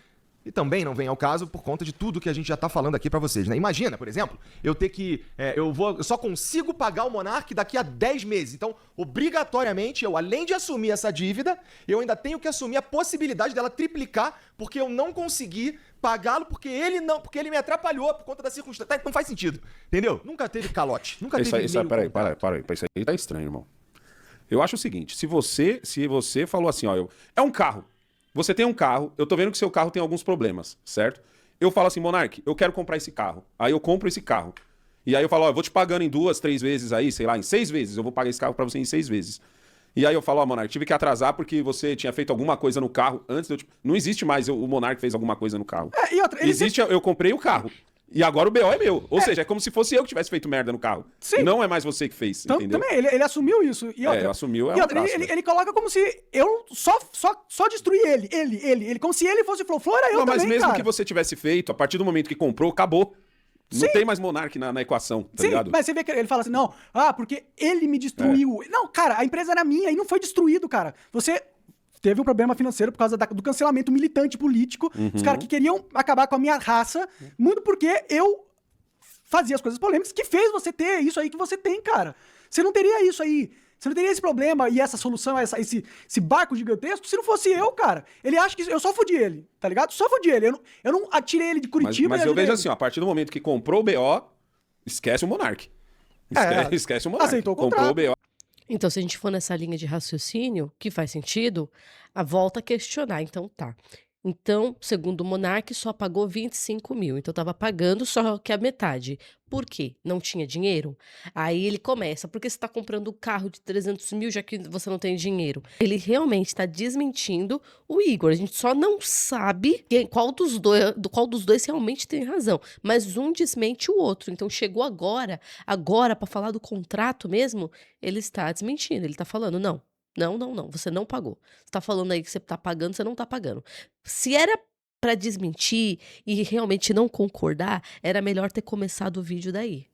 e também não vem ao caso por conta de tudo que a gente já tá falando aqui pra vocês, né? Imagina, por exemplo, eu ter que... eu só consigo pagar o Monark daqui a 10 meses. Então, obrigatoriamente, eu, além de assumir essa dívida, eu ainda tenho que assumir a possibilidade dela triplicar, porque eu não consegui pagá-lo, porque ele me atrapalhou por conta da circunstância. Não faz sentido, entendeu? Nunca teve calote, nunca teve meio Peraí, contrato. isso aí tá estranho, irmão. Eu acho o seguinte, se você falou assim, ó, é um carro. Você tem um carro, eu tô vendo que seu carro tem alguns problemas, certo? Eu falo assim, Monark, eu quero comprar esse carro. Aí eu compro esse carro. E aí eu falo, ó, eu vou te pagando em 2, 3 vezes aí, sei lá, em 6 vezes. Eu vou pagar esse carro pra você em 6 vezes. E aí eu falo, ó, Monark, tive que atrasar porque você tinha feito alguma coisa no carro antes de eu... Não existe mais o Monark fez alguma coisa no carro. E outra, Eu comprei o carro. E agora o BO é meu. Ou seja, é como se fosse eu que tivesse feito merda no carro. Sim. E não é mais você que fez, entendeu? Também, ele assumiu isso. E outra, assumiu, e outra, ele coloca como se eu só destruí ele. Como se ele fosse Flow, era eu não, também, mas mesmo cara. que você tivesse feito, a partir do momento que comprou, acabou. Não tem mais Monark na equação, tá Sim, ligado? mas você vê que ele fala assim, não, porque ele me destruiu. Não, cara, a empresa era minha e não foi destruído, cara. Você teve um problema financeiro por causa do cancelamento militante político, os caras que queriam acabar com a minha raça, muito porque eu fazia as coisas polêmicas que fez você ter isso aí que você tem, cara. Você não teria isso aí. Você não teria esse problema e essa solução, esse barco gigantesco, se não fosse eu, cara. Ele acha que eu só fudi ele, tá ligado? Só fudi ele. Eu não atirei ele de Curitiba. Mas eu vejo assim, ó, a partir do momento que comprou o BO, esquece o Monark. Esquece o Monark. Aceitou o comprou o BO. Então, se a gente for nessa linha de raciocínio, que faz sentido, a volta a questionar. Então, tá. Então, segundo o Monark, só pagou 25 mil. Então, tava pagando só que a metade. Por quê? Não tinha dinheiro? Aí ele começa, por que você tá comprando um carro de 300 mil já que você não tem dinheiro? Ele realmente tá desmentindo o Igor. A gente só não sabe qual dos dois realmente tem razão. Mas um desmente o outro. Então, chegou agora para falar do contrato mesmo, ele está desmentindo. Ele tá falando, não, você não pagou. Você tá falando aí que você tá pagando, você não tá pagando. Se era pra desmentir e realmente não concordar, era melhor ter começado o vídeo daí.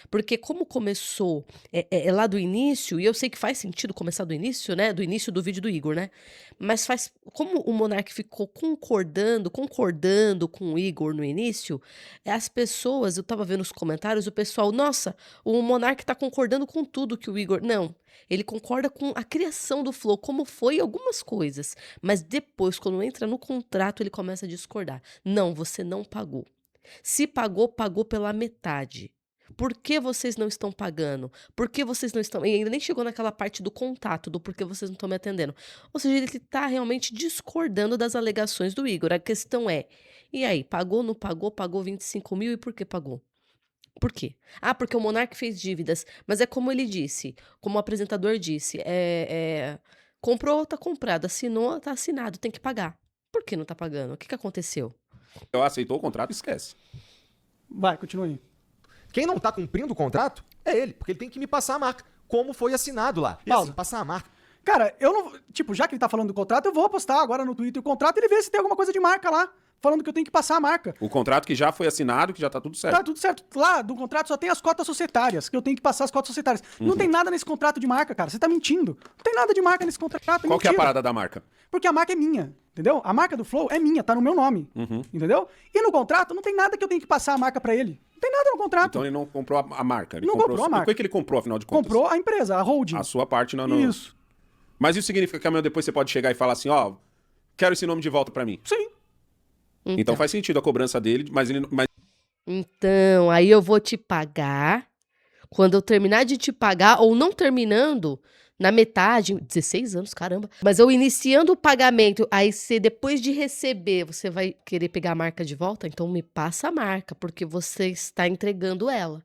Porque como começou lá do início, e eu sei que faz sentido começar do início, né? Do início do vídeo do Igor, né? Mas como o Monark ficou concordando com o Igor no início, as pessoas, eu tava vendo os comentários, o pessoal, nossa, o Monark tá concordando com tudo que o Igor... Não, ele concorda com a criação do Flow, como foi algumas coisas. Mas depois, quando entra no contrato, ele começa a discordar. Não, você não pagou. Se pagou, pagou pela metade. Por que vocês não estão pagando? Por que vocês não estão... E ainda nem chegou naquela parte do contato, do porquê vocês não estão me atendendo. Ou seja, ele está realmente discordando das alegações do Igor. A questão é, e aí, pagou, não pagou? Pagou 25 mil e por que pagou? Por quê? Porque o Monark fez dívidas. Mas é como ele disse, como o apresentador disse, comprou, tá comprado, assinou, tá assinado, tem que pagar. Por que não tá pagando? O que aconteceu? Eu aceitou o contrato, esquece. Vai, continua aí. Quem não tá cumprindo o contrato é ele, porque ele tem que me passar a marca, como foi assinado lá. E assim, passar a marca. Cara, eu não... Tipo, já que ele tá falando do contrato, eu vou postar agora no Twitter o contrato e ele vê se tem alguma coisa de marca lá, falando que eu tenho que passar a marca. O contrato que já foi assinado, que já tá tudo certo. Tá tudo certo. Lá, do contrato só tem as cotas societárias, que eu tenho que passar as cotas societárias. Não tem nada nesse contrato de marca, cara. Você tá mentindo. Não tem nada de marca nesse contrato. Qual que é a parada da marca? Porque a marca é minha, entendeu? A marca do Flow é minha, tá no meu nome, entendeu? E no contrato não tem nada que eu tenho que passar a marca pra ele. Não tem nada no contrato. Então ele não comprou a marca. Ele não comprou a marca. Por que ele comprou, afinal de contas? Comprou a empresa, a holding. A sua parte não. Isso. Mas isso significa que amanhã depois você pode chegar e falar assim, ó, quero esse nome de volta pra mim. Sim. Então faz sentido a cobrança dele, mas ele... Então, aí eu vou te pagar. Quando eu terminar de te pagar, ou não terminando, na metade, 16 anos, caramba. Mas eu iniciando o pagamento, aí você, depois de receber, você vai querer pegar a marca de volta? Então me passa a marca, porque você está entregando ela.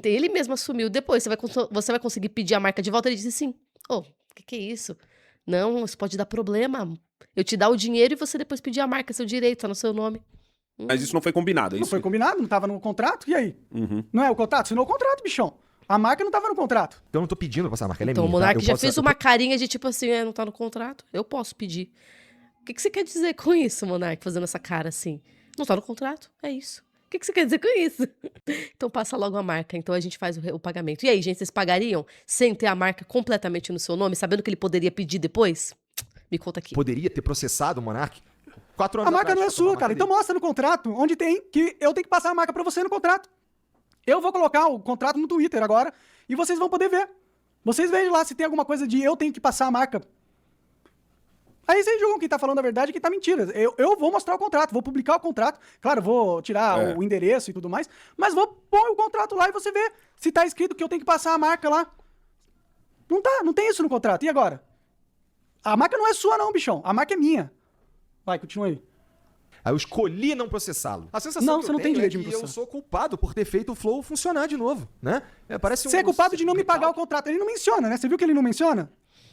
Ele mesmo assumiu. Depois, você vai conseguir pedir a marca de volta? Ele disse assim, o que é isso? Não, isso pode dar problema. Eu te dar o dinheiro e você depois pedir a marca, seu direito, tá no seu nome. Mas isso não foi combinado, é Não isso? foi combinado, não tava no contrato, e aí? Uhum. Não é o contrato? Assinou o contrato, bichão. A marca não tava no contrato. Então eu não tô pedindo pra passar a marca, ela é Então o minha. tá? Monark Eu já posso- fez uma carinha de tipo assim, não tá no contrato? Eu posso pedir. O que você quer dizer com isso, Monark, fazendo essa cara assim? Não tá no contrato? É isso. O que você quer dizer com isso? Então passa logo a marca, então a gente faz o pagamento. E aí, gente, vocês pagariam sem ter a marca completamente no seu nome, sabendo que ele poderia pedir depois? Me conta aqui. Poderia ter processado o Monark 4 anos A marca atrás, não é pra tomar sua, a cara. marca Então dele. mostra no contrato onde tem que eu tenho que passar a marca pra você no contrato. Eu vou colocar o contrato no Twitter agora e vocês vão poder ver. Vocês veem lá se tem alguma coisa de eu tenho que passar a marca. Aí vocês julgam quem tá falando a verdade e quem tá mentira. Eu vou mostrar o contrato, vou publicar o contrato. Claro, vou tirar o endereço e tudo mais, mas vou pôr o contrato lá e você vê se tá escrito que eu tenho que passar a marca lá. Não tem isso no contrato. E agora? A marca não é sua não, bichão. A marca é minha. Vai, continua aí. Aí eu escolhi não processá-lo. A sensação Não, que você eu não tem tenho direito de é me que eu processar. sou culpado por ter feito o Flow funcionar de novo, né? Parece Você é culpado de não me pagar o contrato. Ele não menciona, né? Você viu que ele não menciona?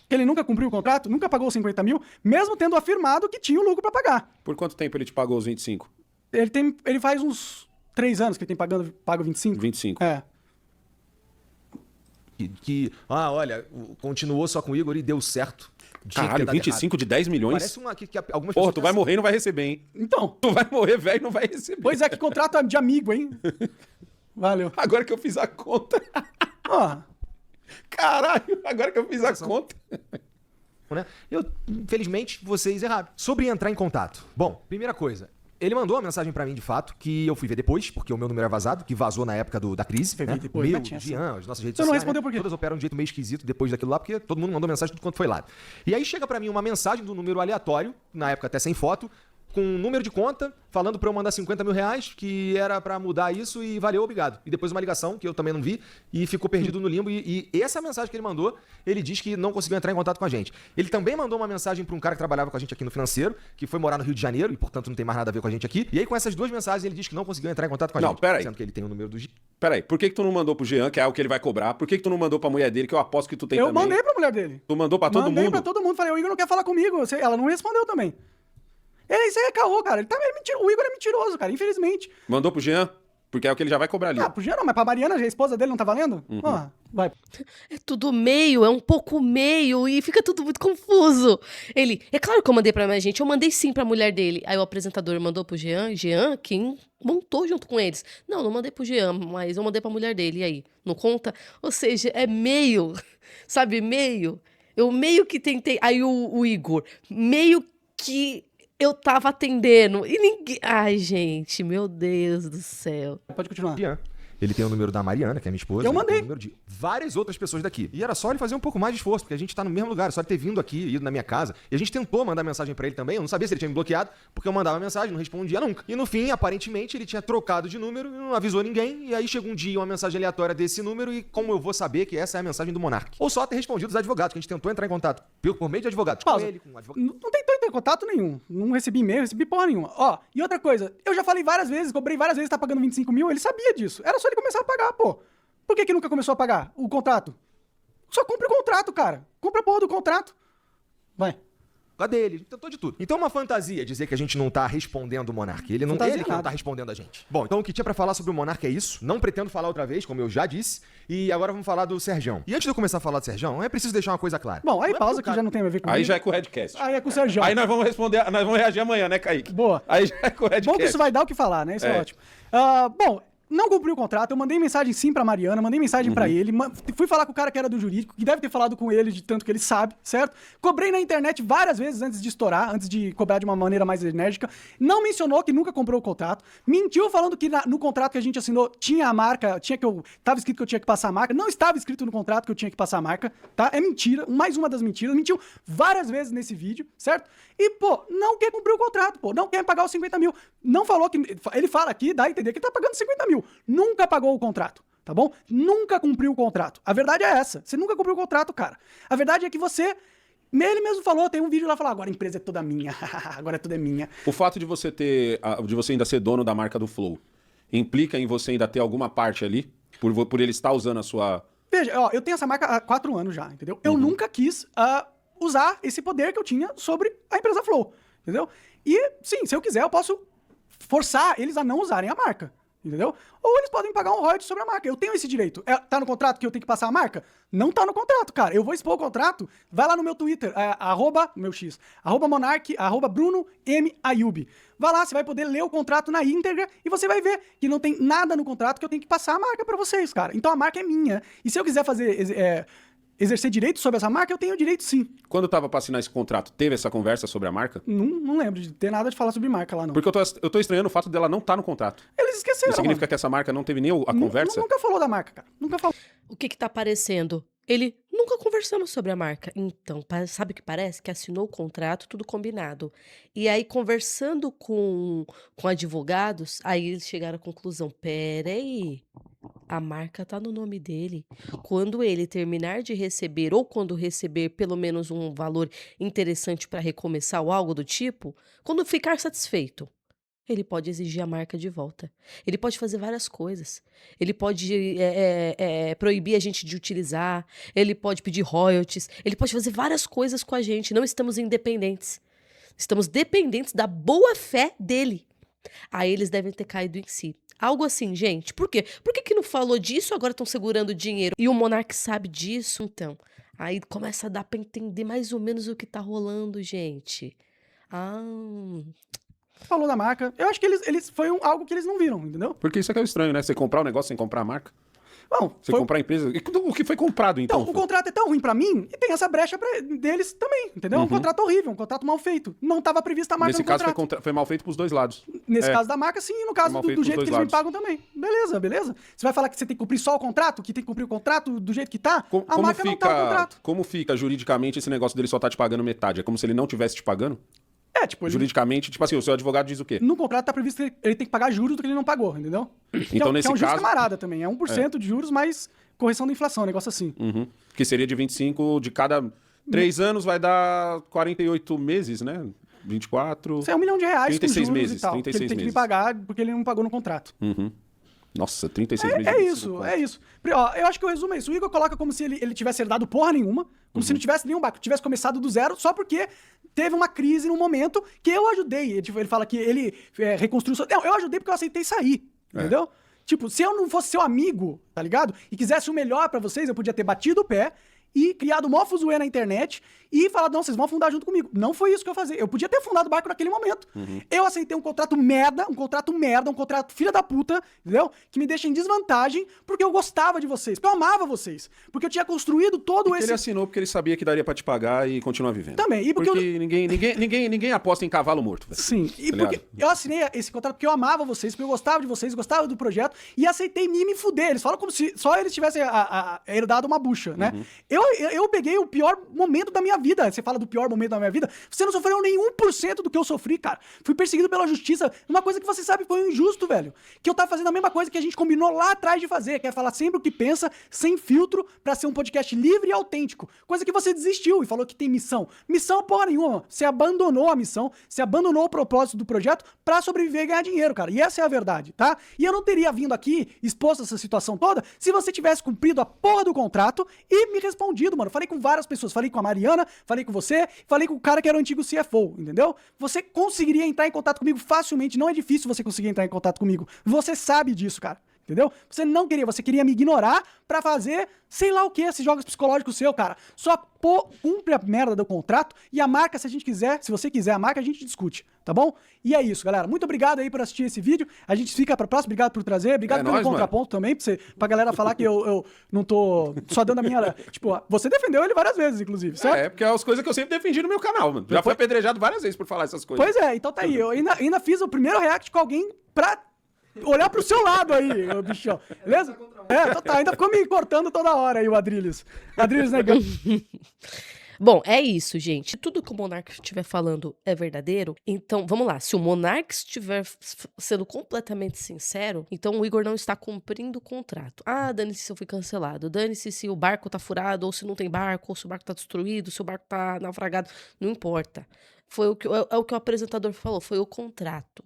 Que ele nunca cumpriu o contrato, nunca pagou 50 mil, mesmo tendo afirmado que tinha o lucro pra pagar. Por quanto tempo ele te pagou os 25? Ele faz uns 3 anos que ele tem pago 25. 25. É. Olha, continuou só com o Igor e deu certo. Tinha que ter Caralho, dado 25 de 10 errado. milhões? Parece uma que algumas Porra, pessoas tu vai morrer e não vai receber, hein? Então, Tu vai morrer, velho, e não vai receber. pois é, que contrato é de amigo, hein? Valeu. Agora que eu fiz a conta. Ó, Caralho, agora que eu fiz a conta. né? Infelizmente, vocês erraram. Sobre entrar em contato. Bom, primeira coisa. Ele mandou uma mensagem pra mim, de fato, que eu fui ver depois, porque o meu número é vazado, que vazou na época da crise. Foi Né? ver depois, Meu, mas tinha Jean, as nossas redes Você não sociais, respondeu por quê? Todas operam de um jeito meio esquisito depois daquilo lá, porque todo mundo mandou mensagem de tudo quanto foi lado. E aí chega pra mim uma mensagem do número aleatório, na época até sem foto, com um número de conta, falando pra eu mandar 50 mil reais, que era pra mudar isso e valeu, obrigado. E depois uma ligação, que eu também não vi, e ficou perdido no limbo. E essa mensagem que ele mandou, ele diz que não conseguiu entrar em contato com a gente. Ele também mandou uma mensagem pra um cara que trabalhava com a gente aqui no Financeiro, que foi morar no Rio de Janeiro, e portanto não tem mais nada a ver com a gente aqui. E aí com essas duas mensagens ele diz que não conseguiu entrar em contato com a Não, gente. peraí. Sendo que ele tem o número do... Peraí, por que tu não mandou pro Jean, que é o que ele vai cobrar? Por que tu não mandou pra mulher dele, que eu aposto que tu tem eu também? mandei pra mulher dele. Tu mandou pra todo Mandei mundo? pra todo mundo. Falei, o Igor não quer falar comigo. Ela não respondeu também. Isso aí é caô, cara. O Igor é mentiroso, cara, infelizmente. Mandou pro Jean? Porque é o que ele já vai cobrar ali. Ah, pro Jean não, mas pra Mariana, a esposa dele, não tá valendo? Ó, vai. É tudo meio, é um pouco meio, e fica tudo muito confuso. Ele, é claro que eu mandei pra minha gente, eu mandei sim pra mulher dele. Aí o apresentador mandou pro Jean, quem montou junto com eles. Não mandei pro Jean, mas eu mandei pra mulher dele, e aí? Não conta? Ou seja, é meio, sabe, meio. Eu meio que tentei, aí o Igor, meio que eu tava atendendo, e ninguém... Ai, gente, meu Deus do céu. Pode continuar. Jean. Ele tem o número da Mariana, que é minha esposa. Eu ele mandei. tem o número de várias outras pessoas daqui. E era só ele fazer um pouco mais de esforço, porque a gente tá no mesmo lugar. Só ele ter vindo aqui, ido na minha casa. E a gente tentou mandar mensagem pra ele também. Eu não sabia se ele tinha me bloqueado, porque eu mandava mensagem, não respondia nunca. E no fim, aparentemente, ele tinha trocado de número e não avisou ninguém. E aí chegou um dia uma mensagem aleatória desse número e como eu vou saber que essa é a mensagem do Monark? Ou só ter respondido os advogados, que a gente tentou entrar em contato por meio de advogados. Com Pausa. ele, com um advogado. Não tentou ter contato nenhum. Não recebi e-mail, recebi porra nenhuma. Ó, e outra coisa, eu já falei várias vezes, cobrei várias vezes, tá pagando 25 mil, ele sabia disso. Era só ele começar a pagar, pô. Por que nunca começou a pagar o contrato? Só cumpre o contrato, cara. Cumpre a porra do contrato. Vai. A dele, tentou de tudo. Então é uma fantasia dizer que a gente não tá respondendo o Monark. Ele Fantasia que não nada. tá respondendo a gente. Bom, então o que tinha pra falar sobre o Monark é isso. Não pretendo falar outra vez, como eu já disse. E agora vamos falar do Serjão. E antes de eu começar a falar do Serjão, é preciso deixar uma coisa clara. Bom, aí Não é pausa porque o que cara- já não tem a ver comigo. Aí já é com o Redcast. Aí é com o Sérgio. Aí nós vamos responder, nós vamos reagir amanhã, né, Kaique? Boa. Aí já é com o Redcast. Bom que isso vai dar o que falar, né? Isso é É. ótimo. Bom, não cumpriu o contrato, eu mandei mensagem sim pra Mariana, mandei mensagem pra ele, fui falar com o cara que era do jurídico, que deve ter falado com ele de tanto que ele sabe, certo? Cobrei na internet várias vezes antes de estourar, antes de cobrar de uma maneira mais enérgica, não mencionou que nunca comprou o contrato, mentiu falando que no contrato que a gente assinou tinha a marca, tava escrito que eu tinha que passar a marca, não estava escrito no contrato que eu tinha que passar a marca, tá? É mentira, mais uma das mentiras, mentiu várias vezes nesse vídeo, certo? E, pô, não quer cumprir o contrato, pô, não quer pagar os 50 mil, não falou que, ele fala aqui, dá a entender que tá pagando 50 mil, nunca pagou o contrato, tá bom? Nunca cumpriu o contrato. A verdade é essa. Você nunca cumpriu o contrato, cara. A verdade é que você... Ele mesmo falou, tem um vídeo lá falando, agora a empresa é toda minha. Agora tudo é minha. O fato de você ainda ser dono da marca do Flow, implica em você ainda ter alguma parte ali, por ele estar usando a sua... Veja, ó, eu tenho essa marca há 4 anos já, entendeu? Eu nunca quis usar esse poder que eu tinha sobre a empresa Flow, entendeu? E, sim, se eu quiser, eu posso forçar eles a não usarem a marca. Entendeu? Ou eles podem pagar um royalties sobre a marca. Eu tenho esse direito. Tá no contrato que eu tenho que passar a marca? Não tá no contrato, cara. Eu vou expor o contrato. Vai lá no meu Twitter, @monark, @Bruno M. Ayub. Vai lá, você vai poder ler o contrato na íntegra e você vai ver que não tem nada no contrato que eu tenho que passar a marca pra vocês, cara. Então a marca é minha. E se eu quiser exercer direito sobre essa marca, eu tenho direito sim. Quando tava pra assinar esse contrato, teve essa conversa sobre a marca? Não lembro de ter nada de falar sobre marca lá, não. Porque eu tô estranhando o fato dela não estar no contrato. Eles esqueceram. Isso significa que essa marca não teve nem a conversa? Nunca falou da marca, cara. Nunca falou. O que tá aparecendo? Ele, nunca conversamos sobre a marca. Então, sabe o que parece? Que assinou o contrato, tudo combinado. E aí, conversando com advogados, aí eles chegaram à conclusão, peraí, a marca tá no nome dele. Quando ele terminar de receber, ou quando receber pelo menos um valor interessante para recomeçar ou algo do tipo, quando ficar satisfeito, ele pode exigir a marca de volta. Ele pode fazer várias coisas. Ele pode proibir a gente de utilizar. Ele pode pedir royalties. Ele pode fazer várias coisas com a gente. Não estamos independentes. Estamos dependentes da boa fé dele. Aí eles devem ter caído em si. Algo assim, gente. Por quê? Por que não falou disso, agora estão segurando o dinheiro? E o Monark sabe disso, então. Aí começa a dar pra entender mais ou menos o que tá rolando, gente. Falou da marca. Eu acho que eles foi algo que eles não viram, entendeu? Porque isso é que é estranho, né? Você comprar um negócio sem comprar a marca. Bom, Você comprar a empresa. O que foi comprado, então? Então, o contrato é tão ruim pra mim e tem essa brecha deles também, entendeu? É um contrato horrível, um contrato mal feito. Não estava prevista a marca Nesse no caso contrato. foi mal feito pros dois lados. Nesse caso da marca, sim, e no caso mal do feito jeito pros que dois eles me lados. pagam também. Beleza. Você vai falar que você tem que cumprir só o contrato? Que tem que cumprir o contrato do jeito que tá? A marca não tá no contrato. Como fica juridicamente esse negócio dele só tá te pagando metade? É como se ele não tivesse te pagando? Juridicamente, tipo assim, o seu advogado diz o quê? No contrato tá previsto que ele tem que pagar juros do que ele não pagou, entendeu? Então, nesse que é um juros caso... camarada também. É 1% de juros, mais correção da inflação, um negócio assim. Que seria de 25 de cada 3 anos, vai dar 48 meses, né? 24... Isso é R$1 milhão 36 com juros meses, e tal. 36 que ele tem que me meses. pagar porque ele não pagou no contrato. Nossa, 36 meses. É isso. Ó, eu acho que o resumo é isso. O Igor coloca como se ele tivesse herdado porra nenhuma, como se não tivesse nenhum barco, tivesse começado do zero, só porque teve uma crise num momento que eu ajudei. Ele fala que ele reconstruiu... Não, eu ajudei porque eu aceitei sair, entendeu? Tipo, se eu não fosse seu amigo, tá ligado? E quisesse o melhor pra vocês, eu podia ter batido o pé e criado mó fuzuê na internet e falado, não, vocês vão afundar junto comigo. Não foi isso que eu fazia. Eu podia ter afundado o barco naquele momento. Eu aceitei um contrato merda, um contrato filha da puta, entendeu? Que me deixa em desvantagem porque eu gostava de vocês, porque eu amava vocês, porque eu tinha construído todo esse... Ele assinou porque ele sabia que daria pra te pagar e continuar vivendo. Também. E porque ninguém aposta em cavalo morto, velho. Sim. E porque eu assinei esse contrato porque eu amava vocês, porque eu gostava de vocês, gostava do projeto e aceitei me fuder. Eles falam como se só eles tivessem herdado uma bucha, né? Eu peguei o pior momento da minha vida. Você fala do pior momento da minha vida. Você não sofreu nem 1% do que eu sofri, cara. Fui perseguido pela justiça. Uma coisa que você sabe foi injusto, velho. Que eu tava fazendo a mesma coisa que a gente combinou lá atrás de fazer, que é falar sempre o que pensa, sem filtro, pra ser um podcast livre e autêntico. Coisa que você desistiu e falou que tem missão. Missão porra nenhuma. Você abandonou a missão, você abandonou o propósito do projeto pra sobreviver e ganhar dinheiro, cara. E essa é a verdade, tá? E eu não teria vindo aqui, exposto essa situação toda, se você tivesse cumprido a porra do contrato e me respondido, mano. Falei com várias pessoas. Falei com a Mariana, falei com você, falei com o cara que era o antigo CFO, entendeu? Você conseguiria entrar em contato comigo facilmente. Não é difícil você conseguir entrar em contato comigo. Você sabe disso, cara. Entendeu? Você não queria, você queria me ignorar pra fazer sei lá o que, esses jogos psicológicos seu, cara. Só cumpre a merda do contrato e a marca, se a gente quiser, se você quiser a marca, a gente discute, tá bom? E é isso, galera. Muito obrigado aí por assistir esse vídeo. A gente fica pra próxima. Obrigado por trazer. Obrigado pelo contraponto também, pra galera falar que eu não tô só dando a minha... Tipo, você defendeu ele várias vezes, inclusive, certo? Porque é as coisas que eu sempre defendi no meu canal, mano. Já foi apedrejado várias vezes por falar essas coisas. Pois é, então tá aí. Eu ainda fiz o primeiro react com alguém pra olhar pro seu lado aí, ô bichão. Beleza? Então tá. Ainda ficou me cortando toda hora aí o Adrilles. Adrilles negando. Bom, é isso, gente. Se tudo que o Monark estiver falando é verdadeiro, então, vamos lá. Se o Monark estiver sendo completamente sincero, então o Igor não está cumprindo o contrato. Ah, dane-se se eu fui cancelado. Dane-se se o barco tá furado, ou se não tem barco, ou se o barco tá destruído, se o barco tá naufragado. Não importa. Foi o que o apresentador falou, foi o contrato.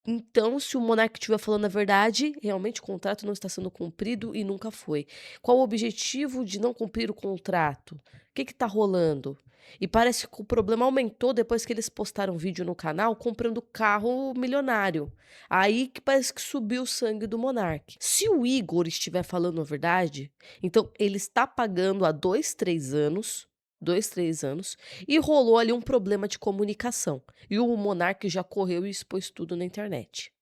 Então, se o Monark estiver falando a verdade, realmente o contrato não está sendo cumprido e nunca foi. Qual o objetivo de não cumprir o contrato? O que está rolando? E parece que o problema aumentou depois que eles postaram vídeo no canal comprando carro milionário. Aí que parece que subiu o sangue do Monark. Se o Igor estiver falando a verdade, então ele está pagando há 2, 3 anos... 2, 3 anos, e rolou ali um problema de comunicação. E o Monark já correu e expôs tudo na internet.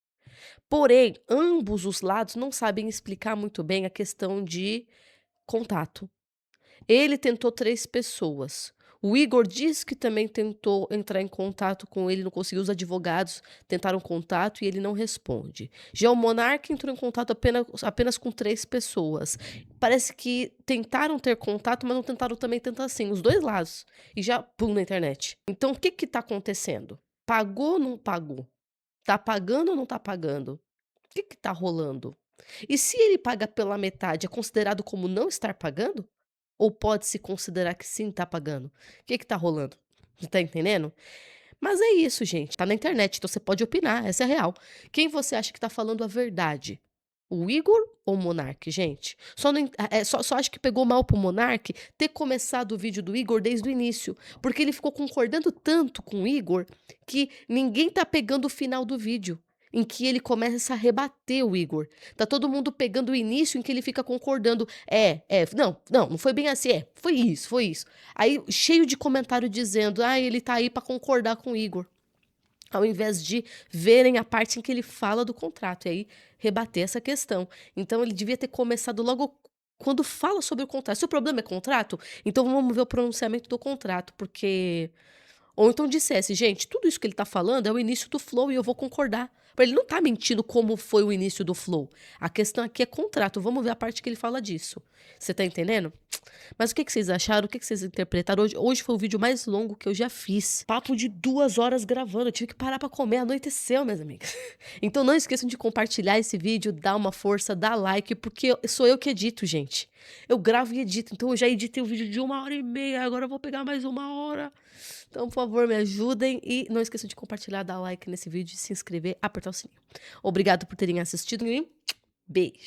Porém, ambos os lados não sabem explicar muito bem a questão de contato. Ele tentou 3 pessoas. O Igor disse que também tentou entrar em contato com ele, não conseguiu. Os advogados tentaram contato e ele não responde. Já o Monark entrou em contato apenas com 3 pessoas. Parece que tentaram ter contato, mas não tentaram também tentar assim, os dois lados. E já, pum, na internet. Então, o que que tá acontecendo? Pagou ou não pagou? Tá pagando ou não tá pagando? O que que tá rolando? E se ele paga pela metade, é considerado como não estar pagando? Ou pode-se considerar que sim, tá pagando? O que que tá rolando? Você tá entendendo? Mas é isso, gente. Tá na internet, então você pode opinar. Essa é a real. Quem você acha que tá falando a verdade? O Igor ou o Monark, gente? Só acho que pegou mal pro Monark ter começado o vídeo do Igor desde o início. Porque ele ficou concordando tanto com o Igor que ninguém tá pegando o final do vídeo, em que ele começa a rebater o Igor. Tá todo mundo pegando o início em que ele fica concordando. Não foi bem assim, foi isso. Aí, cheio de comentário dizendo, ele tá aí pra concordar com o Igor. Ao invés de verem a parte em que ele fala do contrato, e aí rebater essa questão. Então, ele devia ter começado logo quando fala sobre o contrato. Se o problema é contrato, então vamos ver o pronunciamento do contrato, porque... Ou então dissesse, gente, tudo isso que ele tá falando é o início do Flow e eu vou concordar. Ele não tá mentindo como foi o início do Flow. A questão aqui é contrato. Vamos ver a parte que ele fala disso. Você tá entendendo? Mas o que vocês acharam? O que vocês interpretaram? Hoje foi o vídeo mais longo que eu já fiz. Papo de 2 horas gravando. Eu tive que parar pra comer. Anoiteceu, minhas amigas. Então não esqueçam de compartilhar esse vídeo, dar uma força, dar like, porque sou eu que edito, gente. Eu gravo e edito. Então eu já editei um vídeo de 1h30. Agora eu vou pegar mais 1 hora. Então, por favor, me ajudem e não esqueçam de compartilhar, dar like nesse vídeo, se inscrever, apertar o sininho. Obrigado por terem assistido e beijo!